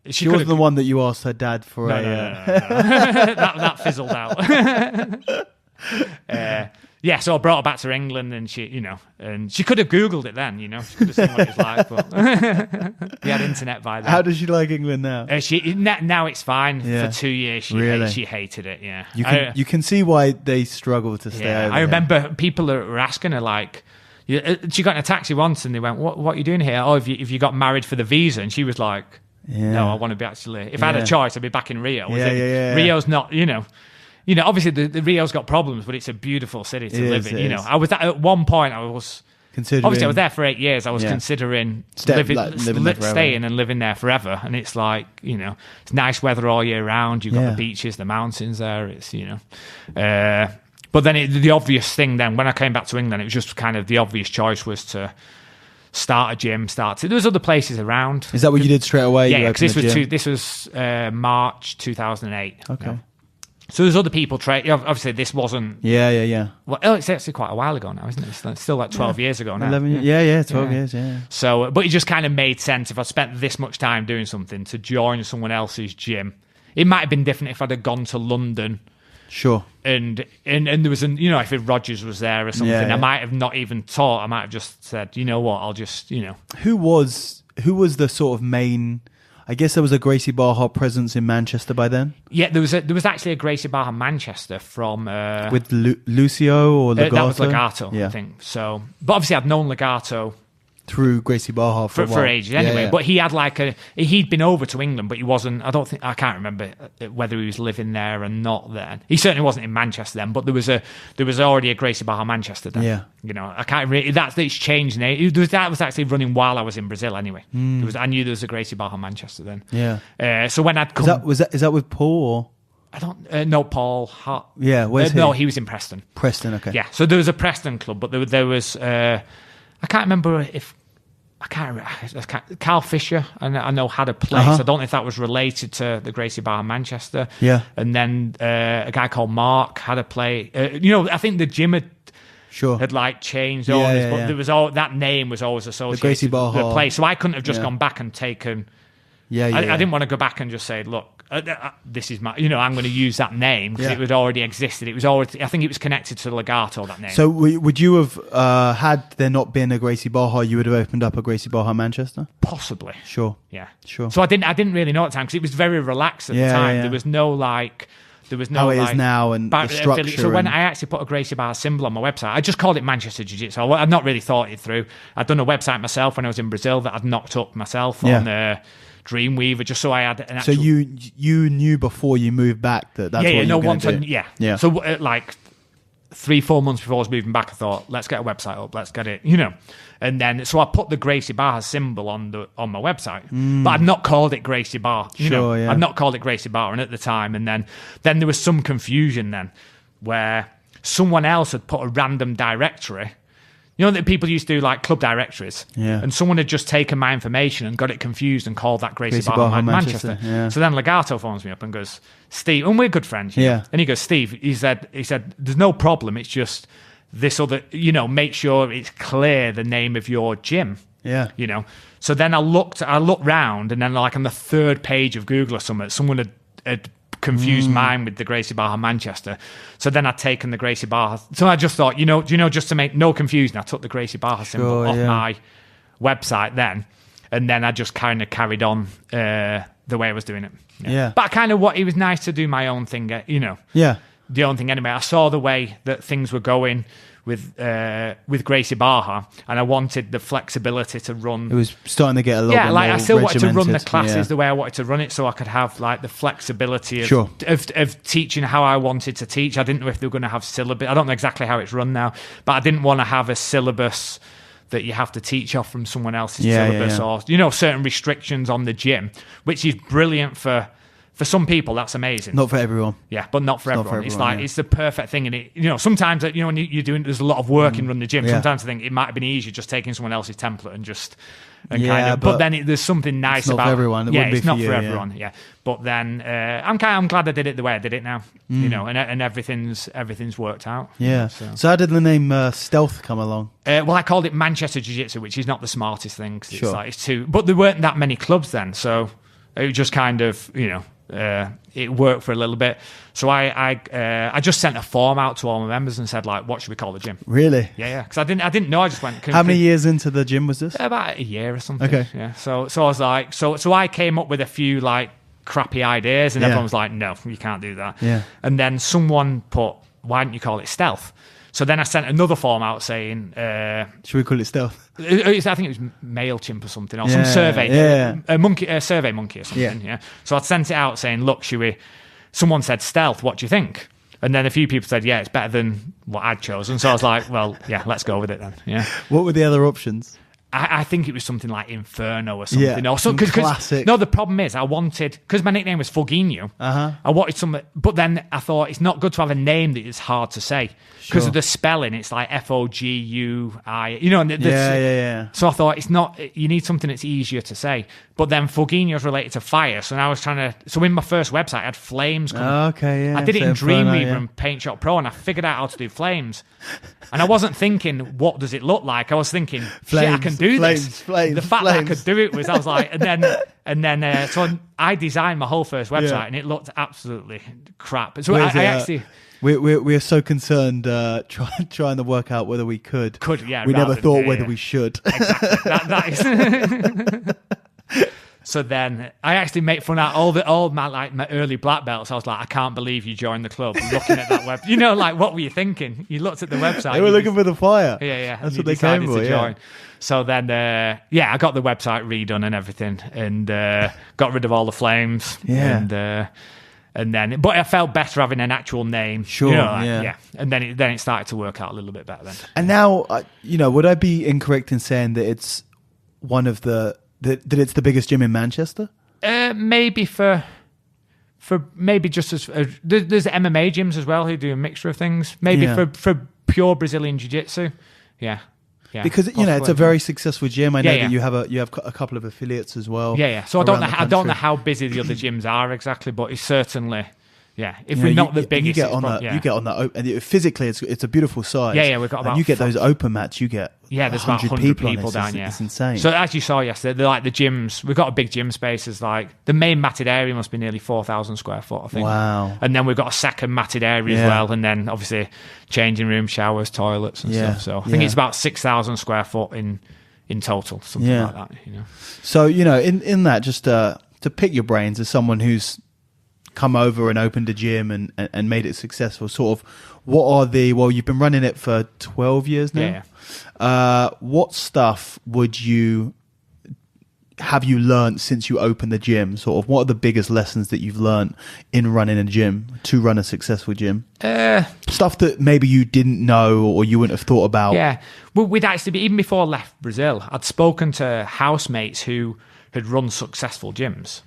She wasn't the one that you asked her dad for. No. that fizzled out. So I brought her back to England, and she could have Googled it then, she could have seen what it was like, but we had internet by then. How does she like England now? Now it's fine. For 2 years, she hated it. Yeah, you can see why they struggle to stay over. I remember people were asking her like. She got in a taxi once, and they went, "What are you doing here? Oh, have you got married for the visa?" And she was like, "No, I want to be actually. If I had a choice, I'd be back in Rio." Rio's not, obviously the Rio's got problems, but it's a beautiful city to live in. I was at one point. I was considering. Obviously, I was there for 8 years. I was considering staying and living there forever. And it's like, it's nice weather all year round. You've got the beaches, the mountains there. It's But then the obvious thing then, when I came back to England, it was just kind of the obvious choice was to start a gym. There was other places around. Is that what you did straight away? Yeah, because this was March 2008. Okay. So there's other people obviously this wasn't. Yeah. Well, it's actually quite a while ago now, isn't it? It's still like 12 years ago now. 11 years. 12 years. Yeah. So, but it just kind of made sense if I spent this much time doing something to join someone else's gym. It might have been different if I'd have gone to London. Sure. And there was if Rogers was there or something, I might have not even taught. I might have just said, you know what, I'll just, Who was the sort of main? I guess there was a Gracie Barra presence in Manchester by then. Yeah, there was actually a Gracie Barra Manchester from with Lucio or Legato. That was Legato, I think. So, but obviously I'd known Legato through Gracie Barra for ages anyway. But he had he'd been over to England, but he wasn't. I can't remember whether he was living there or not then. He certainly wasn't in Manchester then, but there was already a Gracie Barra Manchester then. Yeah. I can't really. It's changed now. That was actually running while I was in Brazil anyway. I knew there was a Gracie Barra Manchester then. Yeah. So when I'd come, is that with Paul or? I don't know Paul Hart. Yeah, where's he? No, he was in Preston. Preston, okay. Yeah, so there was a Preston club, but there was I can't remember if Carl Fisher I know had a place. I don't know if that was related to the Gracie Barra Manchester. Yeah, and then a guy called Mark had a play. I think the gym had changed owners, but there was that name was always associated the Gracie Barra with the place. So I couldn't have just gone back and taken. I didn't want to go back and just say, look, this is my, I'm going to use that name because it had already existed. It was already, I think it was connected to Legato, that name. So would you have, had there not been a Gracie Barra, you would have opened up a Gracie Barra Manchester? Possibly. Sure. Yeah. Sure. So I didn't really know at the time because it was very relaxed at the time. There was no how it is now and the structure. So when I actually put a Gracie Barra symbol on my website, I just called it Manchester Jiu-Jitsu. I'd not really thought it through. I'd done a website myself when I was in Brazil that I'd knocked up myself on Dreamweaver, just so I had an actual... So you knew before you moved back that's what you were going to do? Yeah. So 3-4 months before I was moving back, I thought, let's get a website up, let's get it, And then, so I put the Gracie Barra symbol on my website, but I'd not called it Gracie Barra. I'd not called it Gracie Barra, and at the time, and then there was some confusion then, where someone else had put a random directory. That people used to do like club directories, and someone had just taken my information and got it confused and called that Gracie Barra Manchester. Yeah. So then Legato phones me up and goes, Steve, and we're good friends. And he goes, Steve, he said, there's no problem. It's just this other, make sure it's clear the name of your gym. Yeah. So then I looked round, and then like on the third page of Google or something, someone had confused mine with the Gracie Barra Manchester. So then I'd taken the Gracie Barra. So I just thought, just to make no confusion, I took the Gracie Barra symbol off my website then, and then I just kind of carried on the way I was doing it. Yeah. But it was nice to do my own thing, the own thing anyway. I saw the way that things were going with Gracie Barra, and I wanted the flexibility to run. It was starting to get a little bit more I still wanted to run the regimented. classes the way I wanted to run it, so I could have like the flexibility of teaching how I wanted to teach. I didn't know if they were going to have syllabus. I don't know exactly how it's run now, but I didn't want to have a syllabus that you have to teach off from someone else's syllabus, or certain restrictions on the gym, which is brilliant for some people. That's amazing. Not for everyone. Yeah, but not for everyone. It's like it's the perfect thing, and it sometimes when you're doing, there's a lot of work in running the gym. Sometimes I think it might have been easier just taking someone else's template and just but then there's something nice about everyone. It's not for everyone. Yeah, but then I'm glad I did it the way I did it now. And everything's worked out. Yeah. So how did the name Stealth come along? Well, I called it Manchester Jiu-Jitsu, which is not the smartest thing. It's too, but there weren't that many clubs then, so it just kind of it worked for a little bit. So I just sent a form out to all my members and said, like, what should we call the gym? Really? Yeah. Because I didn't know. I just went. How many years into the gym was this? About a year or something. Okay. Yeah. So I was like, so I came up with a few like crappy ideas, and everyone was like, no, you can't do that. Yeah. And then someone put, why don't you call it Stealth? So then I sent another form out saying, should we call it Stealth? I think it was MailChimp or something, or some survey, a survey monkey or something. Yeah. So I'd sent it out saying, look, someone said Stealth, what do you think? And then a few people said, yeah, it's better than what I'd chosen. So I was like, well, yeah, let's go with it then. Yeah. What were the other options? I think it was something like Inferno or something. Or some classic. No, the problem is I wanted, because my nickname was Foguinho, I wanted some, but then I thought it's not good to have a name that is hard to say because of the spelling. It's like Fogui, So I thought it's not, you need something that's easier to say. But then Foguinho is related to fire. So now I was so in my first website, I had flames coming. I did it in Dreamweaver and Paint Shop Pro, and I figured out how to do flames. And I wasn't thinking, what does it look like? I was thinking, shit, I can do this. The fact that I could do it was, I was like, and then so I designed my whole first website, and it looked absolutely crap. So I actually. We're so concerned trying to work out whether we could. Yeah. We never thought whether we should. Exactly. That is. So then I actually made fun out all my early black belts. I was like, I can't believe you joined the club. Looking at that web, like, what were you thinking? You looked at the website. They were looking for the fire. Yeah. That's what they came for. Join. So then, I got the website redone and everything, and got rid of all the flames. Yeah. And then, but I felt better having an actual name. Sure. And then it started to work out a little bit better then. And now, would I be incorrect in saying that it's one of that it's the biggest gym in Manchester? Maybe for maybe just as there's MMA gyms as well who do a mixture of things. Maybe for pure Brazilian Jiu-Jitsu. Yeah. Because it's a very successful gym. I know that you have a couple of affiliates as well. Yeah. So I don't know how busy the other gyms are exactly, but it's certainly. Yeah, if we're not the biggest, you get on that, and physically, it's a beautiful size. Yeah, we've got about. And you get those open mats, you get there's about 100 people down. It's insane. So as you saw yesterday, they're like the gyms. We've got a big gym space. Is like the main matted area must be nearly 4,000 square foot, I think. Wow. And then we've got a second matted area as well, and then obviously changing room, showers, toilets, and stuff. So I think it's about 6,000 square foot in total, something like that. So in that, just to pick your brains as someone who's come over and opened a gym and made it successful, sort of what are you've been running it for 12 years now. What stuff have you learned since you opened the gym? Sort of what are the biggest lessons that you've learned in running a gym to run a successful gym? Stuff that maybe you didn't know or you wouldn't have thought about. Well, we'd actually even before I left Brazil, I'd spoken to housemates who had run successful gyms.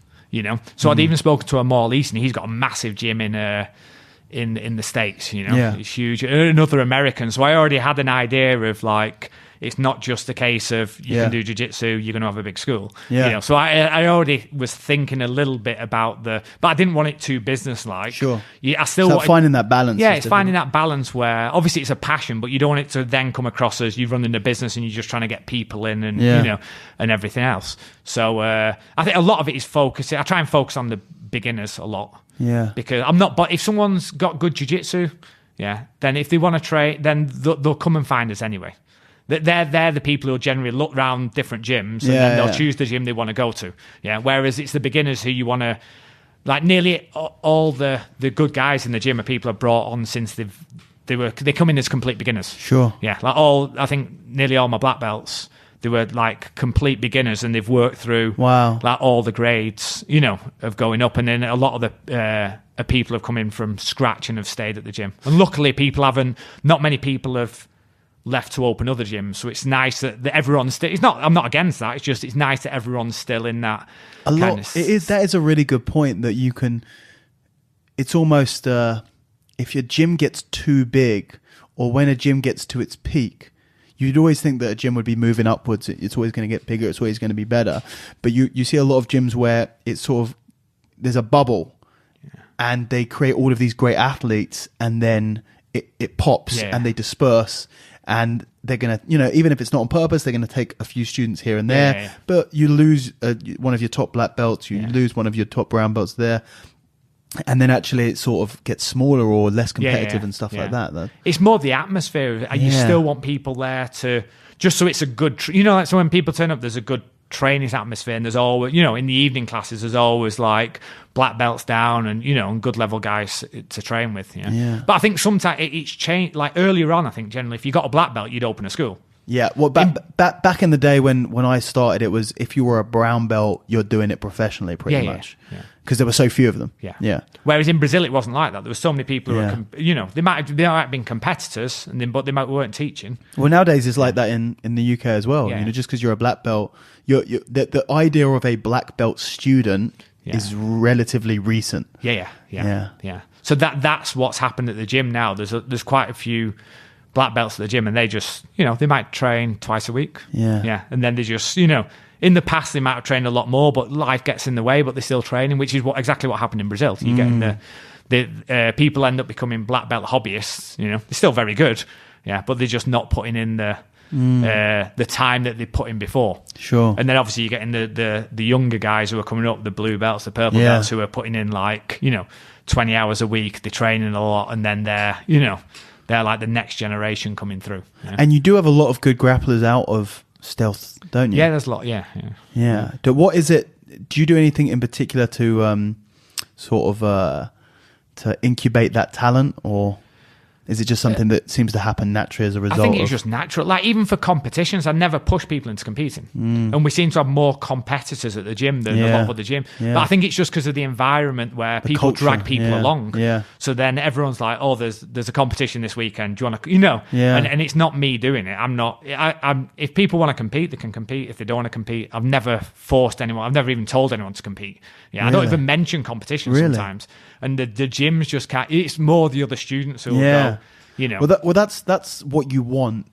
So I'd even spoken to a Mauricio, and he's got a massive gym in the States. It's huge. Another American. So I already had an idea of like, it's not just a case of you can do jiu-jitsu, you're going to have a big school. So I already was thinking a little bit about but I didn't want it too business-like. Sure. I still wanted, finding that balance. Yeah, it's finding that balance where obviously it's a passion, but you don't want it to then come across as you're running a business and you're just trying to get people in and and everything else. So I think a lot of it is focusing. I try and focus on the beginners a lot. Yeah. Because but if someone's got good jiu-jitsu, then if they want to train, then they'll come and find us anyway. They're the people who generally look around different gyms and then they'll choose the gym they want to go to. Yeah. Whereas it's the beginners who you want to, like nearly all the good guys in the gym are people I've brought on since they come in as complete beginners. Sure. Yeah. Like I think nearly all my black belts, they were like complete beginners and they've worked through like all the grades, of going up. And then a lot of the people have come in from scratch and have stayed at the gym. And luckily not many people have left to open other gyms, so it's nice that everyone's still. I'm not against that. It's just it's nice that everyone's still in that. That is a really good point that you can. It's almost if your gym gets too big, or when a gym gets to its peak, you'd always think that a gym would be moving upwards. It's always going to get bigger. It's always going to be better. But you see a lot of gyms where it's sort of there's a bubble, and they create all of these great athletes, and then it pops and they disperse. And they're going to, even if it's not on purpose, they're going to take a few students here and there. But you lose one of your top black belts, you lose one of your top brown belts there. And then actually it sort of gets smaller or less competitive and stuff like that. Though. It's more the atmosphere. You still want people there to, just so it's a good, like so when people turn up, there's a good training atmosphere, and there's always, in the evening classes, there's always like black belts down and, and good level guys to train with. But I think sometimes it's changed. Like earlier on, I think generally if you got a black belt, you'd open a school. Yeah, well, back in the day when I started, it was if you were a brown belt, you're doing it professionally pretty much. Because there were so few of them. Yeah. Whereas in Brazil, it wasn't like that. There were so many people who were, they might have been competitors, but they weren't teaching. Well, nowadays it's like that in the UK as well. Just because you're a black belt, the idea of a black belt student is relatively recent. Yeah. So that's what's happened at the gym now. There's quite a few black belts at the gym, and they just, they might train twice a week. Yeah. And then they just, in the past they might have trained a lot more, but life gets in the way, but they're still training, which is exactly what happened in Brazil. So you get in the people end up becoming black belt hobbyists, they're still very good. Yeah. But they're just not putting in the time that they put in before. Sure. And then obviously you get in the younger guys who are coming up, the blue belts, the purple belts, who are putting in like, 20 hours a week, they're training a lot, and then they're like the next generation coming through. And you do have a lot of good grapplers out of Stealth, don't you? Yeah, there's a lot. Yeah. What is it? Do you do anything in particular to to incubate that talent, or is it just something that seems to happen naturally as a result? I think it's just natural. Like even for competitions, I never push people into competing. And we seem to have more competitors at the gym than a lot of other gym. But I think it's just because of the environment where people drag people along. So then everyone's like, oh, there's a competition this weekend. Do you want to, and it's not me doing it. I'm not, if people want to compete, they can compete. If they don't want to compete, I've never forced anyone. I've never even told anyone to compete. I don't even mention competition sometimes. And the gyms just can't, it's more the other students who will go. Well, that's what you want.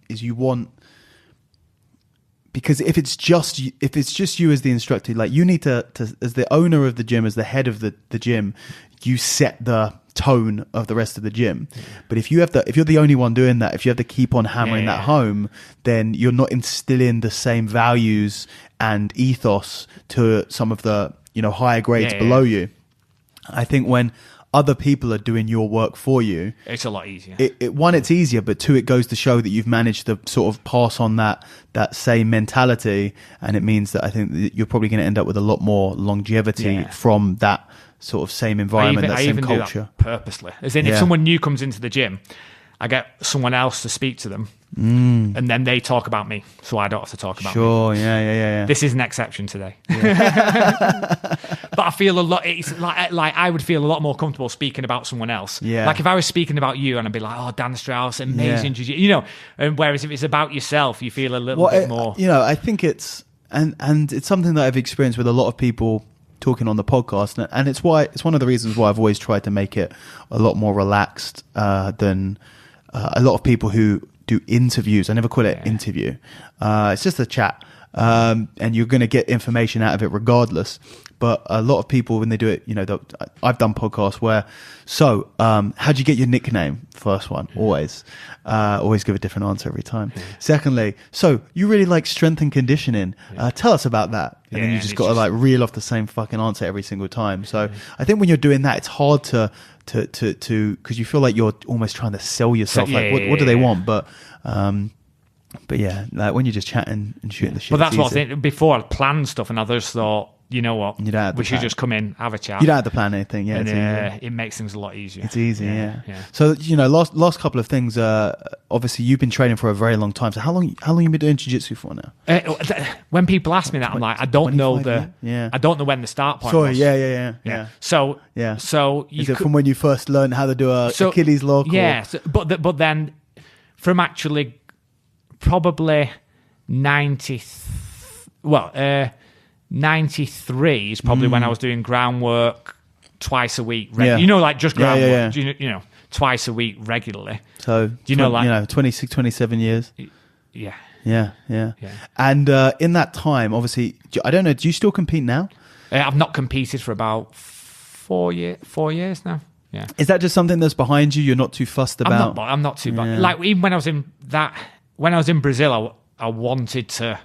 Because if it's just you as the instructor, like you need to as the owner of the gym, as the head of the gym, you set the tone of the rest of the gym. But if you're the only one doing that, if you have to keep on hammering that home, then you're not instilling the same values and ethos to some of the higher grades below you. I think when other people are doing your work for you, it's a lot easier. It's easier, but two, it goes to show that you've managed to sort of pass on that same mentality, and it means that I think that you're probably going to end up with a lot more longevity from that sort of same environment, that same culture. Do that purposely, as in if someone new comes into the gym, I get someone else to speak to them, and then they talk about me, so I don't have to talk about me. Sure, yeah. This is an exception today. But I feel a lot. It's like I would feel a lot more comfortable speaking about someone else. Yeah. Like if I was speaking about you, and I'd be like, "Oh, Dan Strauss, amazing jiu-jitsu," And whereas if it's about yourself, you feel a little bit more. I think it's and it's something that I've experienced with a lot of people talking on the podcast, and it's one of the reasons why I've always tried to make it a lot more relaxed than a lot of people who do interviews. I never call it interview. It's just a chat. and you're going to get information out of it regardless. But a lot of people, when they do it, I've done podcasts where, how'd you get your nickname? First one, always give a different answer every time. Yeah. Secondly, so you really like strength and conditioning. Tell us about that. And then you just got to like reel off the same fucking answer every single time. So I think when you're doing that, it's hard to because you feel like you're almost trying to sell yourself. What do they want? But yeah, like when you're just chatting and shooting the shit. But that's what I think. Before I planned stuff, and others thought, you know what, we should just come in, have a chat. You don't have to plan anything, yeah. And it makes things a lot easier. It's easy, yeah. So last couple of things. Obviously, you've been training for a very long time. So how long you been doing jiu-jitsu for now? When people ask me that, I'm like, I don't know I don't know when the start point was. Yeah. So is it from when you first learned how to do Achilles lock? Yeah, but then from actually probably 93 is probably when I was doing groundwork twice a week. Like just groundwork. Yeah. Twice a week regularly. So 26, 27 years. Yeah. Yeah. And in that time, obviously, I don't know. Do you still compete now? I've not competed for about 4 years now. Yeah. Is that just something that's behind you? You're not too fussed about? I'm not too. Like even when I was in Brazil, I wanted to.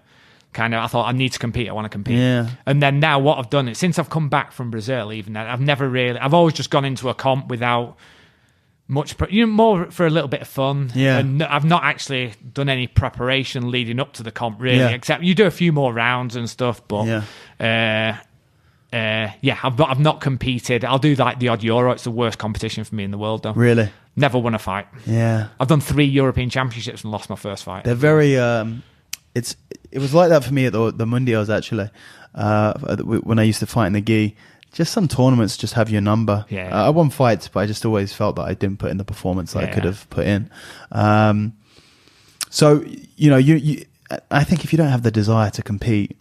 I thought I need to compete. I want to compete. Yeah. And then now what I've done is since I've come back from Brazil, even then, I've always just gone into a comp without much, more for a little bit of fun. Yeah. And I've not actually done any preparation leading up to the comp really, except you do a few more rounds and stuff. But I've not competed. I'll do like the odd Euro. It's the worst competition for me in the world though. Really? Never won a fight. Yeah. I've done 3 European Championships and lost my first fight. They're very, it was like that for me at the Mundials actually. When I used to fight in the gi, just some tournaments just have your number. Yeah. I won fights, but I just always felt that I didn't put in the performance that I could have put in. So you I think if you don't have the desire to compete,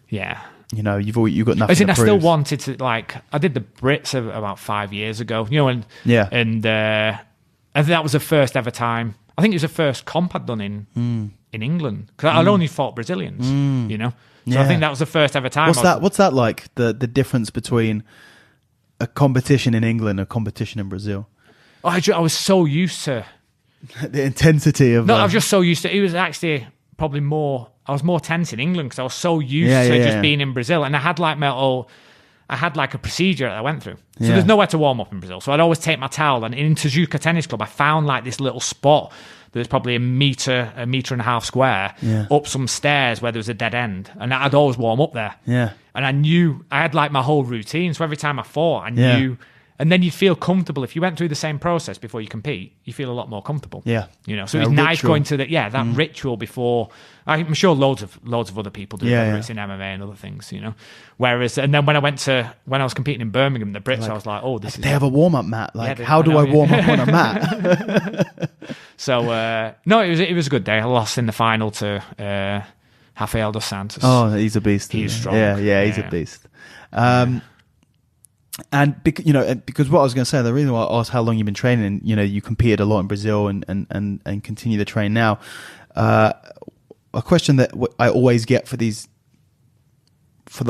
you've got nothing to prove. I still wanted to, like, I did the Brits about 5 years ago, and I think that was the first ever time. I think it was the first comp I'd done in England because I'd only fought Brazilians, So I think that was the first ever time. What's that like? The difference between a competition in England and a competition in Brazil? I was so used to the intensity of. No, I was just so used to. It was actually probably more. I was more tense in England because I was so used to just being in Brazil, and I had like a procedure that I went through. So there's nowhere to warm up in Brazil. So I'd always take my towel, and in Tijuca Tennis Club, I found like this little spot that's probably a meter and a half square up some stairs where there was a dead end, and I'd always warm up there. Yeah, and I knew I had like my whole routine. So every time I fought, I knew. And then you'd feel comfortable. If you went through the same process before you compete, you feel a lot more comfortable. Yeah. So it's nice going to that ritual before. I'm sure loads of other people do, whether it's in MMA and other things, Whereas, and then when I was competing in Birmingham, the Brits, I was like, oh, this is... They have a warm-up mat. Like, how do I warm up on a mat? So, no, it was a good day. I lost in the final to Rafael dos Santos. Oh, he's a beast. He's strong. Yeah, he's a beast. And because what I was going to say, the reason why I asked how long you've been training, you competed a lot in Brazil and continue to train now. A question that I always get for the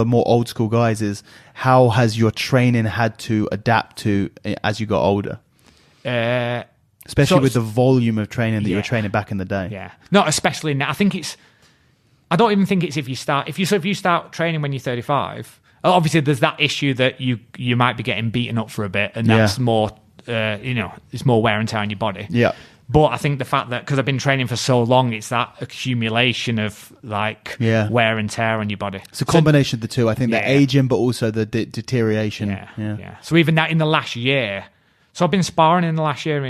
more old school guys is, how has your training had to adapt to as you got older? Especially with the volume of training that you were training back in the day. Yeah, not especially now. I don't even think it's if you start training when you're 35. Obviously, there's that issue that you might be getting beaten up for a bit, and that's more, it's more wear and tear on your body. Yeah. But I think the fact that, because I've been training for so long, it's that accumulation of wear and tear on your body. It's a combination of the two. I think the aging, but also the deterioration. Yeah. So even that in the last year. So I've been sparring in the last year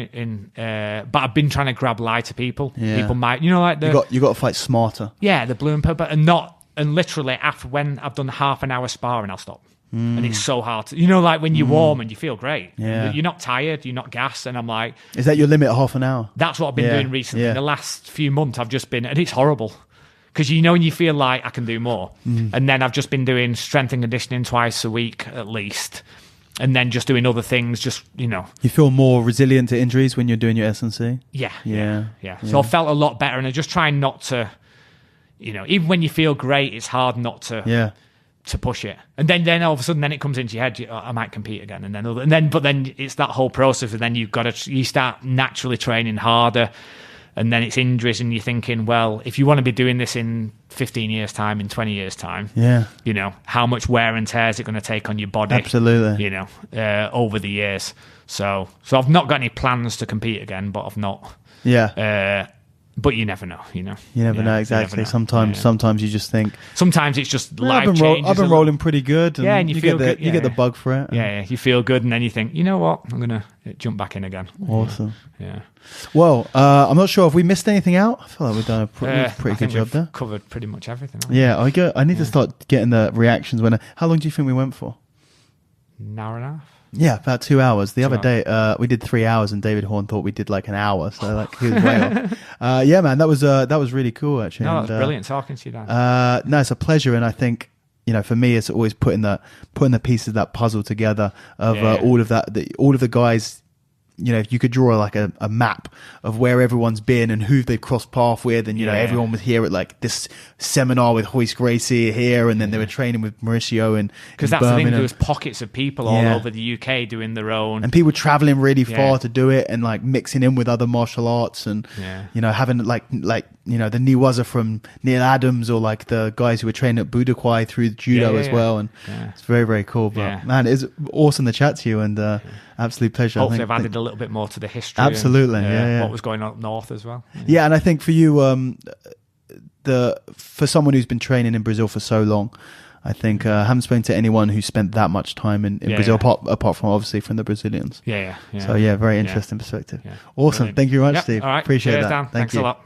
but I've been trying to grab lighter people. Yeah. People might, you got to fight smarter. Yeah, the blue and purple, and literally after when I've done half an hour sparring, I'll stop. And it's so hard to, like when you're warm and you feel great. Yeah. You're not tired, you're not gassed. And I'm like... Is that your limit at half an hour? That's what I've been doing recently. In the last few months, I've just been... And it's horrible. Because and you feel like I can do more. And then I've just been doing strength and conditioning twice a week at least. And then just doing other things, You feel more resilient to injuries when you're doing your S&C? Yeah. So I felt a lot better. And I just try not to... even when you feel great, it's hard not to push it. And then all of a sudden, then it comes into your head, I might compete again, but then it's that whole process, and then you start naturally training harder. And then it's injuries, and you're thinking, well, if you want to be doing this in 15 years' time, in 20 years' time, how much wear and tear is it going to take on your body? Absolutely. Over the years. So I've not got any plans to compete again, but I've not. Yeah. But you never know, You never know, exactly. Sometimes you just think. Sometimes it's just life changes. I've been rolling pretty good. And and you feel good. You get the bug for it. Yeah, you feel good, and then you think, you know what, I'm going to jump back in again. Awesome. Yeah. Well, I'm not sure if we missed anything out. I feel like we've done a pretty good job there. Covered pretty much everything. Yeah, I need to start getting the reactions. How long do you think we went for? An hour and a half. Yeah, about 2 hours. The other day, we did 3 hours, and David Horn thought we did like an hour. So he was way off. Yeah, man, that was really cool actually. No, that's brilliant talking to you, Dan. No, it's a pleasure, and I think for me, it's always putting the pieces of that puzzle together of all of that. All of the guys. If you could draw like a map of where everyone's been and who they've crossed path with, and everyone was here at like this seminar with Hoist Gracie here, and then they were training with Mauricio and because that's the thing, there was pockets of people all over the UK doing their own, and people traveling really far to do it, and like mixing in with other martial arts, and having like the Niwaza from Neil Adams, or like the guys who were training at Budokwai through judo as well, and it's very, very cool. But man, it's awesome to chat to you, and absolute pleasure. Hopefully I've added a little bit more to the history. Absolutely, and, what was going on up north as well. Yeah, and I think for you, for someone who's been training in Brazil for so long, I think I haven't spoken to anyone who spent that much time in Brazil, apart from obviously from the Brazilians. Yeah. So very interesting perspective. Yeah. Awesome. Brilliant. Thank you very much, Steve. All right. Appreciate Cheers, that. Dan. Thanks a lot.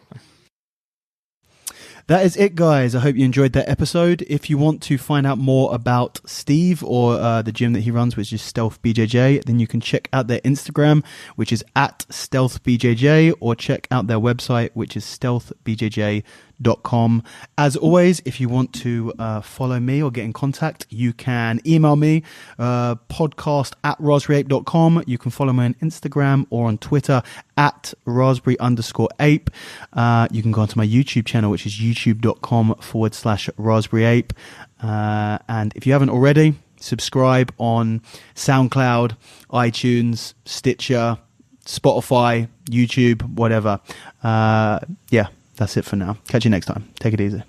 That is it, guys. I hope you enjoyed that episode. If you want to find out more about Steve or the gym that he runs, which is Stealth BJJ, then you can check out their Instagram, which is at Stealth BJJ, or check out their website, which is stealthbjj.com. As always, if you want to follow me or get in contact, you can email me, podcast@raspberryape.com. You can follow me on Instagram or on Twitter at raspberry_ape. You can go onto my YouTube channel, which is youtube.com/raspberryape. And if you haven't already, subscribe on SoundCloud, iTunes, Stitcher, Spotify, YouTube, whatever. That's it for now. Catch you next time. Take it easy.